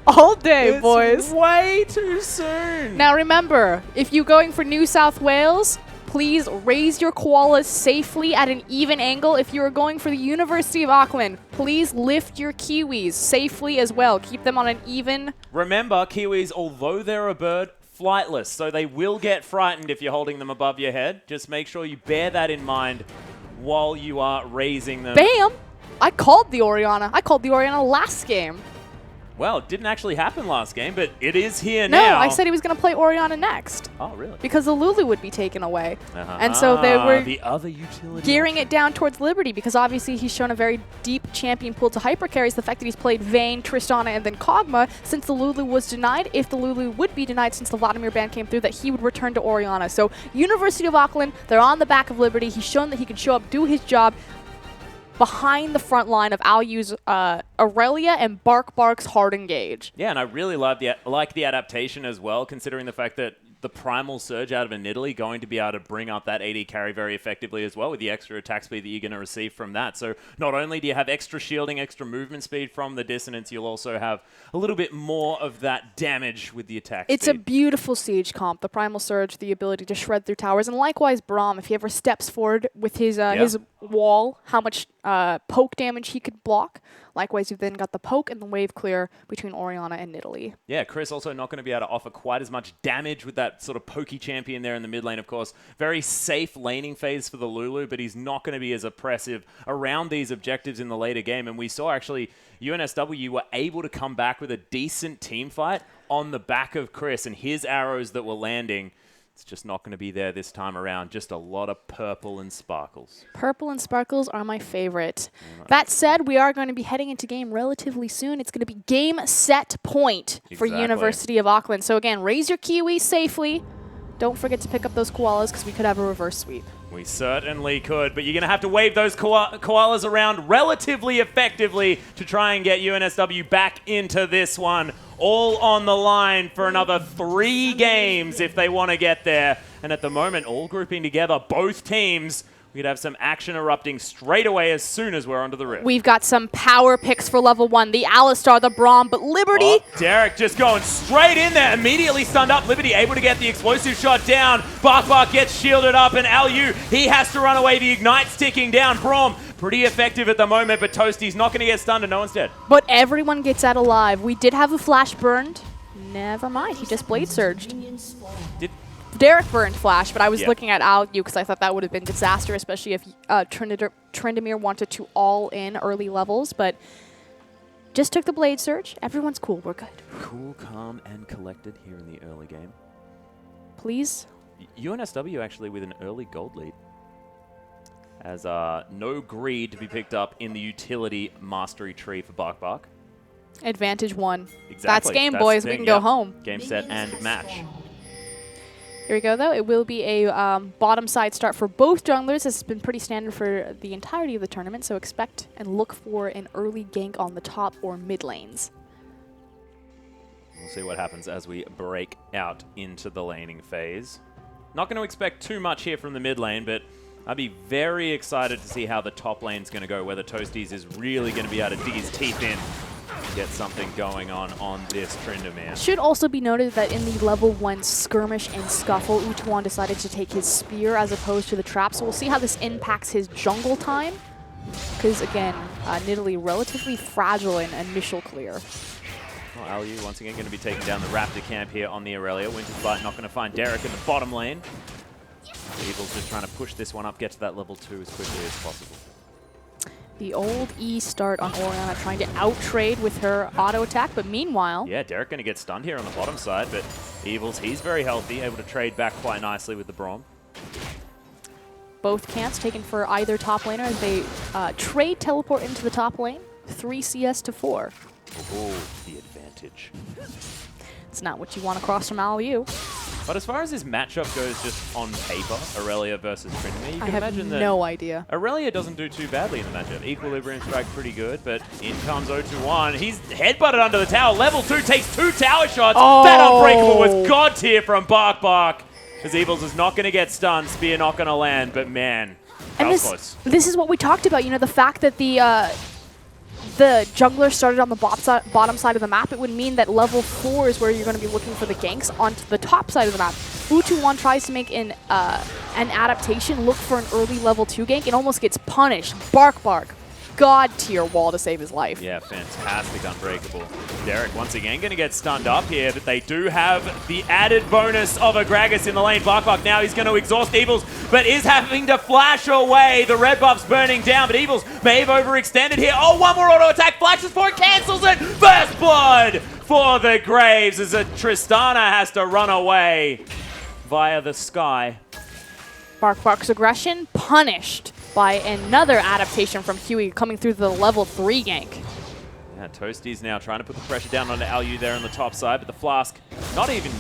All day, It's boys. way too soon. Now remember, if you're going for New South Wales, please raise your koalas safely at an even angle. If you are going for the University of Auckland, please lift your kiwis safely as well. Keep them on an even... Remember, kiwis, although they're a bird, flightless, so they will get frightened if you're holding them above your head. Just make sure you bear that in mind while you are raising them. Bam! I called the Oriana. I called the Oriana last game. Well, it didn't actually happen last game, but it is here No, now. I said he was going to play Oriana next. Oh, really? Because the Lulu would be taken away. And so they were the other utility gearing it down towards Liberty because obviously he's shown a very deep champion pool to hyper carries. The fact that he's played Vayne, Tristana, and then Kog'Maw since the Lulu was denied. If the Lulu would be denied since the Vladimir ban came through, that he would return to Oriana. So University of Auckland, they're on the back of Liberty. He's shown that he can show up, do his job behind the front line of Alu's Aurelia and Bark Bark's Hard Engage. Yeah, and I really like the adaptation as well, considering the fact that the Primal Surge out of a Nidalee going to be able to bring up that AD carry very effectively as well with the extra attack speed that you're going to receive from that. So not only do you have extra shielding, extra movement speed from the Dissonance, you'll also have a little bit more of that damage with the attack It's speed. a beautiful siege comp, the Primal Surge, the ability to shred through towers, and likewise Braum, if he ever steps forward with his wall, how much poke damage he could block. Likewise, you've then got the poke and the wave clear between Oriana and Nidalee. Yeah, Chris also not going to be able to offer quite as much damage with that sort of pokey champion there in the mid lane, of course. Very safe laning phase for the Lulu, but he's not going to be as oppressive around these objectives in the later game. And we saw actually UNSW were able to come back with a decent team fight on the back of Chris and his arrows that were landing. It's just not going to be there this time around. Just a lot of purple and sparkles. Purple and sparkles are my favorite. That said, we are going to be heading into game relatively soon. It's going to be game, set, point for University of Auckland. So again, raise your kiwis safely. Don't forget to pick up those koalas because we could have a reverse sweep. We certainly could, but you're going to have to wave those koalas around relatively effectively to try and get UNSW back into this one. All on the line for another 3 games if they want to get there. And at the moment, all grouping together, both teams, we could have some action erupting straight away as soon as we're onto the rift. We've got some power picks for level 1. The Alistar, the Braum, but Liberty... Oh, Derek just going straight in there, immediately stunned up. Liberty able to get the explosive shot down. Bark gets shielded up, and Alu, he has to run away. The Ignite's ticking down. Braum, pretty effective at the moment, but Toasty's not going to get stunned and no one's dead. But everyone gets out alive. We did have a flash burned. Never mind, he just blade surged. Derek burned flash, but I was looking at Alu because I thought that would have been disaster, especially if Tryndamere wanted to all in early levels, but just took the blade surge. Everyone's cool. We're good. Cool, calm, and collected here in the early game. Please? UNSW actually with an early gold lead. As no greed to be picked up in the utility mastery tree for Bark. Advantage 1. Exactly. That's game, boys. We can go home. Game, set, and match. Here we go, though. It will be a bottom side start for both junglers. This has been pretty standard for the entirety of the tournament, so expect and look for an early gank on the top or mid lanes. We'll see what happens as we break out into the laning phase. Not going to expect too much here from the mid lane, but I'd be very excited to see how the top lane's going to go, whether Toasties is really going to be able to dig his teeth in and get something going on this Tryndamere. Should also be noted that in the level 1 skirmish and scuffle, Utuan decided to take his spear as opposed to the trap, so we'll see how this impacts his jungle time. Because again, Nidalee relatively fragile in initial clear. Well, Alu once again going to be taking down the Raptor camp here on the Aurelia. Winter's Bite not going to find Derek in the bottom lane. Evil's just trying to push this one up, get to that level 2 as quickly as possible. The old E start on Orianna trying to out-trade with her auto attack, but meanwhile... Yeah, Derek going to get stunned here on the bottom side, but Evils, he's very healthy, able to trade back quite nicely with the Braum. Both camps taken for either top laner as they trade teleport into the top lane. 3 CS to 4. Oh, the advantage. It's not what you want across from Alu. But as far as this matchup goes just on paper, Aurelia versus Tryndamere, you can imagine that no idea. Aurelia doesn't do too badly in the matchup. Equilibrium strike pretty good, but in comes 0-1. He's headbutted under the tower. Level 2 takes 2 tower shots. Oh. That Unbreakable was god tier from Bark. As Evils is not going to get stunned, spear not going to land, but man, that was close. This is what we talked about, you know, the fact that the jungler started on the bottom side of the map. It would mean that level 4 is where you're going to be looking for the ganks onto the top side of the map. Utuan tries to make an adaptation, look for an early level 2 gank, and almost gets punished. Bark. God tier wall to save his life. Yeah, fantastic Unbreakable. Derek once again going to get stunned up here, but they do have the added bonus of a Gragas in the lane. Bark now he's going to exhaust Evils, but is having to flash away. The red buff's burning down, but Evils may have overextended here. Oh, one more auto attack, flashes for it, cancels it. First blood for the Graves as Tristana has to run away via the sky. Bark's aggression punished by another adaptation from Huey coming through the level 3 gank. Yeah, Toasty's now trying to put the pressure down onto Alu there on the top side, but the flask not even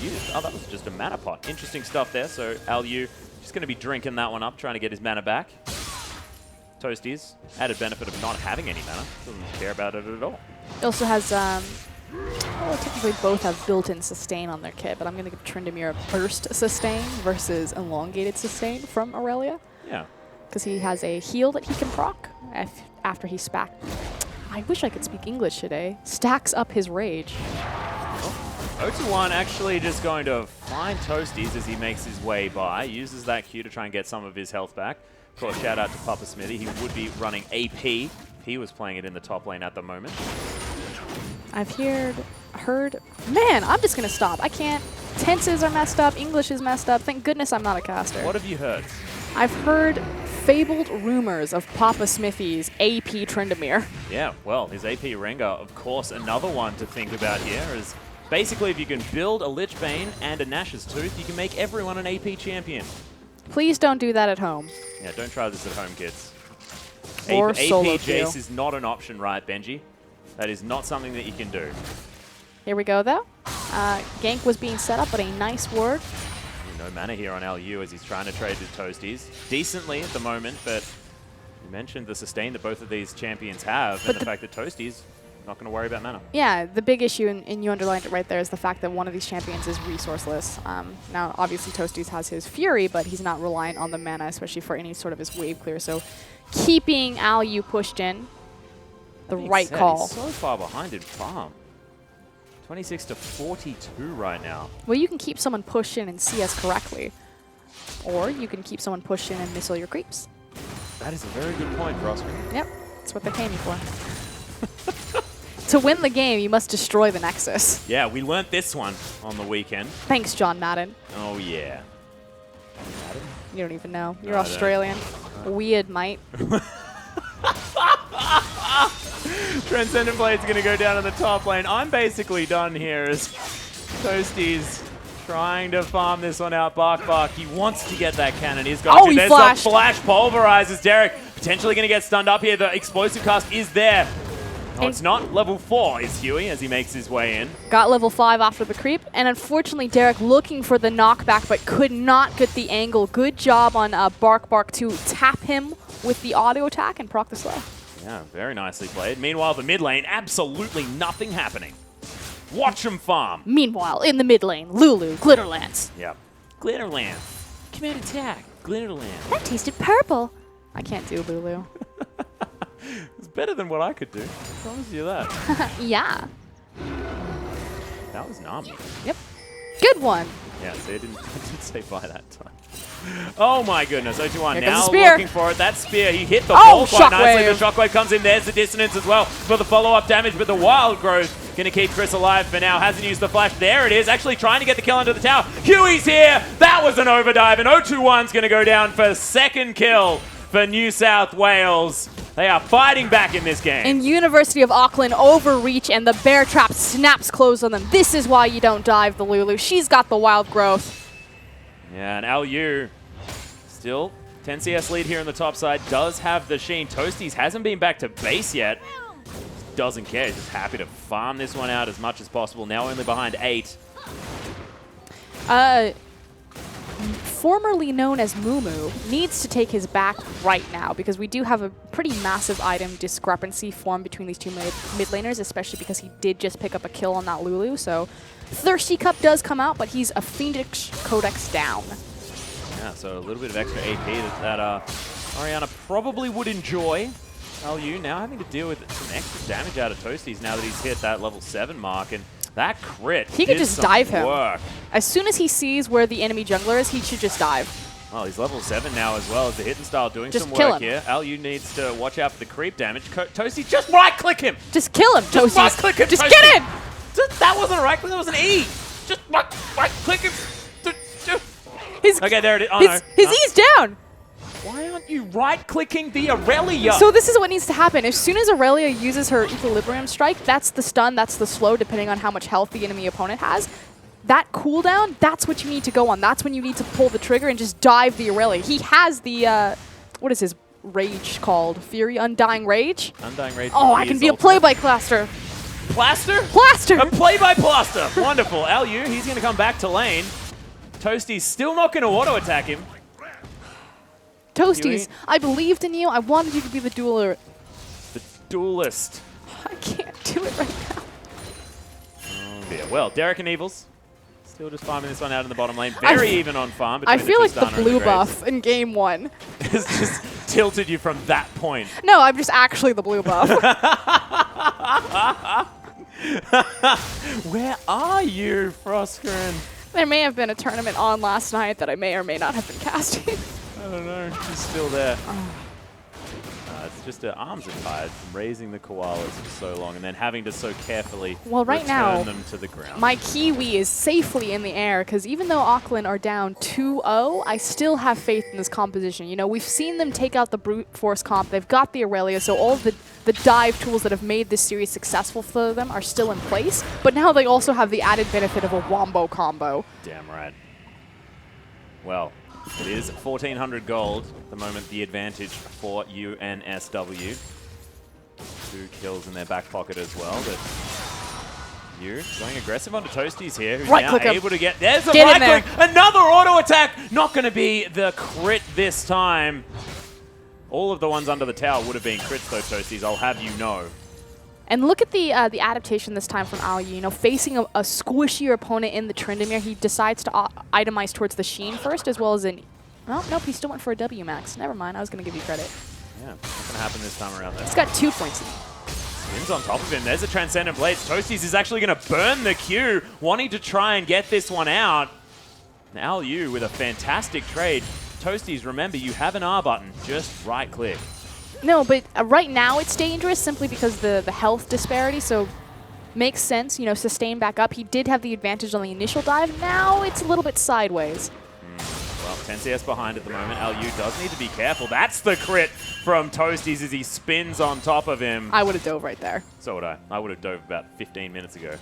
used. Oh, that was just a mana pot. Interesting stuff there. So Alu just going to be drinking that one up, trying to get his mana back. Toasty's added benefit of not having any mana. Doesn't care about it at all. He also has, well, technically both have built-in sustain on their kit, but I'm going to give Tryndamere a burst sustain versus elongated sustain from Aurelia. Yeah. Because he has a heal that he can proc after he I wish I could speak English today. Stacks up his rage. 0-1 actually just going to find Toasties as he makes his way by. Uses that Q to try and get some of his health back. Of course, shout out to Papa Smithy. He would be running AP if he was playing it in the top lane at the moment. I've heard, man, I'm just going to stop. I can't. Tenses are messed up. English is messed up. Thank goodness I'm not a caster. What have you heard? I've heard fabled rumors of Papa Smithy's AP Tryndamere. Yeah, well, his AP Rengar, of course, another one to think about here as Basically, if you can build a Lich Bane and a Nash's Tooth, you can make everyone an AP champion. Please don't do that at home. Yeah, don't try this at home, kids. Or AP solo Jace queue. is not an option, right, Benji? That is not something that you can do. Here we go, though. Gank was being set up, but a nice word. No mana here on LU as he's trying to trade with Toasties. Decently at the moment, but you mentioned the sustain that both of these champions have, But and the fact that Toasties not going to worry about mana. Yeah, the big issue, and you underlined it right there, is the fact that one of these champions is resourceless. Now, obviously, Toasties has his Fury, but he's not reliant on the mana, especially for any sort of his wave clear. So keeping Alyu pushed in, the right call. He's so far behind in farm. 26 to 42 right now. Well, you can keep someone pushed in and CS correctly. Or you can keep someone pushed in and missile your creeps. That is a very good point, Roscoe. Yep, that's what they pay me for. To win the game, you must destroy the Nexus. Yeah, we learnt this one on the weekend. Thanks, John Madden. Oh, yeah. You don't even know. You're No, I don't. Australian. Weird, mate. Transcendent Blade's going to go down in the top lane. I'm basically done here as Toasties trying to farm this one out. Bark. He wants to get that cannon. He's got Oh, to. he There's flashed. the flash pulverizes Derek. Potentially going to get stunned up here. The explosive cast is there. Oh, And- it's not. Level 4 is Huey as he makes his way in. Got level 5 after the creep, and unfortunately Derek looking for the knockback but could not get the angle. Good job on Bark to tap him with the auto attack and proc the slow. Yeah, very nicely played. Meanwhile, the mid lane, absolutely nothing happening. Watch him farm. Meanwhile, in the mid lane, Lulu, Glitterlance. Yep. Glitterland. Command attack. Glitterland. That tasted purple. I can't do Lulu. It's better than what I could do. I promise you that. Yeah. That was Nami. Yep. Good one. Yeah, see, I didn't say by that time. Oh my goodness, 0-2-1 Here comes now the spear. looking for it. That spear, he hit the Oh, ball quite nicely. shockwave. The shockwave comes in. There's the dissonance as well for the follow-up damage, but the wild growth going to keep Chris alive for now. Hasn't used the flash. There it is, actually trying to get the kill under the tower. Huey's here. That was an overdive, and 0-2-1's going to go down for second kill for New South Wales. They are fighting back in this game. And University of Auckland overreach and the bear trap snaps closed on them. This is why you don't dive the Lulu. She's got the wild growth. Yeah, and LU still 10 CS lead here on the top side. Does have the Sheen. Toasties hasn't been back to base yet. Doesn't care. He's just happy to farm this one out as much as possible. Now only behind 8. Formerly known as Mumu, needs to take his back right now because we do have a pretty massive item discrepancy formed between these two mid laners, especially because he did just pick up a kill on that Lulu. So Thirsty Cup does come out, but he's a Phoenix Codex down. Yeah, so a little bit of extra AP that Ariana probably would enjoy. LU now having to deal with some extra damage out of Toasties now that he's hit that level 7 mark. And that crit He could did just some dive him. work. As soon as he sees where the enemy jungler is, he should just dive. Well, he's level 7 now as well as the hidden style doing Just some kill work him. here. LU needs to watch out for the creep damage. Toasty, just right-click him! Just kill him, Just Toasties. right-click him, Just Toasty. get in! That wasn't a right-click, that was an E! Just right-click him! His, Okay, there it is. Oh, his, no. his No. E's down! Why aren't you right-clicking the Aurelia? So this is what needs to happen. As soon as Aurelia uses her Equilibrium Strike, that's the stun, that's the slow, depending on how much health the enemy opponent has. That cooldown, that's what you need to go on. That's when you need to pull the trigger and just dive the Aurelia. He has the, what is his rage called? Fury? Undying Rage? Undying Rage. Oh, I can be a play-by-plaster. Plaster? Plaster! A play-by-plaster. Wonderful. LU, he's going to come back to lane. Toasty's still not going to auto-attack him. Toasties, Huey? I believed in you. I wanted you to be the dueler. The duelist. I can't do it right now. Oh dear. Well, Derek and Evils still just farming this one out in the bottom lane. Very even on farm. I between feel like the Tristana and blue Graves. buff in game 1. Has just tilted you from that point. No, I'm just actually the blue buff. Where are you, Froskerin? There may have been a tournament on last night that I may or may not have been casting. I don't know. He's still there. It's just arms are tired from raising the koalas for so long and then having to so carefully Well, right return now, them to the ground. My Kiwi is safely in the air because even though Auckland are down 2-0, I still have faith in this composition. You know, we've seen them take out the brute force comp. They've got the Aurelia, so all of the the dive tools that have made this series successful for them are still in place, but now they also have the added benefit of a wombo combo. Damn right. Well, it is 1,400 gold at the moment, the advantage for UNSW. 2 kills in their back pocket as well, but you going aggressive onto Toasties here, who's now able to get... There's a right click! Another auto attack! Not going to be the crit this time. All of the ones under the tower would have been crits though, Toasties, I'll have you know. And look at the adaptation this time from Alyu. You know, facing a squishier opponent in the Tryndamere, he decides to itemize towards the Sheen first, as well as an... Oh, nope, he still went for a W max. Never mind, I was going to give you credit. Yeah, not going to happen this time around. He's got 2 points in. Spins on top of him. There's a Transcendent Blades. Toasties is actually going to burn the Q, wanting to try and get this one out. Now you with a fantastic trade. Toasties, remember, you have an R button. Just right-click. No, but right now it's dangerous simply because the health disparity, so makes sense, you know, sustain back up. He did have the advantage on the initial dive. Now it's a little bit sideways. Well, 10 CS behind at the moment. Alyu does need to be careful. That's the crit from Toasties as he spins on top of him. I would have dove right there. So would I. I would have dove about 15 minutes ago.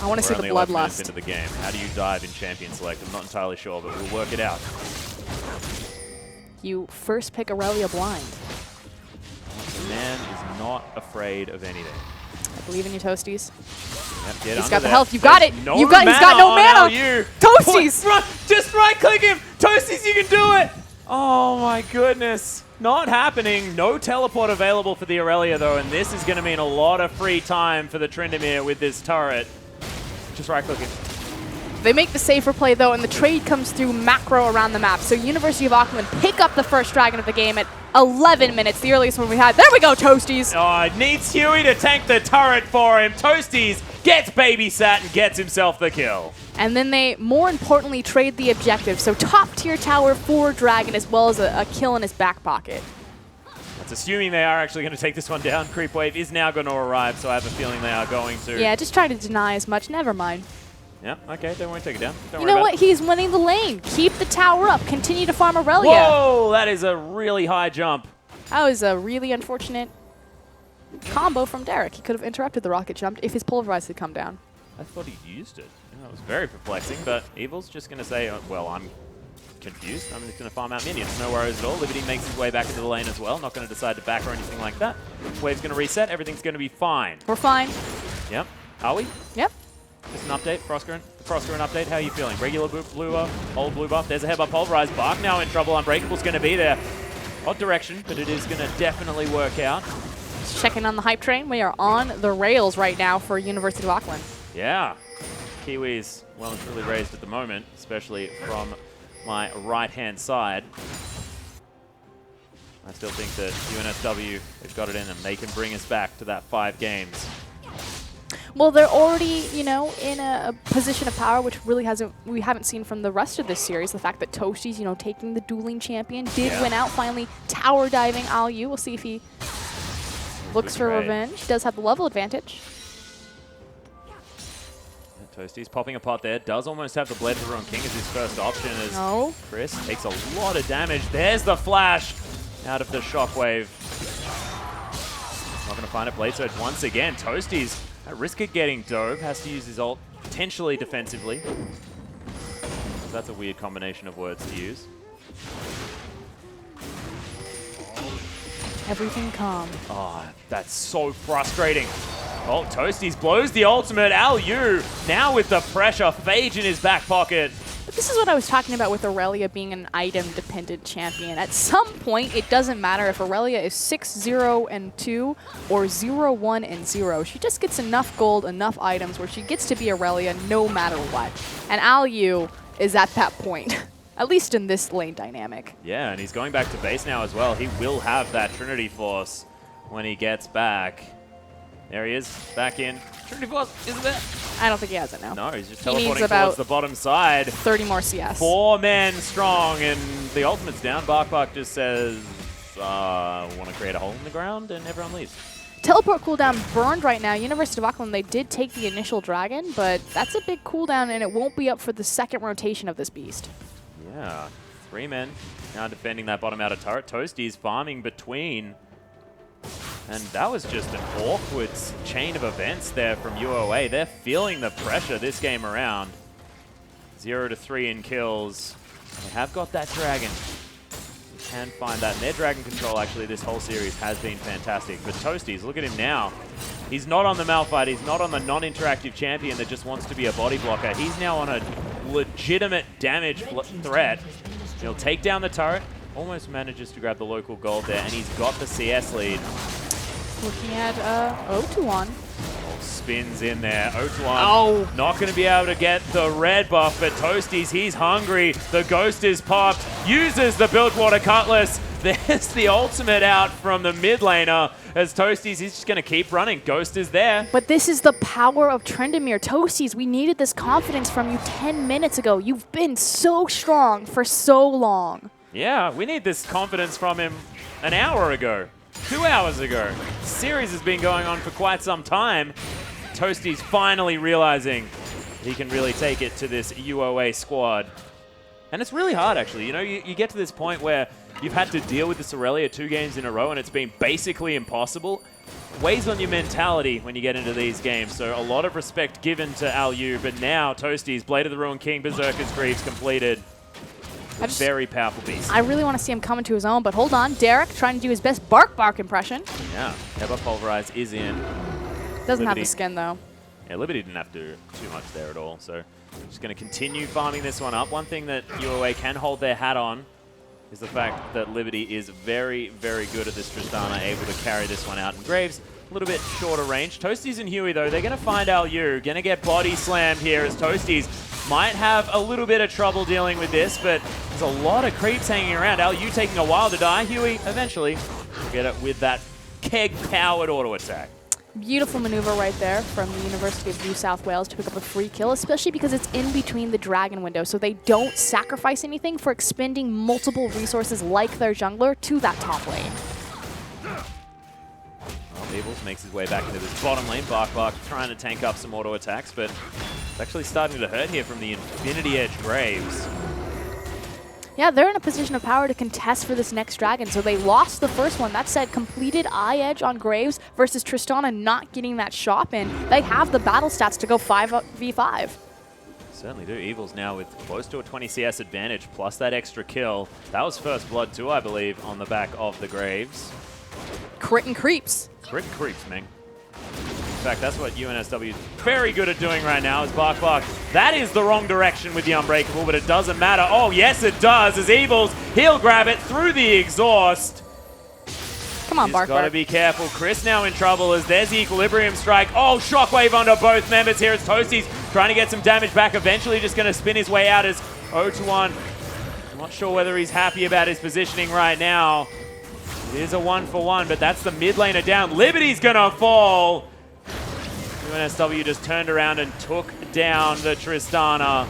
I want to see the bloodlust. Into the game. How do you dive in Champion Select? I'm not entirely sure, but we'll work it out. You first pick Aurelia blind. The man is not afraid of anything. I believe in you, Toasties. Yep, he's got the health. You got it. No he's got no mana. Toasties! Just right-click him. Toasties, you can do it. Oh my goodness. Not happening. No teleport available for the Aurelia though, and this is going to mean a lot of free time for the Tryndamere with this turret. Just right-click him. They make the safer play though, and the trade comes through macro around the map. So University of Auckland pick up the first dragon of the game at 11 minutes, the earliest one we had. There we go, Toasties. Oh, it needs Huey to tank the turret for him. Toasties gets babysat and gets himself the kill. And then they, more importantly, trade the objective. So top tier tower for Dragon, as well as a kill in his back pocket. That's assuming they are actually going to take this one down. Creep Wave is now going to arrive, so I have a feeling they are going to. Yeah, just try to deny as much. Never mind. Yeah, okay, don't worry, take it down. You know what? He's winning the lane. Keep the tower up. Continue to farm Aurelia. Whoa, that is a really high jump. That was a really unfortunate combo from Derek. He could have interrupted the rocket jump if his Pulverize had come down. I thought he used it. That was very perplexing, but Evil's just going to say, oh, well, I'm confused. I'm just going to farm out minions. No worries at all. Liberty makes his way back into the lane as well. Not going to decide to back or anything like that. Wave's going to reset. Everything's going to be fine. We're fine. Yep. Are we? Yep. Just an update, Froscarin update. How are you feeling? Regular blue buff, old blue buff. There's a headbutt Pulverize. Bark now in trouble. Unbreakable's going to be there. Odd direction, but it is going to definitely work out. Just checking on the hype train. We are on the rails right now for University of Auckland. Yeah. Kiwis well and truly raised at the moment, especially from my right-hand side. I still think that UNSW have got it in them. They can bring us back to that 5 games. Well, they're already, you know, in a position of power, which really we haven't seen from the rest of this series. The fact that Toasties, you know, taking the dueling champion, did win out, finally tower diving Alyu. We'll see if he looks for revenge. He does have the level advantage. Toasties popping a pot there. Does almost have the Blade for Ruin King as his first option as Chris takes a lot of damage. There's the flash out of the Shockwave. Not going to find it. Blade Surge once again. Toasties at risk of getting dove. Has to use his ult potentially defensively. That's a weird combination of words to use. Everything calm. Oh, that's so frustrating. Oh, Toasties blows the ultimate. Alyu now with the pressure. Phage in his back pocket. But this is what I was talking about with Aurelia being an item-dependent champion. At some point, it doesn't matter if Aurelia is 6-0-2 or 0-1-0. She just gets enough gold, enough items where she gets to be Aurelia no matter what. And Alyu is at that point, at least in this lane dynamic. Yeah, and he's going back to base now as well. He will have that Trinity Force when he gets back. There he is, back in. Trinity Force, isn't it? I don't think he has it now. No, he's just teleporting towards the bottom side. 30 more CS. 4 men strong, and the ultimate's down. Bark just says, want to create a hole in the ground, and everyone leaves. Teleport cooldown burned right now. University of Auckland, they did take the initial dragon, but that's a big cooldown, and it won't be up for the second rotation of this beast. Yeah, 3 men now defending that bottom outer turret. Toasties farming between And that was just an awkward chain of events there from UOA. They're feeling the pressure this game around. 0-3 in kills. They have got that dragon. You can find that. And their dragon control, actually, this whole series has been fantastic. But Toasties, look at him now. He's not on the Malphite. He's not on the non-interactive champion that just wants to be a body blocker. He's now on a legitimate damage threat. He'll take down the turret. Almost manages to grab the local gold there. And he's got the CS lead. Looking at O2-1. Spins in there. O2-1 not going to be able to get the red buff, but Toasties, he's hungry. The Ghost is popped. Uses the Bilgewater Cutlass. There's the ultimate out from the mid laner as Toasties, he's just going to keep running. Ghost is there. But this is the power of Tryndamere. Toasties, we needed this confidence from you 10 minutes ago. You've been so strong for so long. Yeah, we need this confidence from him an hour ago. 2 hours ago. The series has been going on for quite some time. Toasties finally realizing he can really take it to this UOA squad. And it's really hard, actually. You know, you get to this point where you've had to deal with this Aurelia 2 games in a row and it's been basically impossible. Weighs on your mentality when you get into these games. So a lot of respect given to Alyu, but now Toasties, Blade of the Ruined King, Berserker's Greaves completed. Very powerful beast. I really want to see him come into his own, but hold on. Derek trying to do his best Bark impression. Yeah, Ever Pulverize is in. Doesn't have the skin, though. Yeah, Liberty didn't have to do too much there at all, so just going to continue farming this one up. One thing that UOA can hold their hat on is the fact that Liberty is very, very good at this Tristana, able to carry this one out. And Graves, a little bit shorter range. Toasties and Huey, though, they're going to find Alyu. Going to get body slammed here as Toasties might have a little bit of trouble dealing with this, but there's a lot of creeps hanging around. Alyu taking a while to die. Huey eventually will get it with that keg-powered auto attack. Beautiful maneuver right there from the University of New South Wales to pick up a free kill, especially because it's in between the dragon window, so they don't sacrifice anything for expending multiple resources like their jungler to that top lane. Well, Beebles makes his way back into this bottom lane. Bark trying to tank up some auto attacks, but it's actually starting to hurt here from the Infinity Edge Graves. Yeah, they're in a position of power to contest for this next dragon, so they lost the first one. That said, completed Eye Edge on Graves versus Tristana not getting that shop in. They have the battle stats to go 5v5. Certainly do. Evil's now with close to a 20 CS advantage, plus that extra kill. That was first blood too, I believe, on the back of the Graves. Crit and creeps. Crit and creeps, Ming. In fact, that's what UNSW is very good at doing right now, is Bark. That is the wrong direction with the Unbreakable, but it doesn't matter. Oh, yes, it does, as Evils, he'll grab it through the exhaust. Come on, Bark. Got to be careful. Chris now in trouble as there's the Equilibrium Strike. Oh, Shockwave under both members here as Toasties trying to get some damage back. Eventually just going to spin his way out as O2-1. I'm not sure whether he's happy about his positioning right now. It is a 1-for-1, but that's the mid laner down. Liberty's going to fall. UNSW just turned around and took down the Tristana.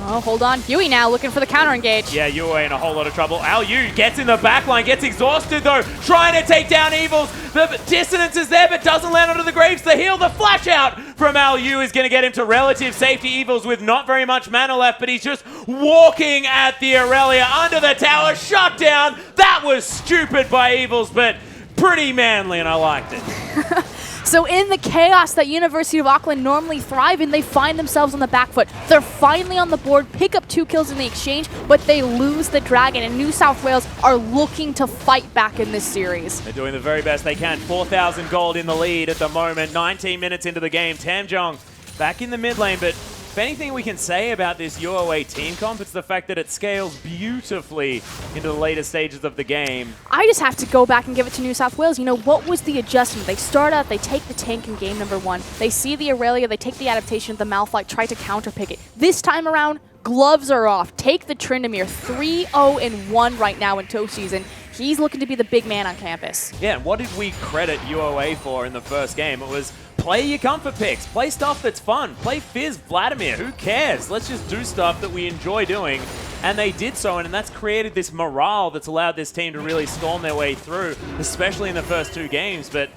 Oh, hold on. Huey now looking for the counter engage. Yeah, Yue in a whole lot of trouble. Alyu gets in the back line, gets exhausted though, trying to take down Evils. The dissonance is there, but doesn't land onto the Graves. The heal, the flash out from Alyu is going to get him to relative safety. Evils with not very much mana left, but he's just walking at the Aurelia under the tower. Shut down. That was stupid by Evils, but pretty manly, and I liked it. So in the chaos that University of Auckland normally thrive in, they find themselves on the back foot. They're finally on the board, pick up 2 kills in the exchange, but they lose the dragon, and New South Wales are looking to fight back in this series. They're doing the very best they can. 4,000 gold in the lead at the moment. 19 minutes into the game. Tamjong back in the mid lane, but if anything we can say about this UOA team comp, it's the fact that it scales beautifully into the later stages of the game. I just have to go back and give it to New South Wales. You know, what was the adjustment? They start out, they take the tank in game number 1. They see the Aurelia, they take the adaptation of the Malphite, try to counterpick it. This time around, gloves are off. Take the Tryndamere. 3-0-1 right now in TOE season. He's looking to be the big man on campus. Yeah, and what did we credit UOA for in the first game? It was play your comfort picks. Play stuff that's fun. Play Fizz Vladimir. Who cares? Let's just do stuff that we enjoy doing. And they did so, and that's created this morale that's allowed this team to really storm their way through, especially in the first 2 games. But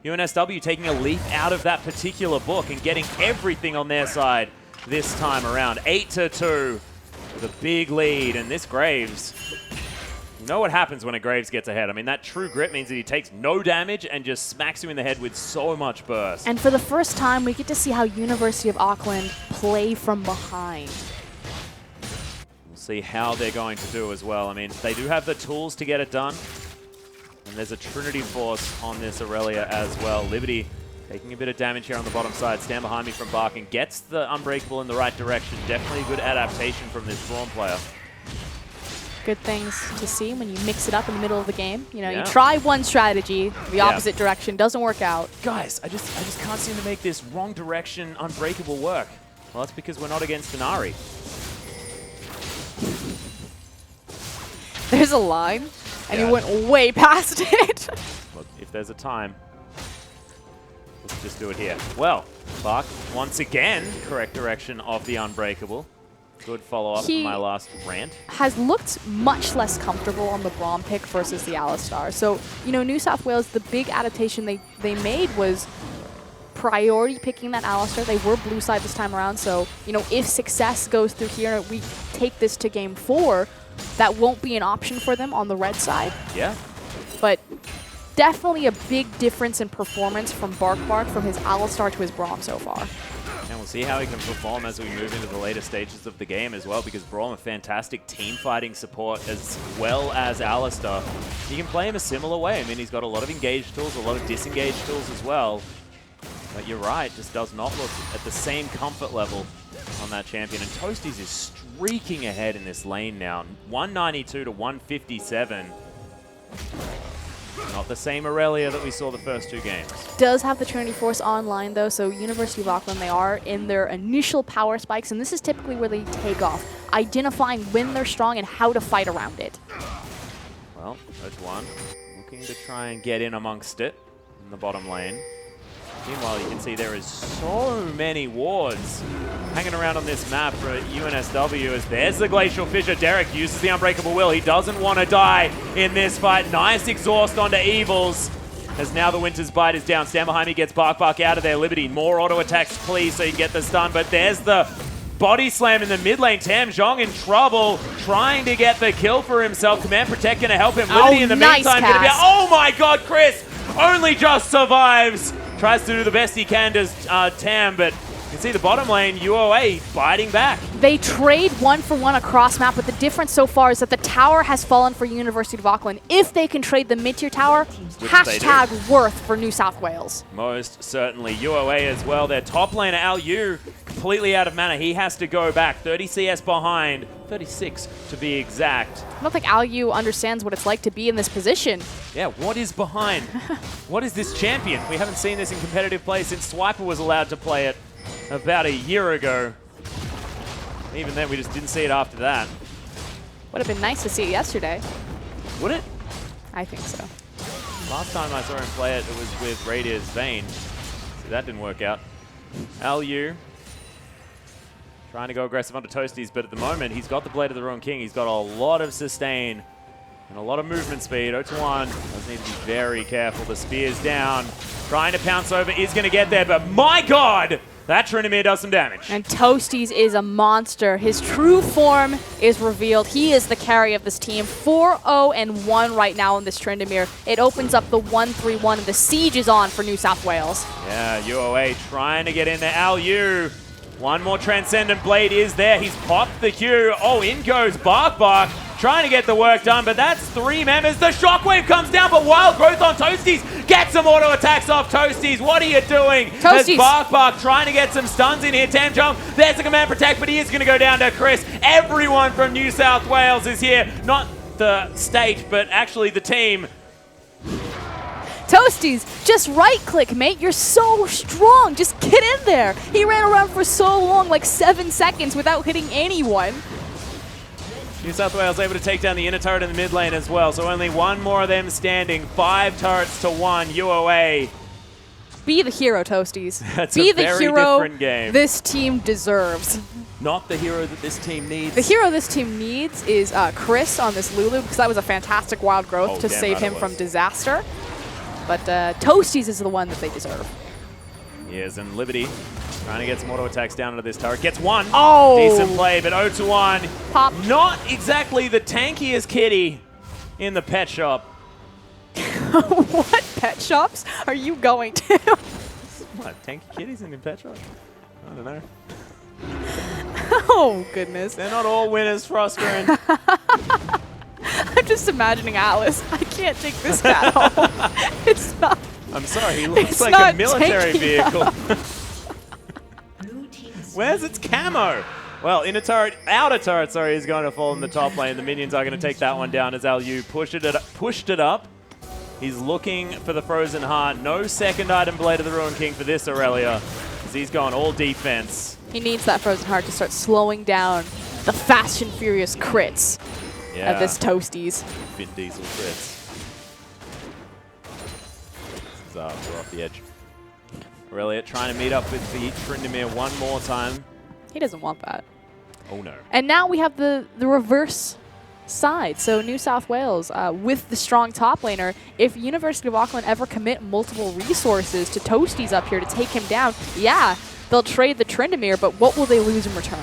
UNSW taking a leaf out of that particular book and getting everything on their side this time around. 8-2 with a big lead, and this Graves You know what happens when a Graves gets ahead. I mean, that true grip means that he takes no damage and just smacks you in the head with so much burst. And for the first time, we get to see how University of Auckland play from behind. We'll see how they're going to do as well. I mean, they do have the tools to get it done. And there's a Trinity Force on this Aurelia as well. Liberty taking a bit of damage here on the bottom side. Stand behind me from Barking. Gets the Unbreakable in the right direction. Definitely a good adaptation from this Braum player. Good things to see when you mix it up in the middle of the game. You know, Yeah. you try one strategy, the opposite direction doesn't work out. Guys, I just can't seem to make this wrong direction Unbreakable work. Well, that's because we're not against Denari. There's a line, and Yeah. you went way past it. Look, if there's a time, let's just do it here. Well, Bark, once again, correct direction of the Unbreakable. Good follow-up from my last rant. Has looked much less comfortable on the Braum pick versus the Alistar. So, you know, New South Wales, the big adaptation they made was priority picking that Alistar. They were blue side this time around, so, you know, if success goes through here, we take this to game 4, that won't be an option for them on the red side. Yeah. But definitely a big difference in performance from Bark from his Alistar to his Braum so far. And we'll see how he can perform as we move into the later stages of the game as well, because Braum a fantastic team fighting support as well as Alistar. You can play him a similar way. I mean, he's got a lot of engaged tools, a lot of disengaged tools as well. But you're right, just does not look at the same comfort level on that champion. And Toasties is streaking ahead in this lane now. 192 to 157. Not the same Aurelia that we saw the first 2 games. Does have the Trinity Force online, though, so University of Auckland, they are in their initial power spikes, and this is typically where they take off, identifying when they're strong and how to fight around it. Well, there's one. Looking to try and get in amongst it in the bottom lane. Meanwhile, you can see there is so many wards hanging around on this map for UNSW as there's the Glacial Fissure. Derek uses the Unbreakable Will. He doesn't want to die in this fight. Nice exhaust onto Evils as now the Winter's Bite is down. Stand behind me, gets Bark out of there. Liberty, more auto attacks, please, so you can get the stun. But there's the body slam in the mid lane. Tam Zhong in trouble, trying to get the kill for himself. Command Protect going to help him. Liberty in the meantime going to be... Oh my god, Chris only just survives. Tries to do the best he can, does Tam, but you can see the bottom lane, UOA biting back. They trade 1-for-1 across map, but the difference so far is that the tower has fallen for University of Auckland. If they can trade the mid-tier tower, hashtag worth for New South Wales. Most certainly. UOA as well. Their top laner, Al Yu, completely out of mana. He has to go back. 30 CS behind. 36 to be exact. I don't think Al Yu understands what it's like to be in this position. Yeah, what is behind? What is this champion? We haven't seen this in competitive play since Swiper was allowed to play it about a year ago. Even then, we just didn't see it after that. Would have been nice to see it yesterday. Would it? I think so. Last time I saw him play it, it was with Radia's Vayne. So that didn't work out. Al Yu trying to go aggressive onto Toasties, but at the moment, he's got the Blade of the Ruined King. He's got a lot of sustain and a lot of movement speed. 0-1. Does need to be very careful. The spear's down. Trying to pounce over. Is going to get there, but my god! That Tryndamere does some damage. And Toasties is a monster. His true form is revealed. He is the carry of this team. 4-0-1 right now in this Tryndamere. It opens up the 1-3-1, and the siege is on for New South Wales. Yeah, UOA trying to get in there. Al Yu. One more Transcendent Blade is there. He's popped the Q. Oh, in goes Bark. Trying to get the work done, but that's 3 members. The Shockwave comes down, but Wild Growth on Toasties. Get some auto attacks off Toasties. What are you doing? Toasties. As Bark trying to get some stuns in here. Tam Zhong, there's a Command Protect, but he is going to go down to Chris. Everyone from New South Wales is here. Not the state, but actually the team. Toasties, just right-click, mate. You're so strong. Just get in there. He ran around for so long, like 7 seconds, without hitting anyone. New South Wales able to take down the inner turret in the mid lane as well, so only one more of them standing. 5 turrets to 1, UOA. Be the hero, Toasties. That's Be a the very hero different game. this team deserves. Not the hero that this team needs. The hero this team needs is Chris on this Lulu, because that was a fantastic Wild Growth to save him from disaster. But Toasties is the one that they deserve. He is, and Liberty trying to get some auto attacks down into this turret. Gets one. Oh! Decent play, but 0-1. Pop. Not exactly the tankiest kitty in the pet shop. What pet shops are you going to? What, Tanky Kitties in the pet shop? I don't know. Oh, goodness. They're not all winners, Frostgren. I'm just imagining Alice. I can't take this cat home. It's not. I'm sorry, he looks It's like not a military tanky vehicle. Where's its camo? Well, outer turret, sorry, is going to fall in the top lane. The minions are going to take that one down as Alyu pushed it up. He's looking for the Frozen Heart. No second item Blade of the Ruined King for this Aurelia, as he's going all defense. He needs that Frozen Heart to start slowing down the fast and furious crits of this Toasties. Vin Diesel crits. This is we're off the edge. Aurelia trying to meet up with the Tryndamere one more time. He doesn't want that. Oh no. And now we have the reverse side. So New South Wales, with the strong top laner, if University of Auckland ever commit multiple resources to Toasties up here to take him down, yeah, they'll trade the Tryndamere, but what will they lose in return?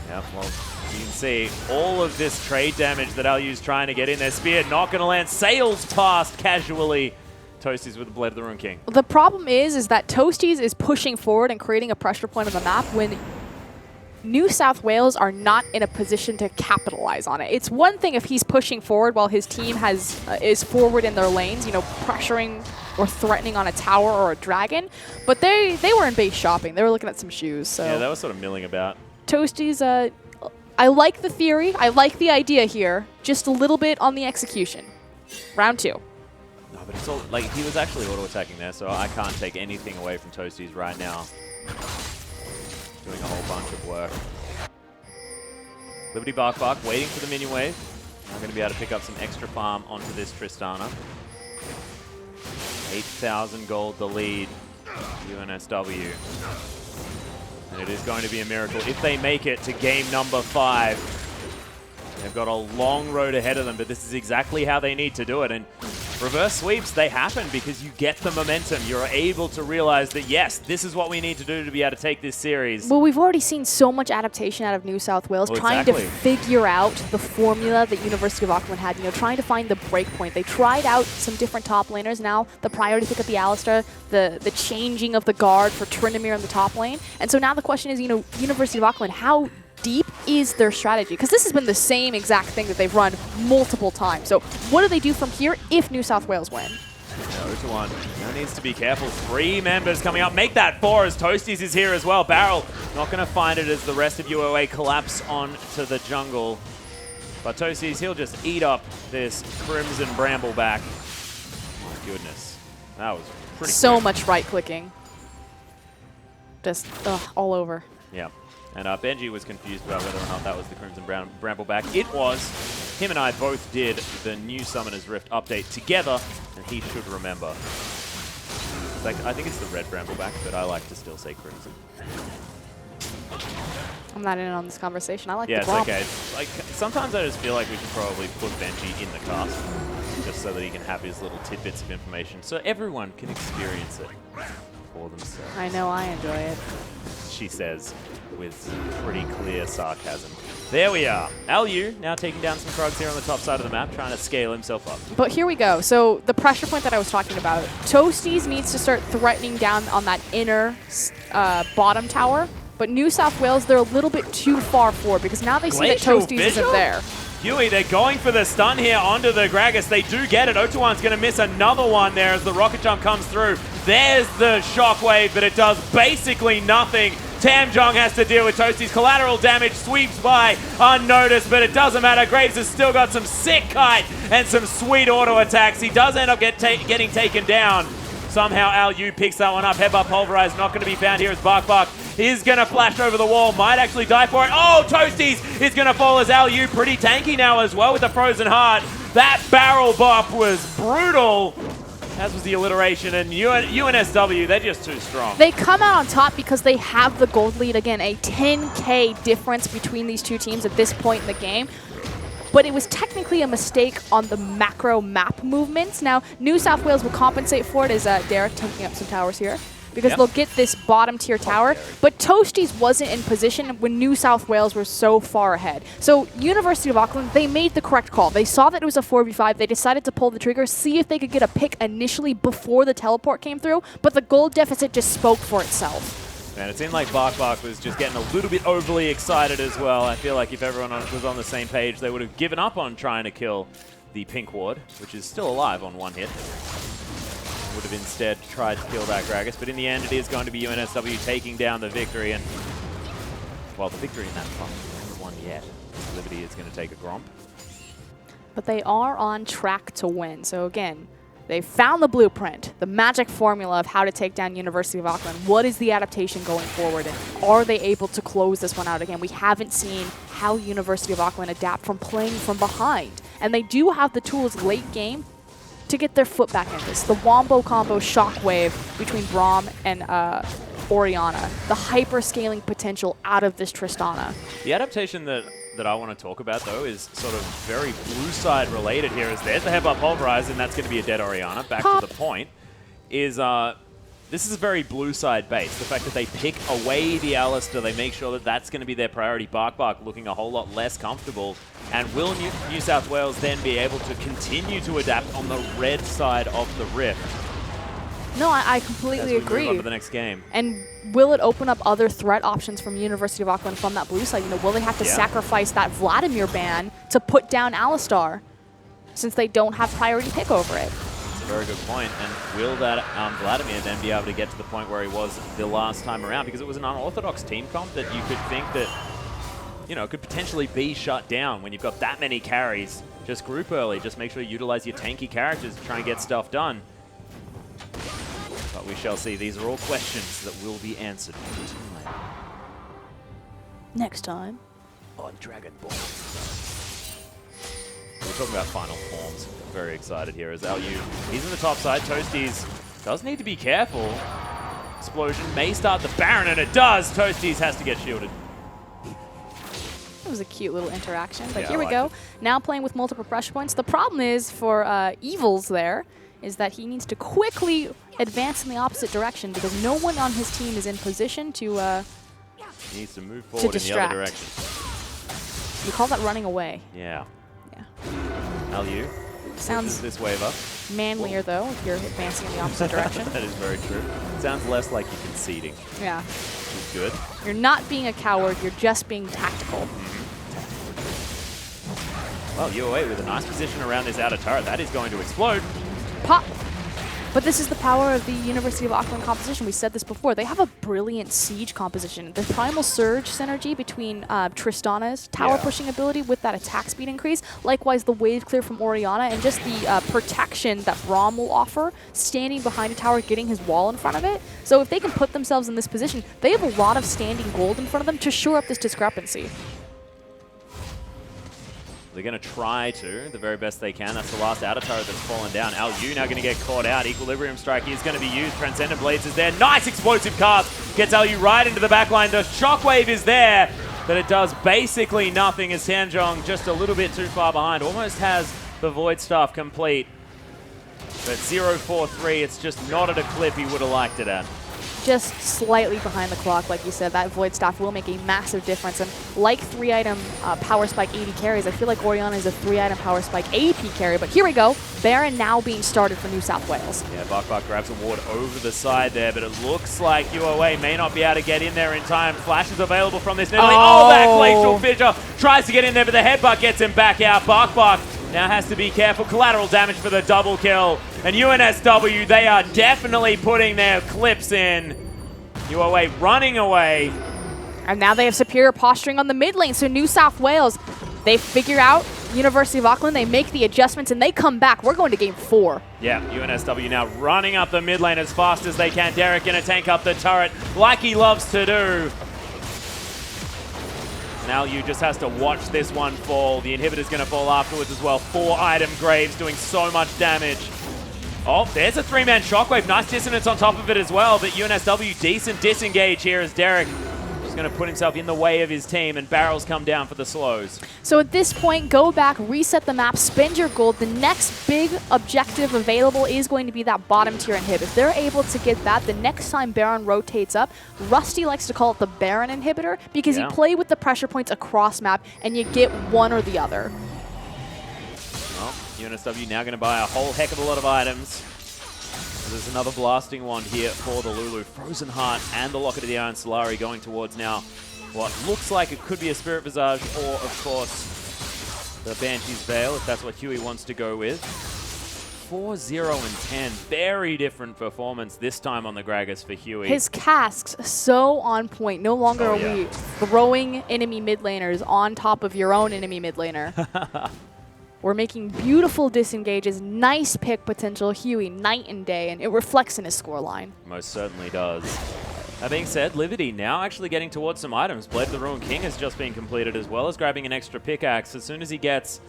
Yeah, well, you can see all of this trade damage that Alyu's trying to get in there. Spear not going to land. Sails past casually. Toasties with the Blade of the Ruined King. The problem is that Toasties is pushing forward and creating a pressure point on the map when New South Wales are not in a position to capitalize on it. It's one thing if he's pushing forward while his team is forward in their lanes, you know, pressuring or threatening on a tower or a dragon, but they were in base shopping. They were looking at some shoes. So yeah, they were sort of milling about. Toasties, I like the theory. I like the idea here. Just a little bit on the execution. Round 2. No, but it's all like he was actually auto-attacking there, so I can't take anything away from Toasties right now. Doing a whole bunch of work. Liberty Bark waiting for the minion wave. Now going to be able to pick up some extra farm onto this Tristana. 8,000 gold the lead. UNSW. And it is going to be a miracle if they make it to game number 5. They've got a long road ahead of them, but this is exactly how they need to do it. And reverse sweeps, they happen because you get the momentum. You're able to realize that, yes, this is what we need to do to be able to take this series. Well, we've already seen so much adaptation out of New South Wales, trying to figure out the formula that University of Auckland had, you know, trying to find the break point. They tried out some different top laners. Now the priority pick up the Alistar, the changing of the guard for Tryndamere in the top lane. And so now the question is, you know, University of Auckland, how deep is their strategy? Because this has been the same exact thing that they've run multiple times. So what do they do from here if New South Wales win? No to one. Now needs to be careful. 3 members coming up. Make that 4 as Toasties is here as well. Barrel not going to find it as the rest of UOA collapse onto the jungle. But Toasties, he'll just eat up this Crimson Brambleback. My goodness. That was pretty quick. Much right-clicking. Just all over. Yeah. And Benji was confused about whether or not that was the Crimson Brambleback. It was. Him and I both did the new Summoner's Rift update together, and he should remember. Like, I think it's the red Brambleback, but I like to still say Crimson. I'm not in on this conversation. I like yeah, the Bromp. It's okay. It's like, sometimes I just feel like we should probably put Benji in the cast, just so that he can have his little tidbits of information, so everyone can experience it for themselves. I know, I enjoy it. She says, with pretty clear sarcasm. There we are. Alyu now taking down some Krugs here on the top side of the map, trying to scale himself up. But here we go. So the pressure point that I was talking about, Toasties needs to start threatening down on that inner bottom tower. But New South Wales, they're a little bit too far forward because now they see that Toasties isn't there. Huey, they're going for the stun here onto the Gragas. They do get it. Otuan's going to miss another one there as the rocket jump comes through. There's the shockwave, but it does basically nothing. Tamjong has to deal with Toasties. Collateral damage sweeps by unnoticed, but it doesn't matter. Graves has still got some sick kite and some sweet auto attacks. He does end up getting taken down. Somehow Alyu picks that one up. Headbutt Pulverize not going to be found here as Bark is going to flash over the wall. Might actually die for it. Oh, Toasties is going to fall as Alyu. Pretty tanky now as well with the Frozen Heart. That barrel bop was brutal. As was the alliteration, and UNSW, they're just too strong. They come out on top because they have the gold lead. Again, a 10K difference between these two teams at this point in the game. But it was technically a mistake on the macro map movements. Now, New South Wales will compensate for it as Derek taking up some towers here. because they'll get this bottom tier tower. But Toasties wasn't in position when New South Wales were so far ahead. So University of Auckland, they made the correct call. They saw that it was a 4v5. They decided to pull the trigger, see if they could get a pick initially before the teleport came through. But the gold deficit just spoke for itself. And it seemed like Bark was just getting a little bit overly excited as well. I feel like if everyone was on the same page, they would have given up on trying to kill the pink ward, which is still alive on 1 hit. Would have instead tried to kill that Gragas, but in the end it is going to be UNSW taking down the victory, and well, the victory in that fight hasn't won yet. Liberty is going to take a Gromp. But they are on track to win. So again, they found the blueprint, the magic formula of how to take down University of Auckland. What is the adaptation going forward, and are they able to close this one out again? We haven't seen how University of Auckland adapt from playing from behind, and they do have the tools late game to get their foot back in this. The Wombo combo Shockwave between Braum and Orianna, the hyper-scaling potential out of this Tristana. The adaptation that I want to talk about, though, is sort of very blue side related here. Is there's the headbutt pulverize, and that's going to be a dead Orianna. Back to the point, is this is very blue side based. The fact that they pick away the Alistar, they make sure that that's going to be their priority. Bark looking a whole lot less comfortable. And will New South Wales then be able to continue to adapt on the red side of the Rift? No, I completely agree. Move on to the next game. And will it open up other threat options from University of Auckland from that blue side? You know, will they have to sacrifice that Vladimir ban to put down Alistar, since they don't have priority pick over it? That's a very good point. And will that Vladimir then be able to get to the point where he was the last time around? Because it was an unorthodox team comp that you could think that, you know, could potentially be shut down when you've got that many carries. Just group early. Just make sure you utilize your tanky characters to try and get stuff done. But we shall see. These are all questions that will be answered tonight. Next time on Dragon Ball. We're talking about final forms. Very excited here as Alyu. He's in the top side. Toasties does need to be careful. Explosion may start the Baron, and it does. Toasties has to get shielded. It was a cute little interaction, but here we go. Now playing with multiple pressure points. The problem is for Evils there is that he needs to quickly advance in the opposite direction because no one on his team is in position to he needs to move forward in the other direction. You call that running away. Yeah. Yeah. Alyu sounds this wave up. Manlier though if you're advancing in the opposite direction. That is very true. Sounds less like you're conceding. Yeah. Which is good. You're not being a coward, you're just being tactical. Well, UOA with a nice position around this outer turret. That is going to explode. Pop! But this is the power of the University of Auckland composition. We said this before. They have a brilliant siege composition. The Primal Surge synergy between Tristana's tower pushing ability with that attack speed increase. Likewise, the wave clear from Orianna and just the protection that Braum will offer, standing behind a tower, getting his wall in front of it. So if they can put themselves in this position, they have a lot of standing gold in front of them to shore up this discrepancy. They're going to try to, the very best they can. That's the last outer turret that's fallen down. Alyu now going to get caught out. Equilibrium Strike is going to be used. Transcendent Blades is there. Nice explosive cast. Gets Alyu right into the backline. The Shockwave is there, but it does basically nothing as Sanjong just a little bit too far behind. Almost has the Void Staff complete. But 0-4-3, it's just not at a clip he would have liked it at. Just slightly behind the clock, like you said. That Void Staff will make a massive difference. And like 3-item Power Spike AD carries, I feel like Orianna is a 3-item Power Spike AP carry. But here we go. Baron now being started for New South Wales. Yeah, Bark grabs a ward over the side there, but it looks like UOA may not be able to get in there in time. Flash is available from this. Oh, that Glacial Fissure tries to get in there, but the headbutt gets him back out. Bark now has to be careful. Collateral damage for the double kill. And UNSW, they are definitely putting their clips in. UOA running away. And now they have superior posturing on the mid lane. So New South Wales, they figure out University of Auckland, they make the adjustments, and they come back. We're going to game 4. Yeah, UNSW now running up the mid lane as fast as they can. Derek going to tank up the turret like he loves to do. Now you just has to watch this one fall. The inhibitor's going to fall afterwards as well. 4-item Graves doing so much damage. Oh, there's a 3-man Shockwave. Nice dissonance on top of it as well. But UNSW, decent disengage here as Derek going to put himself in the way of his team, and barrels come down for the slows. So at this point, go back, reset the map, spend your gold. The next big objective available is going to be that bottom tier inhib. If they're able to get that, the next time Baron rotates up, Rusty likes to call it the Baron inhibitor because you play with the pressure points across map and you get one or the other. Well, UNSW now going to buy a whole heck of a lot of items. There's another blasting wand here for the Lulu. Frozen Heart and the Locket of the Iron Solari going towards now what looks like it could be a Spirit Visage or, of course, the Banshee's Veil, if that's what Huey wants to go with. 4, 0, and 10. Very different performance this time on the Gragas for Huey. His casks so on point. No longer are we throwing enemy mid laners on top of your own enemy mid laner. We're making beautiful disengages, nice pick potential. Huey, night and day, and it reflects in his scoreline. Most certainly does. That being said, Liberty now actually getting towards some items. Blade of the Ruined King has just been completed, as well as grabbing an extra pickaxe. As soon as he gets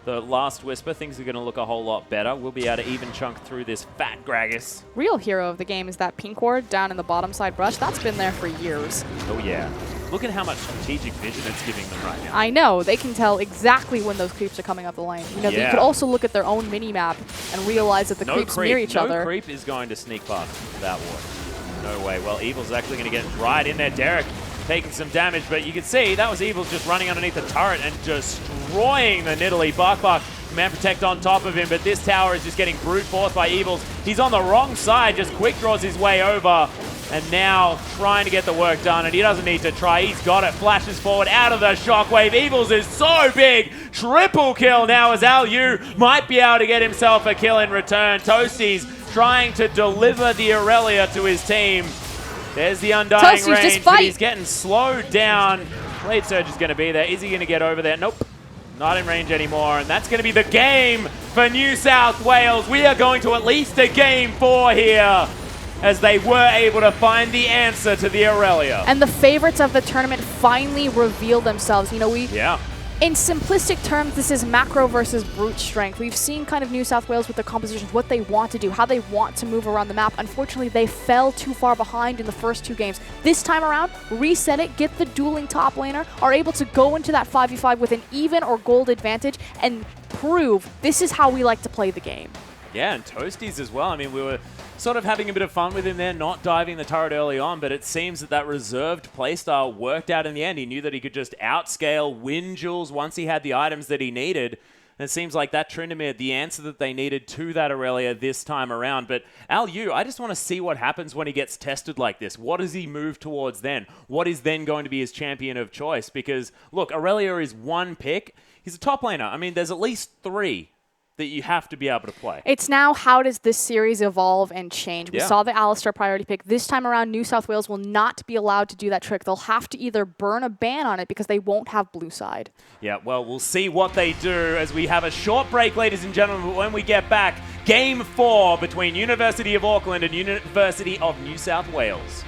the last Whisper, things are going to look a whole lot better. We'll be able to even chunk through this fat Gragas. Real hero of the game is that pink ward down in the bottom side brush. That's been there for years. Oh yeah. Look at how much strategic vision it's giving them right now. I know. They can tell exactly when those creeps are coming up the lane. You know, you could also look at their own mini-map and realize that the creeps near each other. No creep is going to sneak past that ward. No way. Well, Evil's actually going to get right in there. Derek taking some damage, but you can see that was Evil just running underneath the turret and destroying the Nidalee. Bark, Command Protect on top of him, but this tower is just getting brute forced by Evils. He's on the wrong side, just quick draws his way over, and now trying to get the work done, and he doesn't need to try. He's got it. Flashes forward out of the shockwave. Evils is so big. Triple kill now as Al-Yu might be able to get himself a kill in return. Toasties trying to deliver the Aurelia to his team. There's the Undying Toasties, range, but he's getting slowed down. Blade Surge is going to be there. Is he going to get over there? Nope. Not in range anymore, and that's going to be the game for New South Wales. We are going to at least a game 4 here, as they were able to find the answer to the Aurelia. And the favorites of the tournament finally reveal themselves. You know, in simplistic terms, this is macro versus brute strength. We've seen kind of New South Wales with their compositions, what they want to do, how they want to move around the map. Unfortunately, they fell too far behind in the first 2 games. This time around, reset it, get the dueling top laner, are able to go into that 5v5 with an even or gold advantage and prove this is how we like to play the game. Yeah, and Toasties as well. I mean, we were sort of having a bit of fun with him there, not diving the turret early on, but it seems that that reserved playstyle worked out in the end. He knew that he could just outscale, win duels once he had the items that he needed. And it seems like that Tryndamere, the answer that they needed to that Aurelia this time around. But Al-Yu, I just want to see what happens when he gets tested like this. What does he move towards then? What is then going to be his champion of choice? Because, look, Aurelia is one pick. He's a top laner. I mean, there's at least 3 that you have to be able to play. It's now, how does this series evolve and change? We saw the Alistar priority pick. This time around, New South Wales will not be allowed to do that trick. They'll have to either burn a ban on it because they won't have blue side. Yeah, well, we'll see what they do as we have a short break, ladies and gentlemen. But when we get back, Game 4 between University of Auckland and University of New South Wales.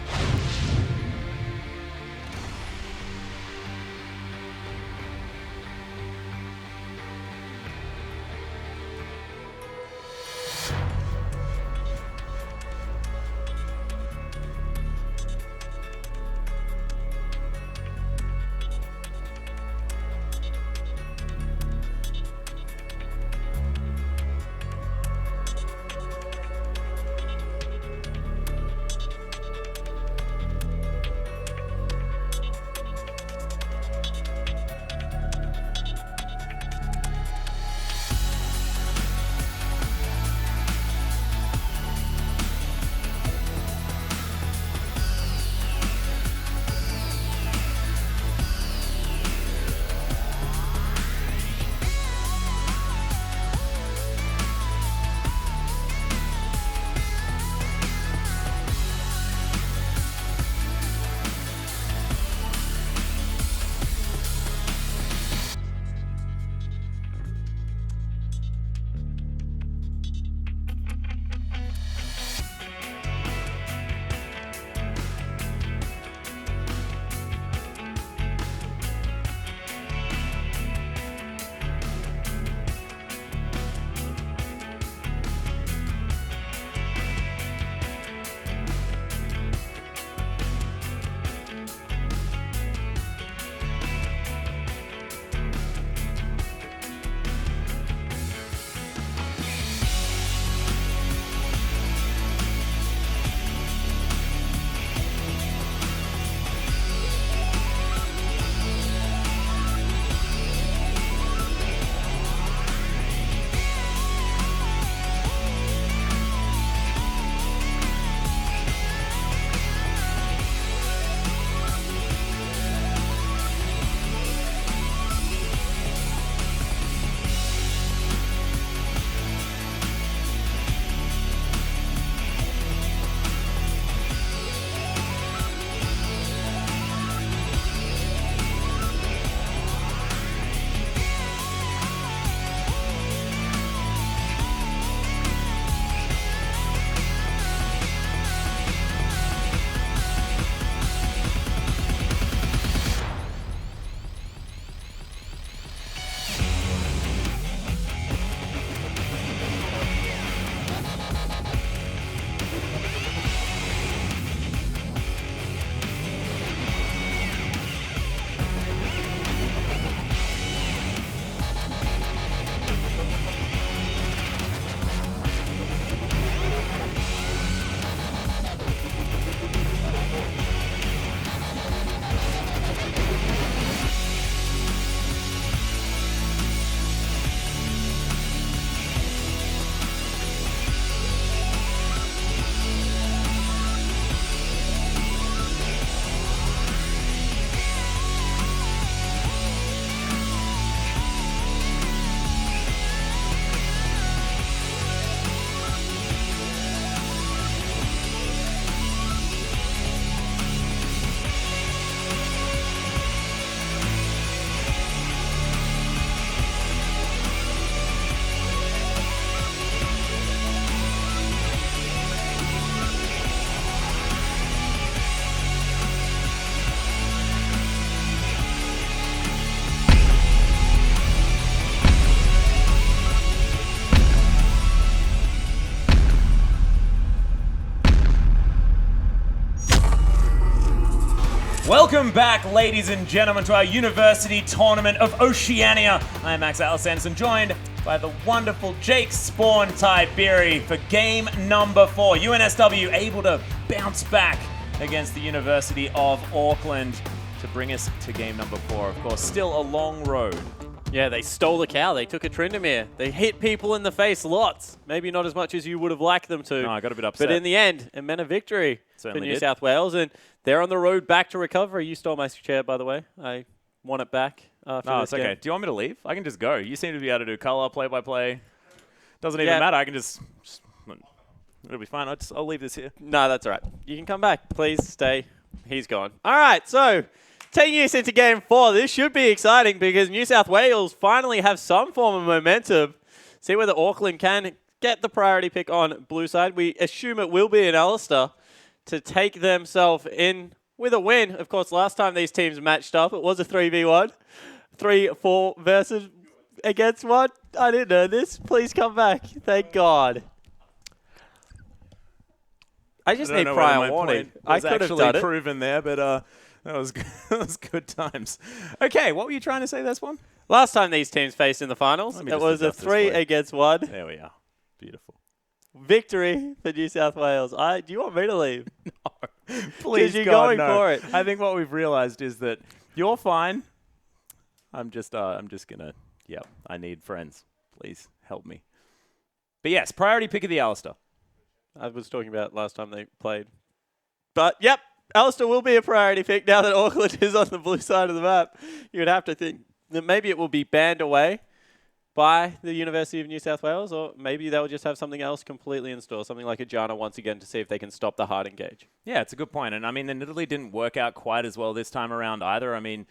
Welcome back, ladies and gentlemen, to our University Tournament of Oceania. I am Max Atlas Anderson, joined by the wonderful Jake Spawn Tiberi for game number 4. UNSW able to bounce back against the University of Auckland to bring us to game number 4. Of course, still a long road. Yeah, they stole the cow. They took a Tryndamere. They hit people in the face lots. Maybe not as much as you would have liked them to. No, I got a bit upset. But in the end, it meant a victory Certainly for New did. South Wales. And they're on the road back to recovery. You stole my chair, by the way. I want it back after No, this it's okay. game. Do you want me to leave? I can just go. You seem to be able to do color, play-by-play. Doesn't even matter. I can just it'll be fine. I'll leave this here. No, that's all right. You can come back. Please stay. He's gone. All right, so 10 years into game 4, this should be exciting because New South Wales finally have some form of momentum. See whether Auckland can get the priority pick on blue side. We assume it will be in Alistair to take themselves in with a win. Of course, last time these teams matched up, it was a 3v1. 3-4 versus against 1. I didn't know this. Please come back. Thank God. I just need prior warning. I could have done it. Proven there, but that was that was good times. Okay, what were you trying to say, this one? Last time these teams faced in the finals, it was a 3 against 1. There we are. Beautiful. Victory for New South Wales. Do you want me to leave? No. Please, you're God, going no. for it. I think what we've realized is that you're fine. I'm just gonna, I need friends. Please help me. But yes, priority pick of the Alistair. I was talking about last time they played. But, yep, Alistair will be a priority pick now that Auckland is on the blue side of the map. You would have to think that maybe it will be banned away by the University of New South Wales, or maybe they'll just have something else completely in store, something like a Jana once again to see if they can stop the hard engage. Yeah, it's a good point. And I mean, the Nidalee didn't work out quite as well this time around either. I mean,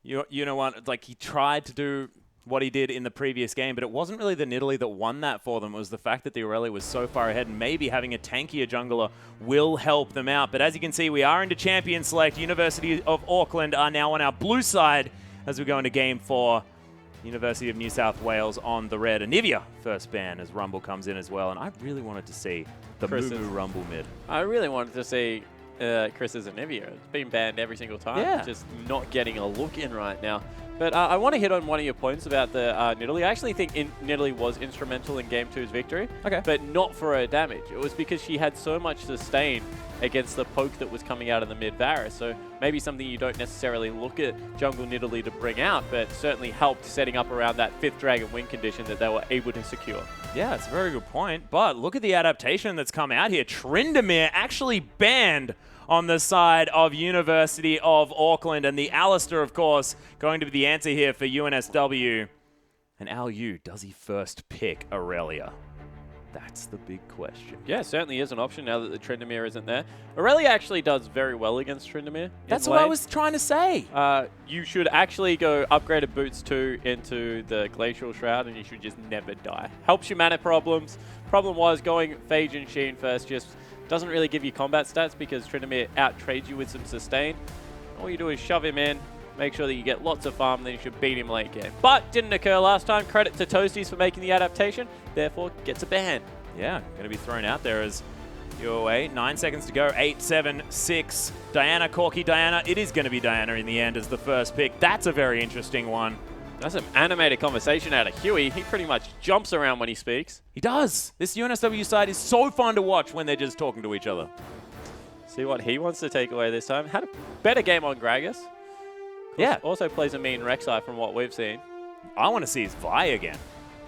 you know what, like he tried to do what he did in the previous game, but it wasn't really the Nidalee that won that for them. It was the fact that the Aurelia was so far ahead, and maybe having a tankier jungler will help them out. But as you can see, we are into Champion Select. University of Auckland are now on our blue side as we go into Game 4. University of New South Wales on the red. Anivia first ban as Rumble comes in as well. And I really wanted to see the Moo Rumble mid. I really wanted to see Chris's Anivia. It's been banned every single time. Yeah. Just not getting a look in right now. But I want to hit on one of your points about the Nidalee. I actually think Nidalee was instrumental in Game 2's victory. Okay. But not for her damage. It was because she had so much sustain against the poke that was coming out of the mid Varus. So maybe something you don't necessarily look at Jungle Nidalee to bring out, but certainly helped setting up around that 5th Dragon win condition that they were able to secure. Yeah, it's a very good point. But look at the adaptation that's come out here. Tryndamere actually banned on the side of University of Auckland. And the Alistair, of course, going to be the answer here for UNSW. And Al-Yu, does he first pick Aurelia? That's the big question. Yeah, certainly is an option now that the Tryndamere isn't there. Aurelia actually does very well against Tryndamere. That's what I was trying to say. You should actually go upgraded Boots 2 into the Glacial Shroud, and you should just never die. Helps you mana problems. Problem was going Phage and Sheen first just doesn't really give you combat stats because Tryndamere out-trades you with some sustain. All you do is shove him in, make sure that you get lots of farm, then you should beat him late game. But didn't occur last time. Credit to Toasties for making the adaptation, therefore gets a ban. Yeah, going to be thrown out there as you're away. 9 seconds to go. 8, 7, 6. Diana, Corky, Diana. It is going to be Diana in the end as the first pick. That's a very interesting one. That's some animated conversation out of Huey. He pretty much jumps around when he speaks. He does. This UNSW side is so fun to watch when they're just talking to each other. See what he wants to take away this time. Had a better game on Gragas. Yeah. Also plays a mean Rek'Sai from what we've seen. I want to see his Vi again.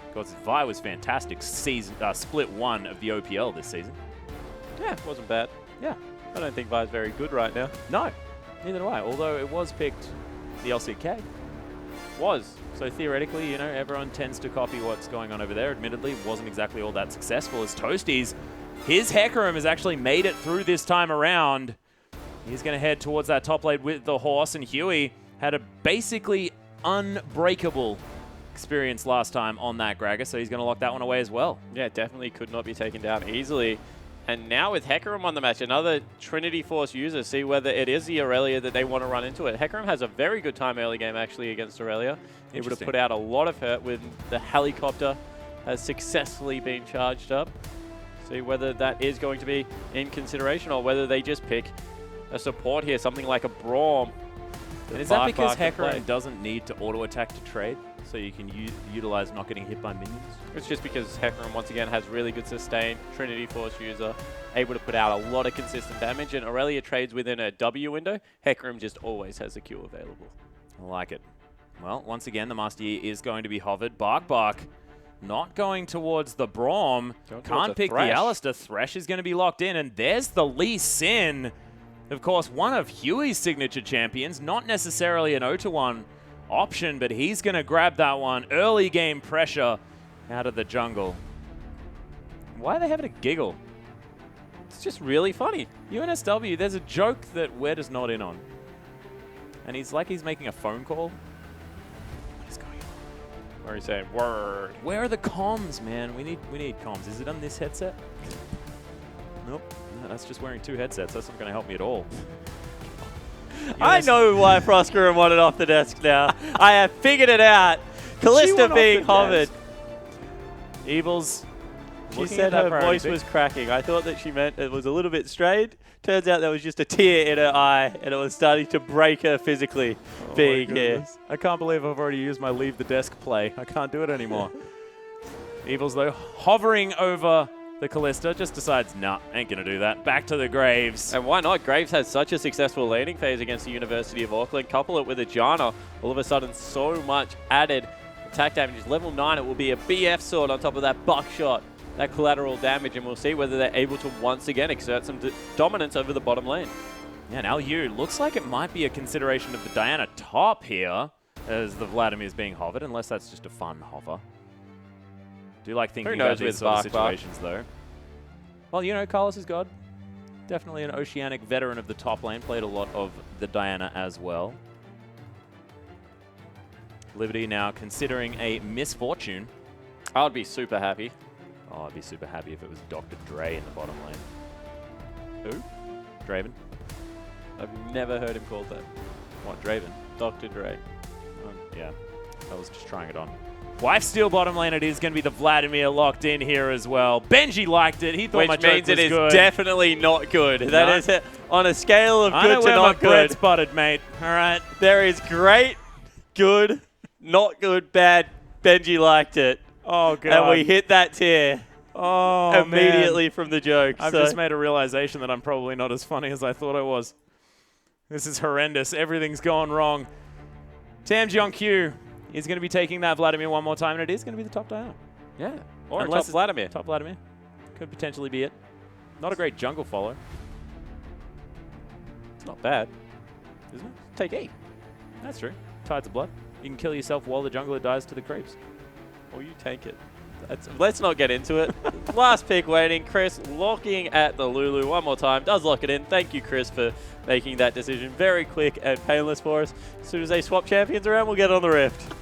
Because Vi was fantastic. Split 1 of the OPL this season. Yeah, wasn't bad. Yeah. I don't think Vi's very good right now. No, neither do I. Although it was picked the LCK. Was. So theoretically, you know, everyone tends to copy what's going on over there. Admittedly, it wasn't exactly all that successful as Toasties. His Hecarim has actually made it through this time around. He's going to head towards that top lane with the horse, and Huey had a basically unbreakable experience last time on that Gragas, so he's going to lock that one away as well. Yeah, definitely could not be taken down easily. And now with Hecarim on the match, another Trinity Force user, see whether it is the Aurelia that they want to run into it. Hecarim has a very good time early game actually against Aurelia. Able to put out a lot of hurt when the helicopter has successfully been charged up. See whether that is going to be in consideration or whether they just pick a support here, something like a Braum. And is that because can play. Hecarim doesn't need to auto-attack to trade? So you can utilize not getting hit by minions? It's just because Hecarim, once again, has really good sustain, Trinity Force user, able to put out a lot of consistent damage, and Aurelia trades within a W window. Hecarim just always has the Q available. I like it. Well, once again, the Master Yi is going to be hovered. Bark not going towards the Braum. Can't pick the Alistar. Thresh is going to be locked in, and there's the Lee Sin. Of course, one of Huey's signature champions, not necessarily an 0-1 option, but he's going to grab that one. Early game pressure out of the jungle. Why are they having a giggle? It's just really funny. UNSW, there's a joke that Wed is not in on. And he's making a phone call. What is going on? Or he's saying, word. Where are the comms, man? We need comms. Is it on this headset? Nope. No, that's just wearing 2 headsets. That's not going to help me at all. I know why Froskerin wanted off the desk now. I have figured it out. Kalista being hovered. Evils. She said her voice was cracking. I thought that she meant it was a little bit strained. Turns out there was just a tear in her eye, and it was starting to break her physically being here. I can't believe I've already used my leave the desk play. I can't do it anymore. Evils, though, hovering over the Kalista, just decides, nah, ain't going to do that. Back to the Graves. And why not? Graves has such a successful laning phase against the University of Auckland. Couple it with a Janna. All of a sudden, so much added attack damage. Level 9, it will be a BF sword on top of that buckshot. That collateral damage, and we'll see whether they're able to once again exert some dominance over the bottom lane. Yeah, and LU looks like it might be a consideration of the Diana top here as the Vladimir is being hovered, unless that's just a fun hover. Do like thinking about these sort of situations, though. Well, you know, Carlos is God. Definitely an Oceanic veteran of the top lane. Played a lot of the Diana as well. Liberty now considering a misfortune. I would be super happy. Oh, I'd be super happy if it was Dr. Dre in the bottom lane. Who? Draven. I've never heard him called that. What, Draven? Dr. Dre. Yeah, I was just trying it on. Lifesteal bottom lane, it is going to be the Vladimir locked in here as well. Benji liked it. He thought my joke was good. Which means it is definitely not good. That is it. On a scale of good to not good. Bread's buttered, mate. All right. There is great, good, not good, bad. Benji liked it. Oh, God. And we hit that tier immediately man. from the joke. I've just made a realization that I'm probably not as funny as I thought I was. This is horrendous. Everything's gone wrong. Tam Jong-Q is going to be taking that Vladimir one more time, and it is going to be the top Diana. Yeah. Or unless top Vladimir. Top Vladimir. Could potentially be it. Not a great jungle follow. It's not bad. Isn't it? Take 8. That's true. Tides of blood. You can kill yourself while the jungler dies to the creeps. Or you tank it. Let's not get into it. Last pick waiting. Chris locking at the Lulu one more time. Does lock it in. Thank you, Chris, for making that decision very quick and painless for us. As soon as they swap champions around, we'll get on the Rift.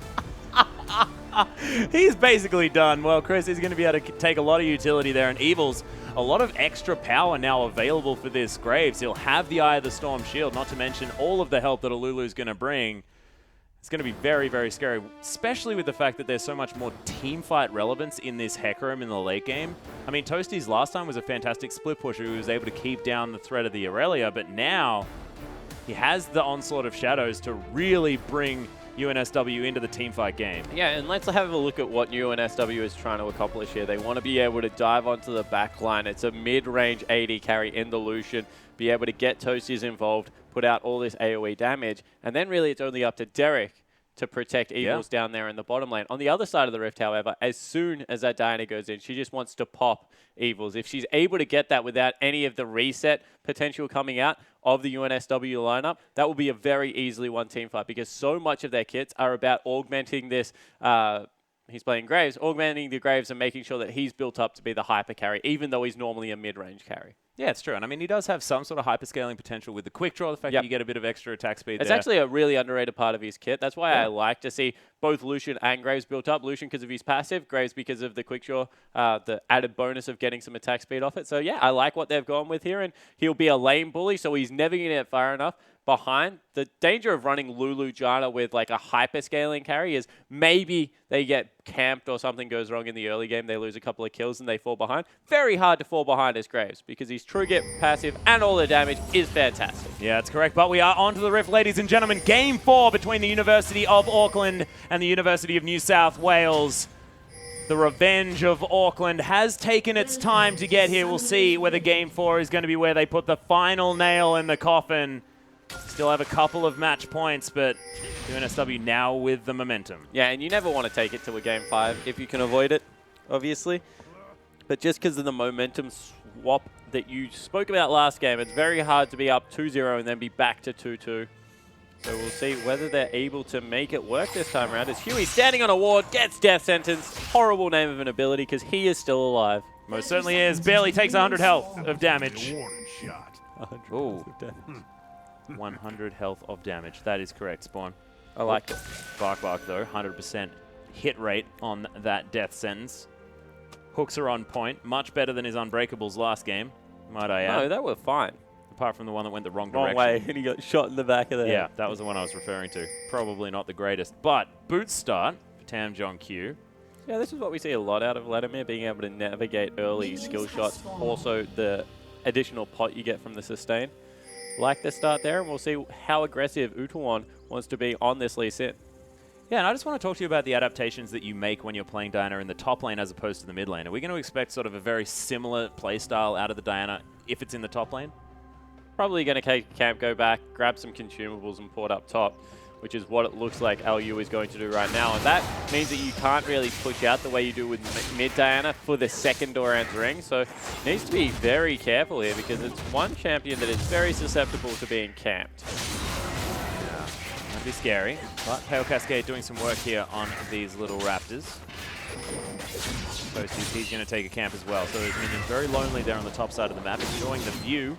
He's basically done. Well, Chris is going to be able to take a lot of utility there, and Evils, a lot of extra power now available for this Graves. He'll have the Eye of the Storm shield, not to mention all of the help that Alulu is going to bring. It's going to be very, very scary, especially with the fact that there's so much more teamfight relevance in this Hecarim in the late game. I mean, Toasties last time was a fantastic split pusher who was able to keep down the threat of the Aurelia, but now he has the Onslaught of Shadows to really bring UNSW into the teamfight game. Yeah, and let's have a look at what UNSW is trying to accomplish here. They want to be able to dive onto the back line. It's a mid-range AD carry in the Lucian, be able to get Toasties involved, put out all this AoE damage, and then really it's only up to Derek to protect Evils down there in the bottom lane. On the other side of the Rift, however, as soon as that Diana goes in, she just wants to pop Evils. If she's able to get that without any of the reset potential coming out of the UNSW lineup, that will be a very easily won team fight because so much of their kits are about augmenting this. He's playing Graves, augmenting the Graves and making sure that he's built up to be the hyper carry, even though he's normally a mid-range carry. Yeah, it's true. And I mean, he does have some sort of hyperscaling potential with the quick draw, the fact that you get a bit of extra attack speed It's there. actually a really underrated part of his kit. That's why I like to see both Lucian and Graves built up. Lucian because of his passive, Graves because of the quick draw, the added bonus of getting some attack speed off it. So yeah, I like what they've gone with here, and he'll be a lane bully, so he's never going to get far enough. behind. The danger of running Lulu Jana with like a hyper-scaling carry is maybe they get camped or something goes wrong in the early game, they lose a couple of kills and they fall behind. Very hard to fall behind as Graves because his True Get passive and all the damage is fantastic. Yeah, that's correct. But we are on to the Rift, ladies and gentlemen. Game 4 between the University of Auckland and the University of New South Wales. The revenge of Auckland has taken its time to get here. We'll see whether Game 4 is going to be where they put the final nail in the coffin. Still have a couple of match points, but UNSW now with the momentum. Yeah, and you never want to take it to a Game 5 if you can avoid it, obviously. But just because of the momentum swap that you spoke about last game, it's very hard to be up 2-0 and then be back to 2-2. So we'll see whether they're able to make it work this time around. As Huey standing on a ward, gets death sentence. Horrible name of an ability because he is still alive. Most certainly is. Barely takes 100 health of damage. Ooh. 100 health of damage. That is correct, Spawn. I like it. Bark, though, 100% hit rate on that death sentence. Hooks are on point. Much better than his Unbreakables last game, might I add. No, they were fine. Apart from the one that went the wrong Wrong direction. way, and he got shot in the back of the head. Yeah, that was the one I was referring to. Probably not the greatest. But boot start for Tam Jong Q. Yeah, this is what we see a lot out of Vladimir, being able to navigate early skill shots. Also, the additional pot you get from the sustain. Like the start there, and we'll see how aggressive Utawan wants to be on this Lee Sin. Yeah, and I just want to talk to you about the adaptations that you make when you're playing Diana in the top lane as opposed to the mid lane. Are we going to expect sort of a very similar playstyle out of the Diana if it's in the top lane? Probably going to take camp, go back, grab some consumables and port up top, which is what it looks like LU is going to do right now. And that means that you can't really push out the way you do with mid Diana for the second Doran's ring. So needs to be very careful here because it's one champion that is very susceptible to being camped. Yeah, that'd be scary. But Pale Cascade doing some work here on these little raptors. Toasty, he's going to take a camp as well. So his minions very lonely there on the top side of the map, enjoying the view.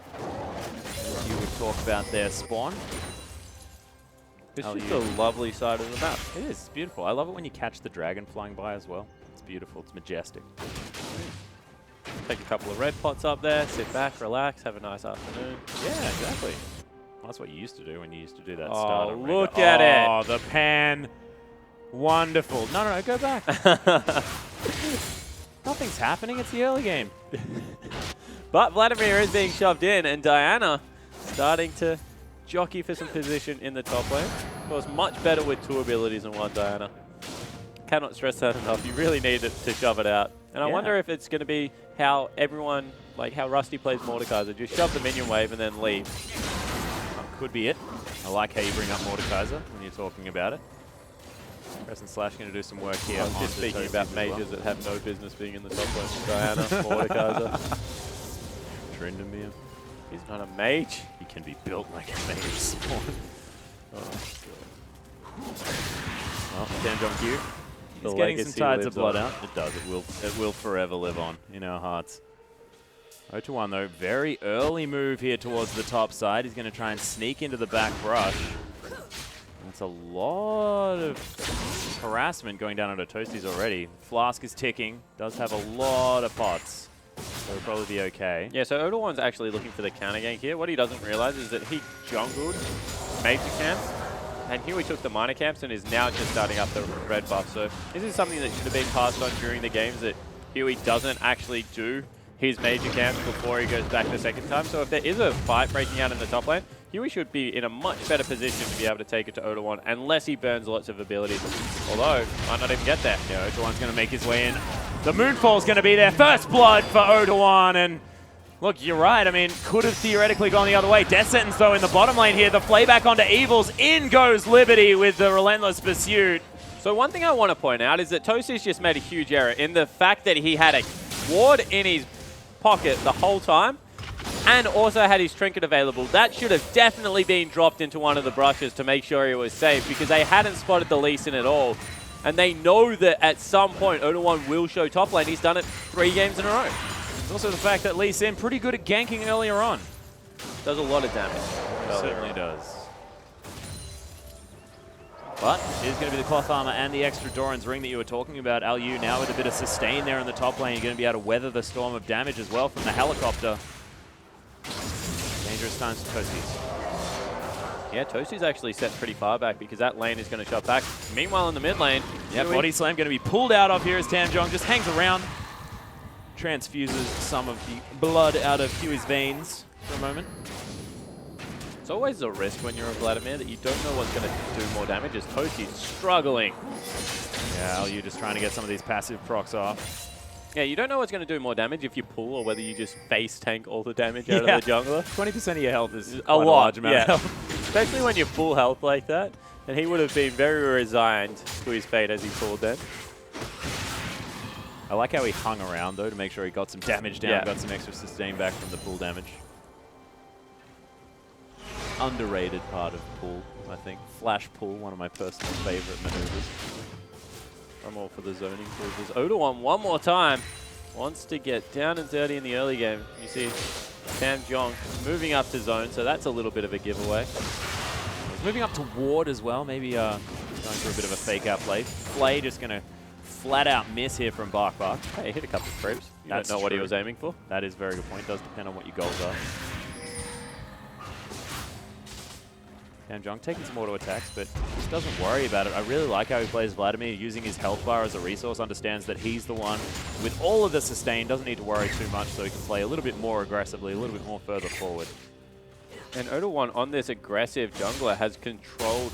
You would talk about their Spawn. It's just a lovely side of the map. It is. It's beautiful. I love it when you catch the dragon flying by as well. It's beautiful. It's majestic. Take a couple of red pots up there, sit back, relax, have a nice afternoon. Yeah, exactly. Well, that's what you used to do when you used to do that Oh, starter. look at it. Oh, the pan. Wonderful. No, go back. Nothing's happening. It's the early game. But Vladimir is being shoved in, and Diana starting to jockey for some position in the top lane. Of course, much better with two abilities than one Diana. Cannot stress that enough. You really need it to shove it out. And I wonder if it's going to be how everyone, like how Rusty plays Mordekaiser. Just shove the minion wave and then leave. Could be it. I like how you bring up Mordekaiser when you're talking about it. Press and Slash going to do some work here. I'm just speaking about mages that have no business being in the top lane. Diana, Mordekaiser. Tryndamere. He's not a mage. He can be built like a mage Spawn. Oh, God. Well, Tam Jong Q. He's getting some tides of blood out. It does. It will forever live on in our hearts. 0-1 though. Very early move here towards the top side. He's going to try and sneak into the back brush. That's a lot of harassment going down onto Toasties already. Flask is ticking. Does have a lot of pots. So he'll probably be okay. Yeah, so Odawan's actually looking for the counter gank here. What he doesn't realize is that he jungled major camps, and Huey took the minor camps and is now just starting up the red buff. So this is something that should have been passed on during the games, that Huey doesn't actually do his major camps before he goes back the second time. So if there is a fight breaking out in the top lane, Huey should be in a much better position to be able to take it to Odawan, unless he burns lots of abilities. Although, might not even get there. Yeah, Odawan's going to make his way in. The Moonfall's going to be there. First blood for Odawan. And look, you're right. I mean, could have theoretically gone the other way. Death Sentence, though, in the bottom lane here. The flayback onto Evils. In goes Liberty with the Relentless Pursuit. So one thing I want to point out is that Toasties just made a huge error in the fact that he had a ward in his pocket the whole time, and also had his trinket available. That should have definitely been dropped into one of the brushes to make sure he was safe, because they hadn't spotted the Lee Sin at all. And they know that at some point Odawan will show top lane. He's done it 3 games in a row. There's also the fact that Lee Sin pretty good at ganking earlier on. Does a lot of damage. Certainly does. But it is going to be the cloth armor and the extra Doran's ring that you were talking about. LU now with a bit of sustain there in the top lane. You're going to be able to weather the storm of damage as well from the helicopter. Dangerous times for Toasties. Yeah, Tosu's actually set pretty far back because that lane is going to shut back. Meanwhile, in the mid lane, Yeah, Body Slam going to be pulled out of here as Tamjong just hangs around, transfuses some of the blood out of Huey's veins for a moment. It's always a risk when you're a Vladimir that you don't know what's going to do more damage as Tosu's struggling. Yeah, LU just trying to get some of these passive procs off. Yeah, you don't know what's going to do more damage if you pull or whether you just face tank all the damage out of the jungler. 20% of your health is A large amount of health. Especially when you're full health like that. And he would have been very resigned to his fate as he pulled then. I like how he hung around, though, to make sure he got some damage down, Yeah. got some extra sustain back from the pull damage. Underrated part of pull, I think. Flash pull, one of my personal favorite maneuvers. I'm all for the zoning pulls. Oda one more time. Wants to get down and dirty in the early game. You see Tamjong moving up to zone, so that's a little bit of a giveaway. He's moving up to ward as well, maybe going for a bit of a fake out play. Flay just going to flat out miss here from Bark. Hey, hit a couple of creeps. You That's don't know what he true. was aiming for. That is a very good point. It does depend on what your goals are. Tamjong taking some auto attacks, but just doesn't worry about it. I really like how he plays Vladimir, using his health bar as a resource, understands that he's the one with all of the sustain, doesn't need to worry too much, so he can play a little bit more aggressively, a little bit more further forward. And Oda on this aggressive jungler has controlled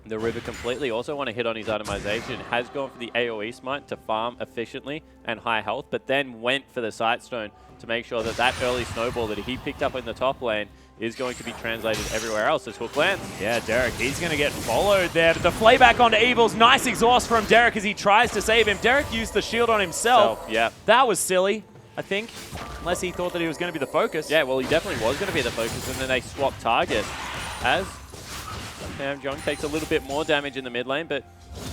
the river completely. Also want to hit on his itemization. Has gone for the AoE smite to farm efficiently and high health, but then went for the Sightstone to make sure that that early snowball that he picked up in the top lane is going to be translated everywhere else as Hook lands. Yeah, Derek, he's going to get followed there, but the flay back onto Evils. Nice exhaust from Derek as he tries to save him. Derek used the shield on himself. Yeah. That was silly, I think, unless he thought that he was going to be the focus. Yeah, well, he definitely was going to be the focus, and then they swap target as Tamjong takes a little bit more damage in the mid lane, but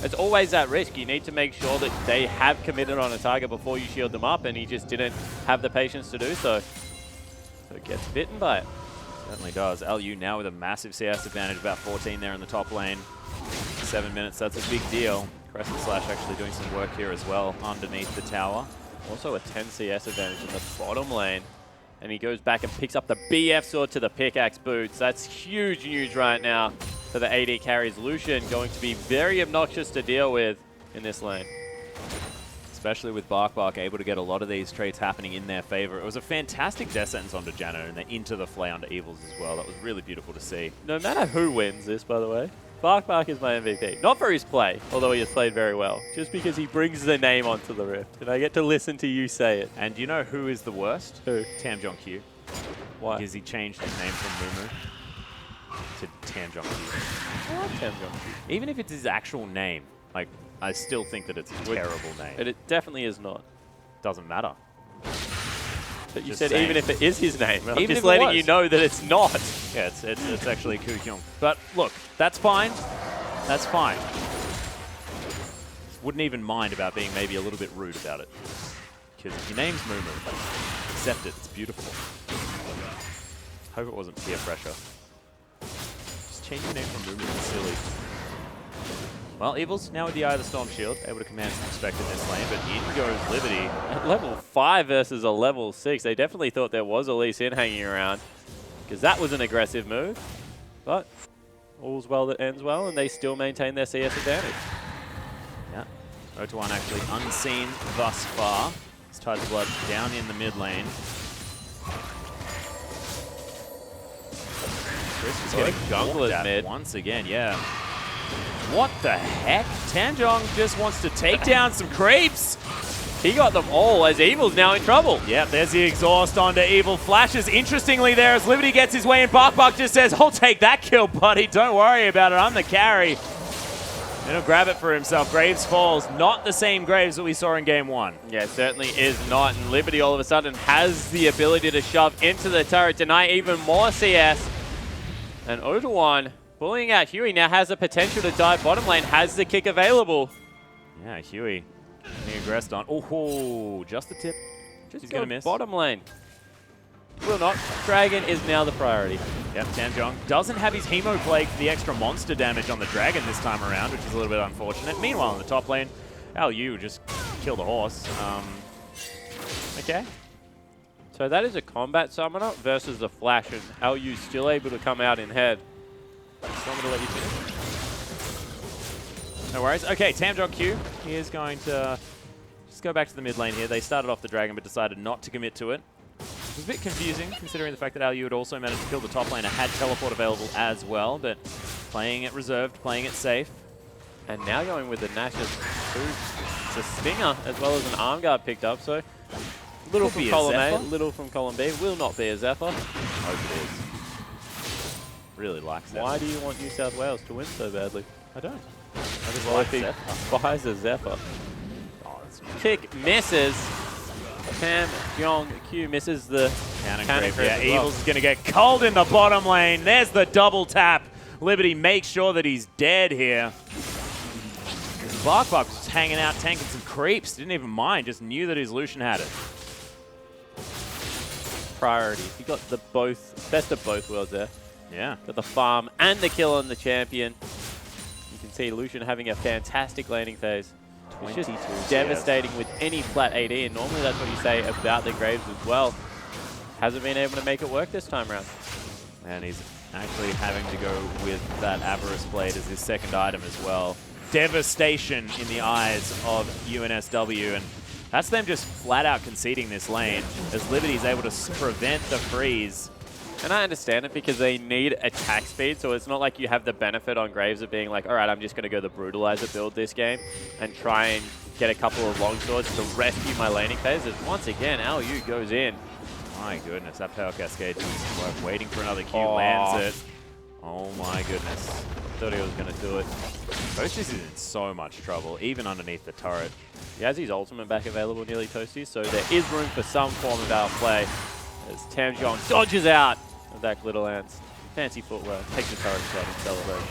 it's always that risk. You need to make sure that they have committed on a target before you shield them up, and he just didn't have the patience to do so. So gets bitten by it. Certainly does. LU now with a massive CS advantage, about 14 there in the top lane. 7 minutes, that's a big deal. Crescent Slash actually doing some work here as well underneath the tower. Also a 10 CS advantage in the bottom lane. And he goes back and picks up the BF sword to the pickaxe boots. That's huge news right now for the AD carries. Lucian going to be very obnoxious to deal with in this lane. Especially with Bark able to get a lot of these traits happening in their favor. It was a fantastic death sentence onto Janna and then into the flay onto Evils as well. That was really beautiful to see. No matter who wins this, by the way, Bark is my MVP. Not for his play, although he has played very well, just because he brings the name onto the Rift, and I get to listen to you say it. And you know who is the worst? Who? Tamjong Q. Why? Because he changed his name from Mumu to Tamjong Q. I like Tamjong. Even if it's his actual name, like, I still think that it's a terrible name. But it definitely is not. Doesn't matter. But you Just said saying. even if it is his name, I'm Even just if it letting was. you know that it's not. Yeah, it's actually Ku Kyung. But look, that's fine. That's fine. Wouldn't even mind about being maybe a little bit rude about it. Because if your name's Mumu, accept it. It's beautiful. Hope it wasn't peer pressure. Just change your name from Mumu. It's silly. Well, Evils now with the Eye of the Storm Shield, able to command some respect in this lane, but in goes Liberty. At level 5 versus a level 6, they definitely thought there was a Lee Sin hanging around, because that was an aggressive move. But all's well that ends well, and they still maintain their CS advantage. Yeah. 0-1 actually unseen thus far. It's Tides of Blood down in the mid lane. Chris is getting junglers walked at mid. once again, yeah. What the heck? Tamjong just wants to take down some creeps. He got them all as Evil's now in trouble. Yep, there's the exhaust onto Evil. Flashes interestingly there as Liberty gets his way in. Bark just says, I'll take that kill, buddy. Don't worry about it. I'm the carry. And he'll grab it for himself. Graves falls. Not the same Graves that we saw in game 1. Yeah, it certainly is not. And Liberty all of a sudden has the ability to shove into the turret, deny even more CS. And Oda bullying out Huey now has the potential to dive bottom lane, has the kick available. Yeah, Huey getting aggressed on. Oh, just the tip. Just He's going to miss. bottom lane. Will not. Dragon is now the priority. Yep, Tamjong doesn't have his Hemo Plague for the extra monster damage on the Dragon this time around, which is a little bit unfortunate. Meanwhile, in the top lane, LU just killed a horse. Okay. So that is a combat summoner versus the Flash, and LU still able to come out in head. Just want me to let you finish? No worries. Okay, Tamjok Q. He is going to just go back to the mid lane here. They started off the Dragon, but decided not to commit to it. It was a bit confusing, considering the fact that Alyu had also managed to kill the top laner, had teleport available as well, but playing it reserved, playing it safe. And now going with the Nash's boost. It's a Stinger as well as an Arm Guard picked up, so little from column A, little from column B. Will not be a Zephyr. Hope it is. Really likes that. Why do you want New South Wales to win so badly? I don't. I just Well, like if he Zephyr. buys a Zephyr. Oh, that's Kick misses. Tamjok Q misses the cannon creep creep. Yeah, as well. Evil's is going to get cold in the bottom lane. There's the double tap. Liberty makes sure that he's dead here. Barkbuck was hanging out, tanking some creeps. Didn't even mind, just knew that his Lucian had it. Priority. He got the best of both worlds there. Yeah. Got the farm and the kill on the champion. You can see Lucian having a fantastic laning phase. It's just 22 devastating with any flat AD, and normally that's what you say about the Graves as well. Hasn't been able to make it work this time around. And he's actually having to go with that Avarice Blade as his second item as well. Devastation in the eyes of UNSW, and that's them just flat out conceding this lane as Liberty's able to prevent the freeze. And I understand it because they need attack speed, so it's not like you have the benefit on Graves of being like, all right, I'm just going to go the Brutalizer build this game and try and get a couple of longswords to rescue my laning phases. Once again, Alyu goes in. My goodness, that Power Cascade doesn't work. Waiting for another Q, lands it. Oh my goodness. Thought he was going to do it. Toasties is in so much trouble, even underneath the turret. He has his ultimate back available, nearly Toasties, so there is room for some form of outplay as Tamjok dodges out of that Little Ants. Fancy footwork, takes the turret shot and celebrates.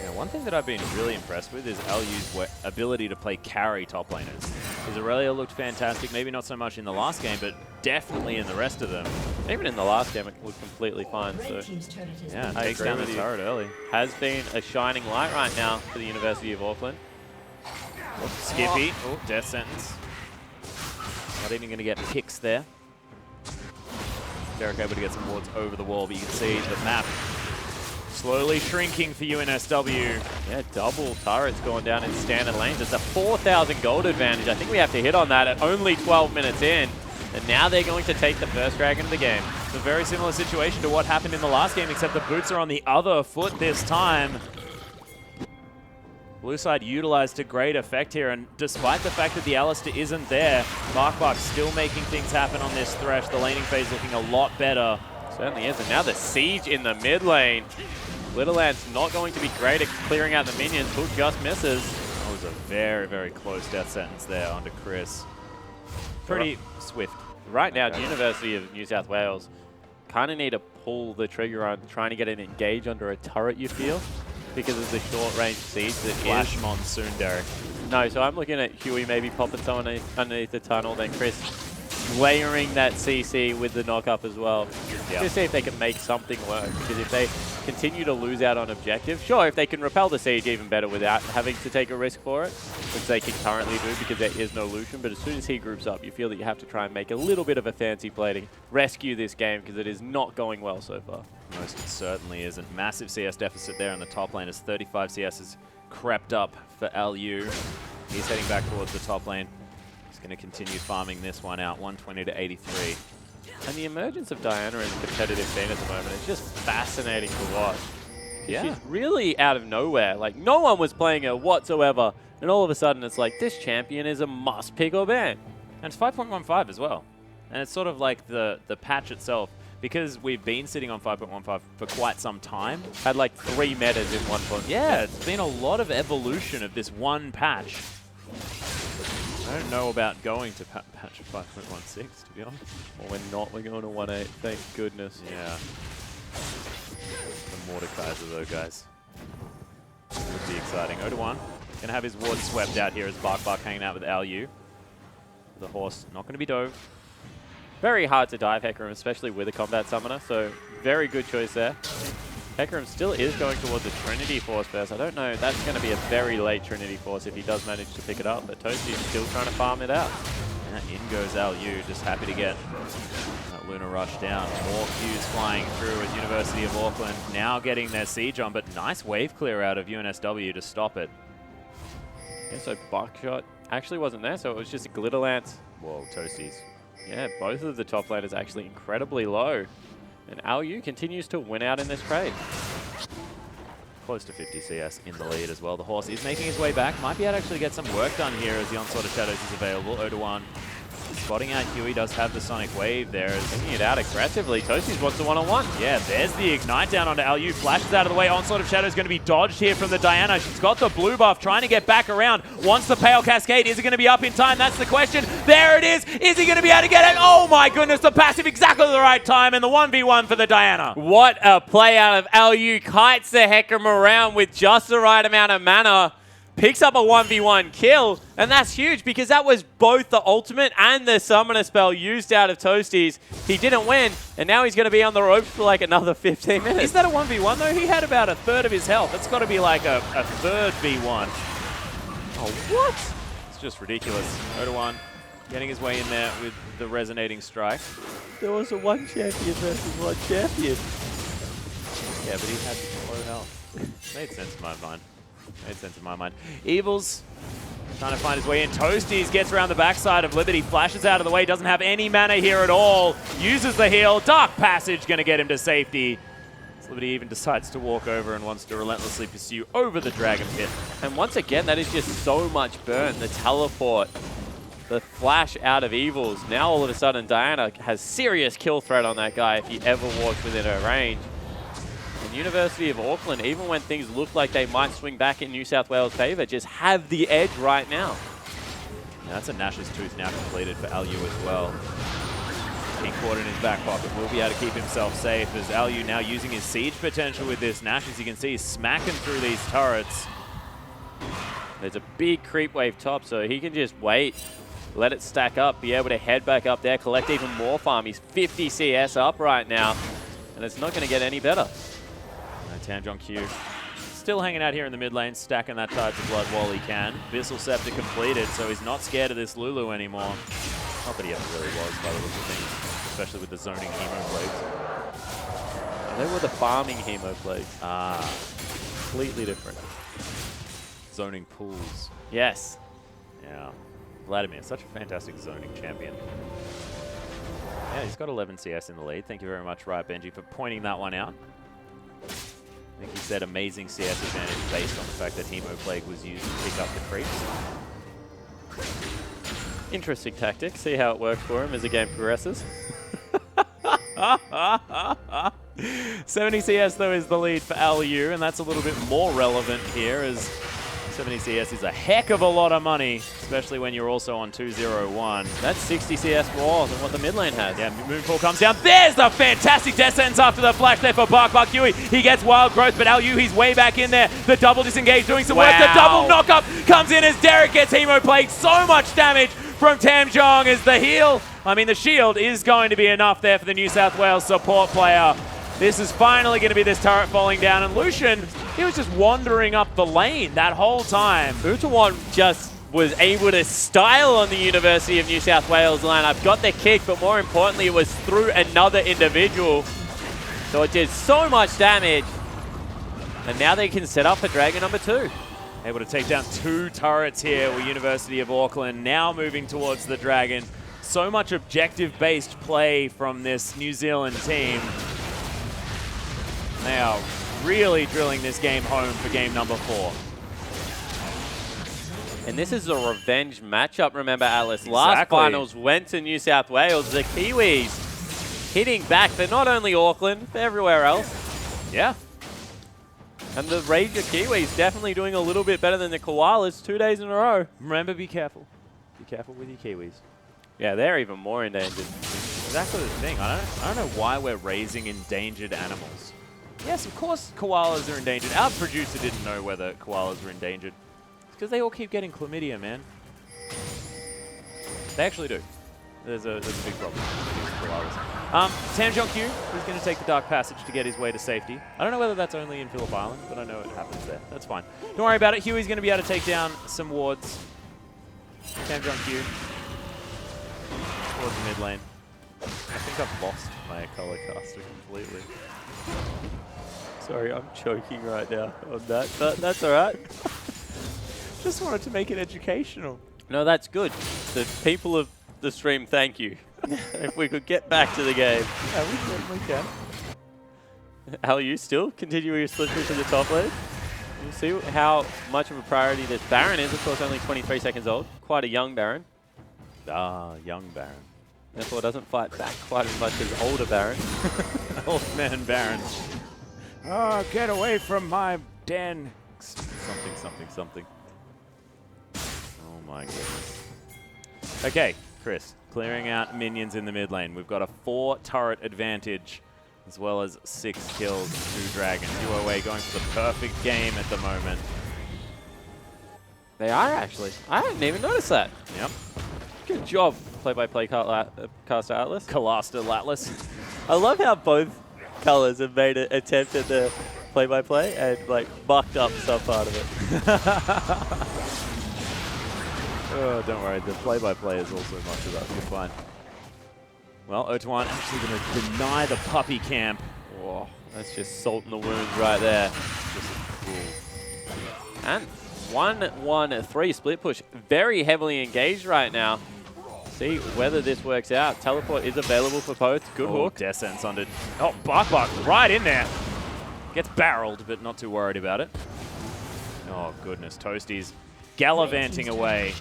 Yeah, one thing that I've been really impressed with is Alyu's ability to play carry top laners. His Aurelia looked fantastic, maybe not so much in the last game, but definitely in the rest of them. Even in the last game, it looked completely fine. So Yeah, I takes agree down the with you. turret early. Has been a shining light right now for the University of Auckland. Skippy, oh, death sentence. Not even going to get picks there. Derek able to get some wards over the wall, but you can see the map slowly shrinking for UNSW. Yeah, double turrets going down in standard lanes. It's a 4,000 gold advantage. I think we have to hit on that at only 12 minutes in. And now they're going to take the first dragon of the game. It's a very similar situation to what happened in the last game, except the boots are on the other foot this time. Blue side utilized to great effect here, and despite the fact that the Alistair isn't there, Barkbuck still making things happen on this Thresh. The laning phase looking a lot better. Certainly is. And now the siege in the mid lane. Little Ant's not going to be great at clearing out the minions. Hook just misses. That was a very, very close death sentence there onto Chris. Pretty swift. Right now, the University of New South Wales kind of need to pull the trigger on trying to get an engage under a turret, you feel, because of the short-range siege that Flash is. Monsoon, Derek. No, so I'm looking at Huey maybe popping someone underneath the tunnel, then Chris layering that CC with the knock-up as well. Yep. To see if they can make something work, because if they continue to lose out on objective, sure, if they can repel the siege even better without having to take a risk for it, which they can currently do because there is no Lucian, but as soon as he groups up, you feel that you have to try and make a little bit of a fancy play to rescue this game because it is not going well so far. Most certainly isn't. Massive CS deficit there in the top lane as 35 CS has crept up for Alyu. He's heading back towards the top lane. He's going to continue farming this one out, 120 to 83. And the emergence of Diana in the competitive scene at the moment is just fascinating to watch. Yeah. She's really out of nowhere. Like, no one was playing her whatsoever. And all of a sudden, it's like, this champion is a must pick or ban. And it's 5.15 as well. And it's sort of like the patch itself, because we've been sitting on 5.15 for quite some time. Had like 3 metas in one point. Yeah, it's been a lot of evolution of this one patch. I don't know about going to patch 5.16, to be honest. Well, we're not. We're going to 1.8. Thank goodness. Yeah. The Mordekaiser, though, guys. Would be exciting. 0-1. Gonna have his ward swept out here as Barkbuck hanging out with Alyu. The horse not gonna be dove. Very hard to dive Hecarim, especially with a combat summoner. So very good choice there. Hecarim still is going towards the Trinity Force first. I don't know. That's going to be a very late Trinity Force if he does manage to pick it up. But Toasty's still trying to farm it out. Yeah, in goes Alyu, just happy to get that Luna rush down. More Qs flying through as University of Auckland now getting their siege on, but nice wave clear out of UNSW to stop it. Yeah, so Buckshot actually wasn't there, so it was just a Glitter Lance. Whoa, Toasties. Yeah, both of the top laners actually incredibly low. And Alyu continues to win out in this trade. Close to 50 CS in the lead as well. The horse is making his way back. Might be able to actually get some work done here as the Onslaught of Shadows is available. Odawan spotting out Huey, does have the Sonic Wave there. Taking it out aggressively. Toasties wants the one-on-one. Yeah, there's the Ignite down onto Alyu. Flashes out of the way. Onslaught of Shadows going to be dodged here from the Diana. She's got the blue buff, trying to get back around. Wants the Pale Cascade. Is it going to be up in time? That's the question. There it is. Is he going to be able to get it? Oh my goodness, the passive exactly the right time, and the 1v1 for the Diana. What a play out of Alyu. Kites the Hecarim around with just the right amount of mana. Picks up a 1v1 kill, and that's huge because that was both the ultimate and the summoner spell used out of Toasties. He didn't win, and now he's going to be on the ropes for like another 15 minutes. Is that a 1v1 though? He had about a third of his health. That's got to be like a third v1. Oh, what? It's just ridiculous. Odawan getting his way in there with the resonating strike. There was a one champion versus one champion. Yeah, but he had low health. Made sense in my mind. Made sense in my mind. Evils trying to find his way in. Toasties gets around the backside of Liberty, flashes out of the way, doesn't have any mana here at all. Uses the heal. Dark Passage going to get him to safety. Liberty even decides to walk over and wants to relentlessly pursue over the Dragon Pit. And once again, that is just so much burn. The teleport, the flash out of Evils. Now all of a sudden, Diana has serious kill threat on that guy if he ever walks within her range. And University of Auckland, even when things look like they might swing back in New South Wales' favour, just have the edge right now. Yeah, that's a Nash's Tooth now completed for Alyu as well. King Quarter in his back pocket will be able to keep himself safe as Alyu now using his siege potential with this Nash. As you can see, he's smacking through these turrets. There's a big creep wave top, so he can just wait, let it stack up, be able to head back up there, collect even more farm. He's 50 CS up right now, and it's not going to get any better. Tamjong Q still hanging out here in the mid lane, stacking that Tides of Blood while he can. Bissell Scepter completed, so he's not scared of this Lulu anymore. Not that he ever really was, by the looks of things, especially with the zoning Hemo Blades. They were the farming Hemo Blades. Ah, Completely different. zoning pools. Yes. Yeah. Vladimir, such a fantastic zoning champion. Yeah, he's got 11 CS in the lead. Thank you very much, Riot Benji, for pointing that one out. I think he said amazing CS advantage based on the fact that Hemo Plague was used to pick up the creeps. Interesting tactic. See how it works for him as the game progresses. 70 CS, though, is the lead for Alyu, and that's a little bit more relevant here as 70 CS is a heck of a lot of money, especially when you're also on 2-0-1. That's 60 CS more than what the mid lane has. Yeah, Moonfall comes down. There's the fantastic death sentence after the flash there for Bark Huey. He gets wild growth, but Alyu, he's way back in there. The double disengage doing some work. The double knockup comes in as Derek gets Hemo Plague. So much damage from Tamjong as the heal. The shield is going to be enough there for the New South Wales support player. This is finally going to be this turret falling down, and Lucian, he was just wandering up the lane that whole time. Utawan just was able to style on the University of New South Wales lineup, got the kick, but more importantly, it was through another individual. So it did so much damage, and now they can set up for Dragon number 2. Able to take down 2 turrets here with University of Auckland, now moving towards the Dragon. So much objective-based play from this New Zealand team. They are really drilling this game home for game number 4. And this is a revenge matchup, remember, Atlas. Last finals went to New South Wales. The Kiwis hitting back for not only Auckland, but everywhere else. Yeah. And the Ranger Kiwis definitely doing a little bit better than the Koalas 2 days in a row. Remember, be careful. Be careful with your Kiwis. Yeah, they're even more endangered. Exactly the thing. I don't know why we're raising endangered animals. Yes, of course koalas are endangered. Our producer didn't know whether koalas were endangered. It's because they all keep getting chlamydia, man. They actually do. There's a big problem with koalas. Tamjong Q is going to take the Dark Passage to get his way to safety. I don't know whether that's only in Phillip Island, but I know it happens there. That's fine. Don't worry about it. Huey's going to be able to take down some wards. Tamjong Q towards the mid lane. I think I've lost my color caster completely. Sorry, I'm choking right now on that, but that's all right. Just wanted to make it educational. No, that's good. The people of the stream, thank you. If we could get back to the game. Yeah, we certainly can. Al, you still continue your slippery to the top lane? We'll see how much of a priority this Baron is. Of course, only 23 seconds old. Quite a young Baron. Ah, young Baron. Therefore, doesn't fight back quite as much as older Baron. Old man Baron. Oh, get away from my den. Something, something, something. Oh my goodness. Okay, Chris, clearing out minions in the mid lane. We've got a 4 turret advantage, as well as 6 kills, 2 dragons. UOA going for the perfect game at the moment. They are actually. I hadn't even noticed that. Yep. Good job, play-by-play caster Atlas. Calaster Latlas. I love how both colors have made an attempt at the play-by-play and like mucked up some part of it. Oh, don't worry, the play-by-play is also much of that. You're fine. Well, Otuan actually going to deny the puppy camp. Whoa, that's just salt in the wounds right there. Just cruel. And 1-1-3 split push. Very heavily engaged right now. See whether this works out. Teleport is available for both. Good hook. Descents under. Oh, Bark right in there. Gets barreled, but not too worried about it. Oh, goodness. Toasty's gallivanting away.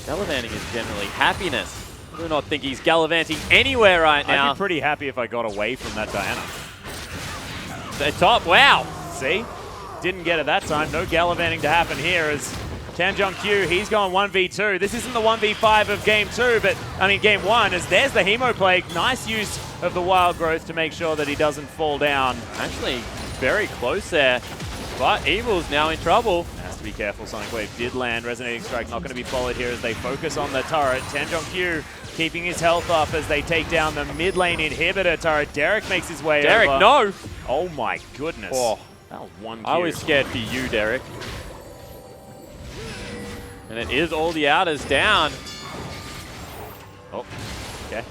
Gallivanting is generally happiness. I do not think he's gallivanting anywhere right now. I'd be pretty happy if I got away from that Diana. The top, wow. See? Didn't get it that time. No gallivanting to happen here as Tamjonkyu, he's going 1v2. This isn't the 1v5 of game 2, but, I mean, game 1, as there's the Hemoplague. Nice use of the Wild Growth to make sure that he doesn't fall down. Actually, very close there, but Evil's now in trouble. Has to be careful. Sonic Wave did land. Resonating Strike not going to be followed here as they focus on the turret. Tamjonkyu keeping his health up as they take down the mid lane inhibitor turret. Derek makes his way Derek, over. no! Oh my goodness. Oh. That was 1 I was scared for you, Derek. And it is all the outers down. Oh, okay.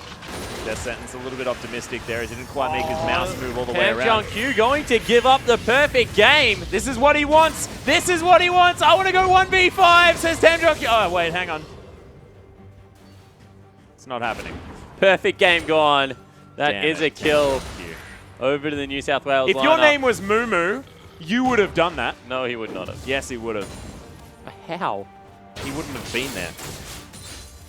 Death Sentence a little bit optimistic there as he didn't quite make his mouse move all the way around. Tamjonkyu going to give up the perfect game. This is what he wants. This is what he wants. I want to go 1v5, says Tamjonkyu. Oh, wait, hang on. It's not happening. Perfect game gone. That Damn is it. a kill Thank you. over to the New South Wales If lineup. your name was Mumu, you would have done that. No, he would not have. Yes, he would have. How? He wouldn't have been there.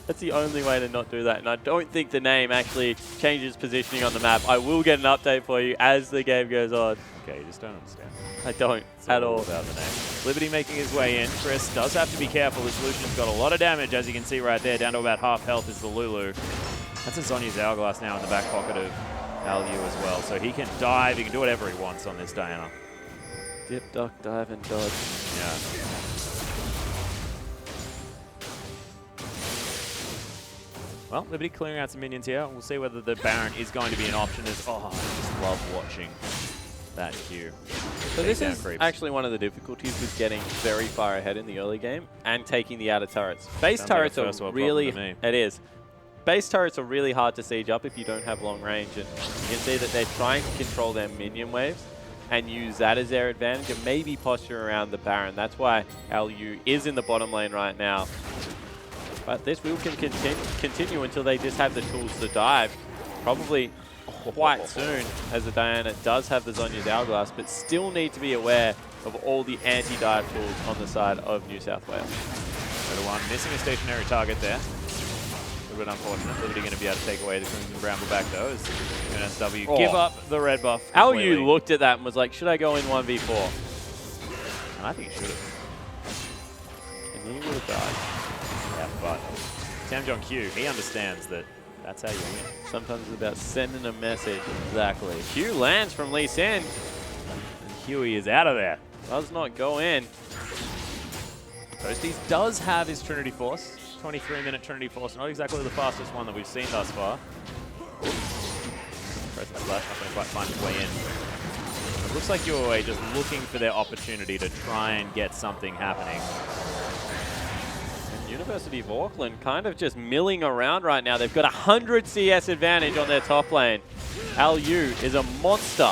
That's the only way to not do that. And I don't think the name actually changes positioning on the map. I will get an update for you as the game goes on. Okay, you just don't understand. I don't It's at all. about the name. Liberty making his way in. Chris does have to be careful. His Lucian's got a lot of damage, as you can see right there. Down to about half health is the Lulu. That's a Zhonya's Hourglass now in the back pocket of Alyu as well. So he can dive. He can do whatever he wants on this Diana. Dip, duck, dive, and dodge. Yeah. Well, Liberty clearing out some minions here. We'll see whether the Baron is going to be an option. As I just love watching that queue. So this is creeps. actually one of the difficulties with getting very far ahead in the early game and taking the outer turrets. Base Sounds like a turrets first are world really, problem to me. it is. Base turrets are really hard to siege up if you don't have long range, and you can see that they're trying to control their minion waves and use that as their advantage and maybe posture around the Baron. That's why Alyu is in the bottom lane right now. But this will continue until they just have the tools to dive. Probably quite soon, as the Diana does have the Zhonya's Hourglass, but still need to be aware of all the anti-dive tools on the side of New South Wales. One missing a stationary target there. A little bit unfortunate. Liberty going to be able to take away the Crimson Bramble back though as NSW give up the red buff. completely. Alyu looked at that and was like, should I go in 1v4? And I think he should have. And he would have died. Yeah, but Tamjonkyu, he understands that that's how you win. Sometimes it's about sending a message. Exactly. Q lands from Lee Sin. And Huey is out of there. Does not go in. Toasties does have his Trinity Force. 23-minute Trinity Force. Not exactly the fastest one that we've seen thus far. Press the splash, not going to quite find his way in. It looks like UOA just looking for their opportunity to try and get something happening. And University of Auckland kind of just milling around right now. They've got 100 CS advantage on their top lane. LU is a monster.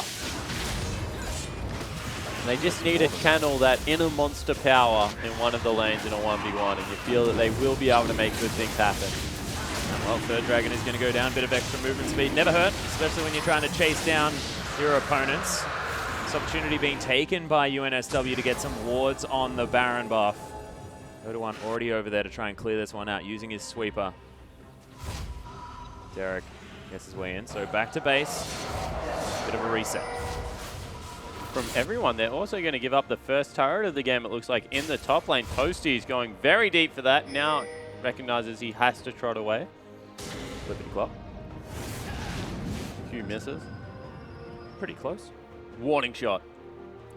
They just need to channel that inner monster power in one of the lanes in a 1v1, and you feel that they will be able to make good things happen. Well, Third Dragon is going to go down. Bit of extra movement speed. Never hurt, especially when you're trying to chase down your opponents. This opportunity being taken by UNSW to get some wards on the Baron buff. Oda1 already over there to try and clear this one out using his sweeper. Derek gets his way in, so back to base. Bit of a reset. From everyone, they're also going to give up the first turret of the game, it looks like, in the top lane. Toasty is going very deep for that. Now recognizes he has to trot away. Flippity clock. A few misses. Pretty close. Warning shot.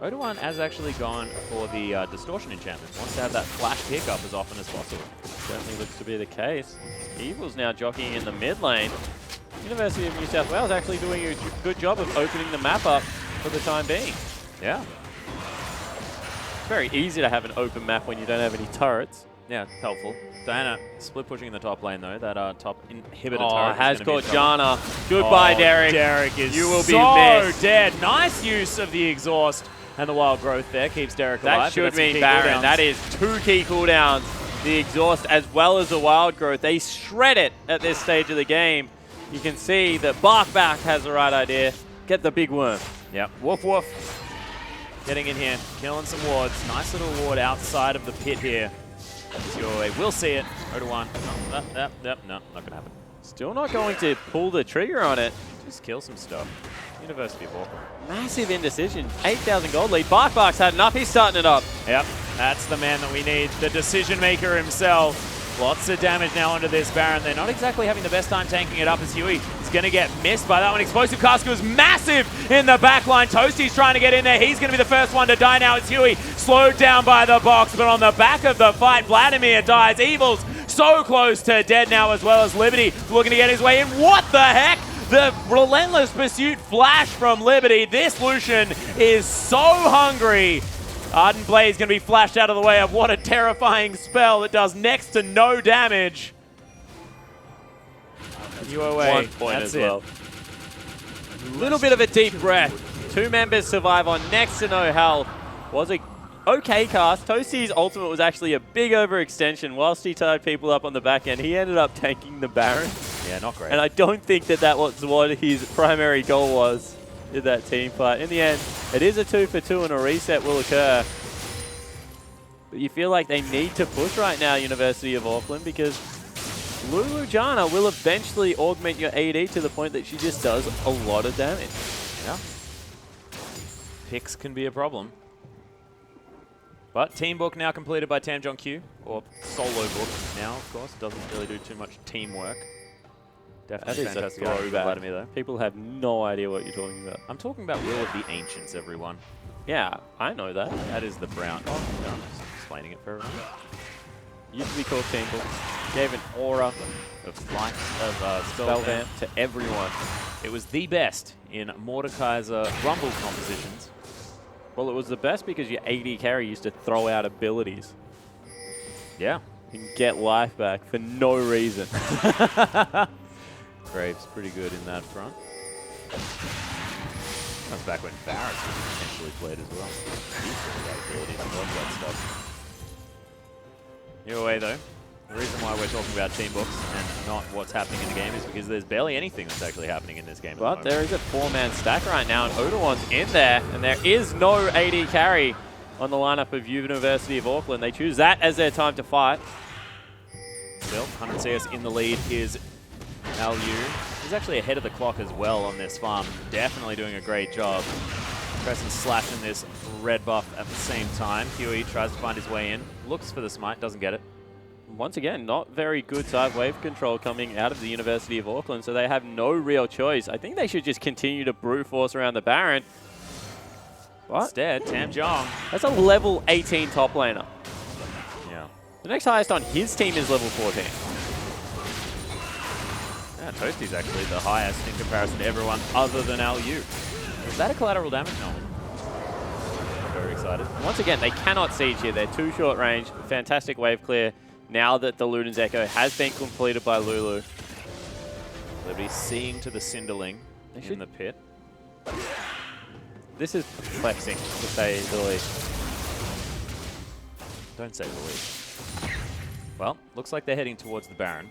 Oda1 has actually gone for the Distortion enchantment. Wants to have that flash pickup as often as possible. Certainly looks to be the case. Evil's now jockeying in the mid lane. University of New South Wales actually doing a good job of opening the map up for the time being. Yeah. It's very easy to have an open map when you don't have any turrets. Yeah, helpful. Diana split pushing in the top lane though. That top inhibitor turret. Oh, has got Janna. Goodbye, Derek. Derek is you will so be missed. Dead. Nice use of the exhaust and the wild growth there. Keeps Derek alive. That should mean Baron. That is 2 key cooldowns. The exhaust as well as the wild growth. They shred it at this stage of the game. You can see that Barkback has the right idea. Get the big worm. Yep. Woof woof. Getting in here. Killing some wards. Nice little ward outside of the pit here. We'll see it. Oda1. No, not going to happen. Still not going to pull the trigger on it. Just kill some stuff. University of Auckland. Massive indecision. 8,000 gold lead. Barkback's had enough. He's starting it up. Yep. That's the man that we need. The decision maker himself. Lots of damage now onto this Baron. They're not exactly having the best time tanking it up as Huey is going to get missed by that one. Explosive Cask was massive in the back line. Toasty's trying to get in there. He's going to be the first one to die now. It's Huey slowed down by the box, but on the back of the fight, Vladimir dies. Evil's so close to dead now, as well as Liberty looking to get his way in. What the heck? The relentless pursuit flash from Liberty. This Lucian is so hungry. Ardent Blaze going to be flashed out of the way of what a terrifying spell that does next to no damage. UOA. 1 point That's as well. Little bit of a deep breath. 2 members survive on next to no health. Was a okay cast. Toasty's ultimate was actually a big overextension. Whilst he tied people up on the back end, he ended up tanking the Baron. Yeah, not great. And I don't think that was what his primary goal was in that team fight. In the end, it is a 2 for 2 and a reset will occur. But you feel like they need to push right now, University of Auckland, because Lulu Janna will eventually augment your AD to the point that she just does a lot of damage. Yeah. Picks can be a problem. But team book now completed by Tamjon Q, or solo book now, of course. Doesn't really do too much teamwork. Definitely That is a fantastic art from throwback. Vladimir, though. People have no idea what you're talking about. I'm talking about Will of the Ancients, everyone. Yeah, I know that. That is the brown. Oh, no, I'm just explaining it for everyone. Used to be called Temple. Gave an aura Of flight, of spell Spellvamp. vamp to everyone. It was the best in Mordekaiser Rumble compositions. Well, it was the best because your AD carry used to throw out abilities Yeah. and get life back for no reason. Graves pretty good in that front. That's back when Barrett potentially played as well. He's got that ability. I love that stuff. Either way, though, the reason why we're talking about team books and not what's happening in the game is because there's barely anything that's actually happening in this game. But there is a 4-man stack right now, and Oda1's in there, and there is no AD carry on the lineup of University of Auckland. They choose that as their time to fight. Still, 100 CS in the lead is LU. He's actually ahead of the clock as well on this farm. Definitely doing a great job. Pressing slashing this red buff at the same time. Huey tries to find his way in. Looks for the smite, doesn't get it. Once again, not very good side wave control coming out of the University of Auckland, so they have no real choice. I think they should just continue to brute force around the Baron. But Instead, Tamjon. that's a level 18 top laner. Yeah. The next highest on his team is level 14. Yeah, Toasty's actually the highest in comparison to everyone other than LU. Is that a collateral damage? No. I'm very excited. Once again, they cannot siege here. They're too short range. Fantastic wave clear. now that the Luden's Echo has been completed by Lulu. Liberty seeing to the Cinderling in the pit. This is flexing, to say the least. Don't say the least. Well, looks like they're heading towards the Baron.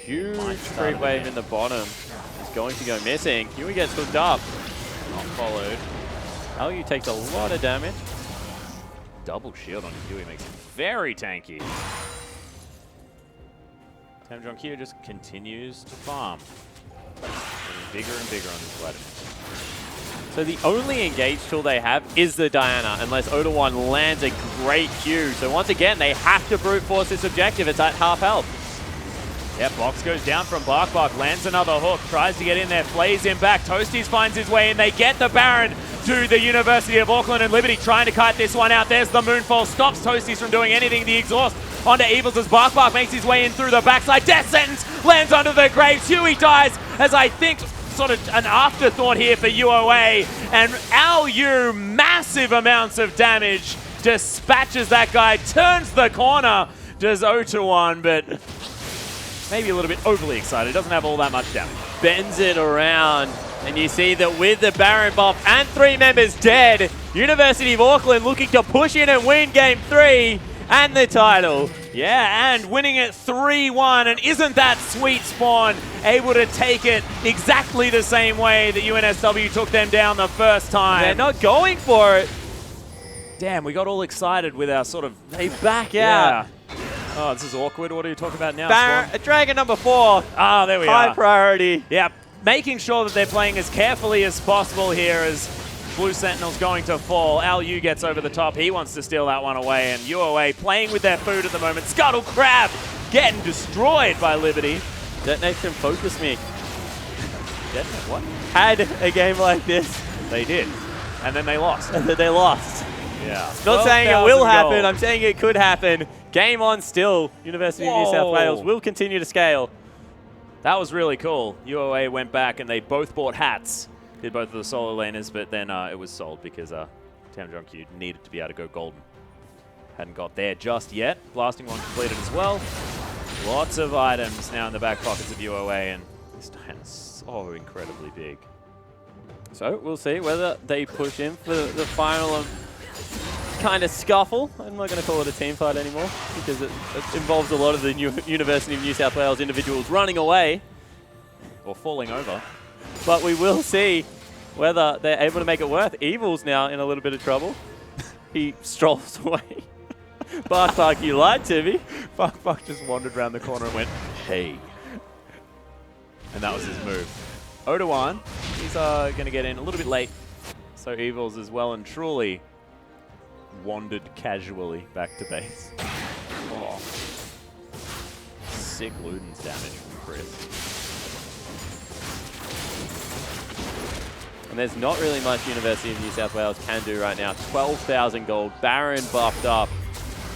Huge creep wave in the bottom is going to go missing. Huey gets hooked up. Not followed. LU takes a lot of damage. Double shield on Huey makes him very tanky. TamJonkyu just continues to farm. Getting bigger and bigger on this Vladimir. So the only engage tool they have is the Diana, unless Oda1 lands a great Q. So once again, they have to brute force this objective. It's at half health. Yeah, box goes down from BarkBark, lands another hook, tries to get in there, flays him back. Toasties finds his way in. They get the Baron to the University of Auckland, and Liberty trying to kite this one out. There's the Moonfall, stops Toasties from doing anything. The exhaust onto Evils as BarkBark makes his way in through the backside. Death Sentence lands under the graves. Huey dies as I think sort of an afterthought here for UOA, and LU, massive amounts of damage, dispatches that guy, turns the corner, does 0-1, but maybe a little bit overly excited. Doesn't have all that much damage. Bends it around, and you see that with the Baron buff and 3 members dead, University of Auckland looking to push in and win Game 3 and the title. Yeah, and winning it 3-1, and isn't that sweet, Spawn? Able to take it exactly the same way that UNSW took them down the first time. They're not going for it. Damn, we got all excited with our sort of... They back out. Oh, this is awkward. What are you talking about now, Baron, Dragon number 4. Ah, there we High are. priority. Yeah, making sure that they're playing as carefully as possible here as Blue Sentinel's going to fall. LU gets over the top. He wants to steal that one away, and UOA playing with their food at the moment. Scuttle Crab getting destroyed by Liberty. Detonation Focus Me Detonate what? had a game like this. They did. And then they lost. And then they lost. Yeah. Not saying it will 12,000 happen, gold. I'm saying it could happen. Game on still. University of New South Wales will continue to scale. That was really cool. UOA went back and they both bought hats. Did both of the solo laners, but then it was sold because TamJonkyu needed to be able to go golden. Hadn't got there just yet. Blasting one completed as well. Lots of items now in the back pockets of UOA, and this time is so incredibly big. So we'll see whether they push in for the final kind of scuffle. I'm not going to call it a team fight anymore because it involves a lot of the University of New South Wales individuals running away Or falling over. But we will see whether they're able to make it worth. Evil's now in a little bit of trouble. He strolls away. BarkBark, you lied to me. BarkBark just wandered around the corner and went, hey. And that was his move. Oda1, he's going to get in a little bit late. So Evils is well and truly wandered casually back to base. Oh. Sick Luden's damage from Chris. And there's not really much University of New South Wales can do right now. 12,000 gold. Baron buffed up.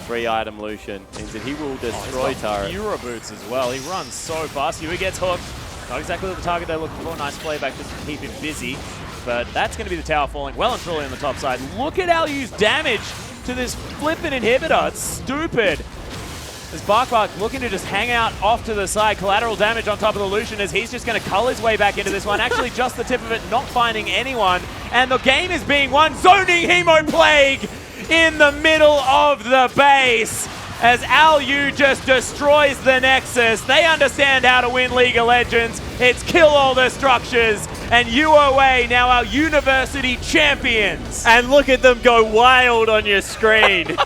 3-item Lucian means that he will destroy turret. Euro boots as well. He runs so fast. Huey gets hooked. Not exactly the target they're looking for. Nice playback just to keep him busy. But that's going to be the tower falling well and truly on the top side. Look at LU's damage to this flippin' inhibitor. It's stupid. As BarkBark looking to just hang out off to the side. Collateral damage on top of the Lucian as he's just going to cull his way back into this one. Actually, just the tip of it, not finding anyone. And the game is being won. Zoning Hemoplague in the middle of the base as LU just destroys the Nexus. They understand how to win League of Legends. It's kill all the structures. And UOA now our university champions. And look at them go wild on your screen.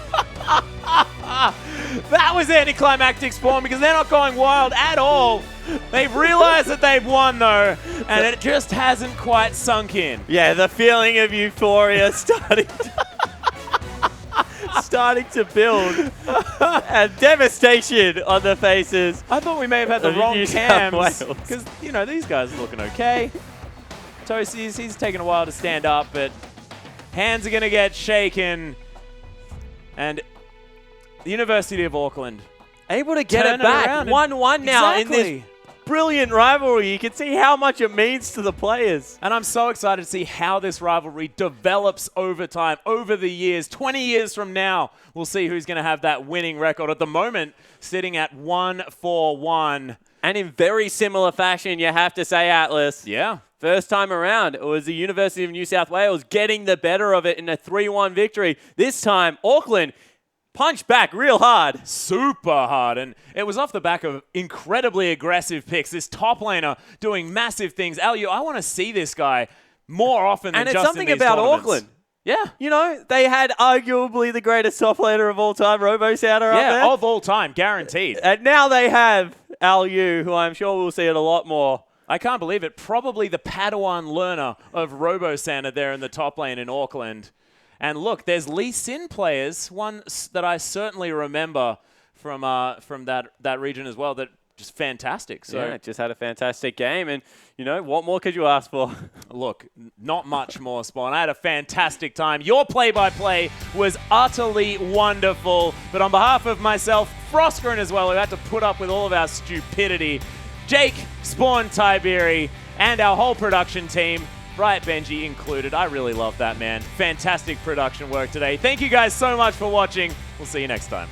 That was anticlimactic, Spawn, because they're not going wild at all. They've realized that they've won, though, and it just hasn't quite sunk in. Yeah, the feeling of euphoria starting to build. And devastation on the faces. I thought we may have had the of wrong New South cams, Wales. because, you know, these guys are looking okay. Toasties, he's taking a while to stand up, but hands are going to get shaken. And the University of Auckland able to get turn it back. around. 1-1 now in Exactly. this brilliant rivalry. You can see how much it means to the players. And I'm so excited to see how this rivalry develops over time, over the years. 20 years from now, we'll see who's going to have that winning record. At the moment, sitting at 1-4-1. And in very similar fashion, you have to say, Atlas. Yeah. First time around, it was the University of New South Wales getting the better of it in a 3-1 victory. This time, Auckland punched back real hard. Super hard. And it was off the back of incredibly aggressive picks. This top laner doing massive things. Alyu, I want to see this guy more often than and it's just something in these about tournaments. Auckland. Yeah. You know, they had arguably the greatest top laner of all time, RoboSounder, up there. Yeah, of all time, guaranteed. And now they have Alyu, who I'm sure we'll see it a lot more. I can't believe it. Probably the Padawan learner of RoboSanta there in the top lane in Auckland. And look, there's Lee Sin players, one that I certainly remember from that region as well, that just fantastic. So yeah, just had a fantastic game. And, you know, what more could you ask for? Look, not much more, Spawn. I had a fantastic time. Your play-by-play was utterly wonderful. But on behalf of myself, Frostgren as well, who had to put up with all of our stupidity, Jake, Spawn, Tiberi, and our whole production team, Riot Benji included. I really love that, man. Fantastic production work today. Thank you guys so much for watching. We'll see you next time.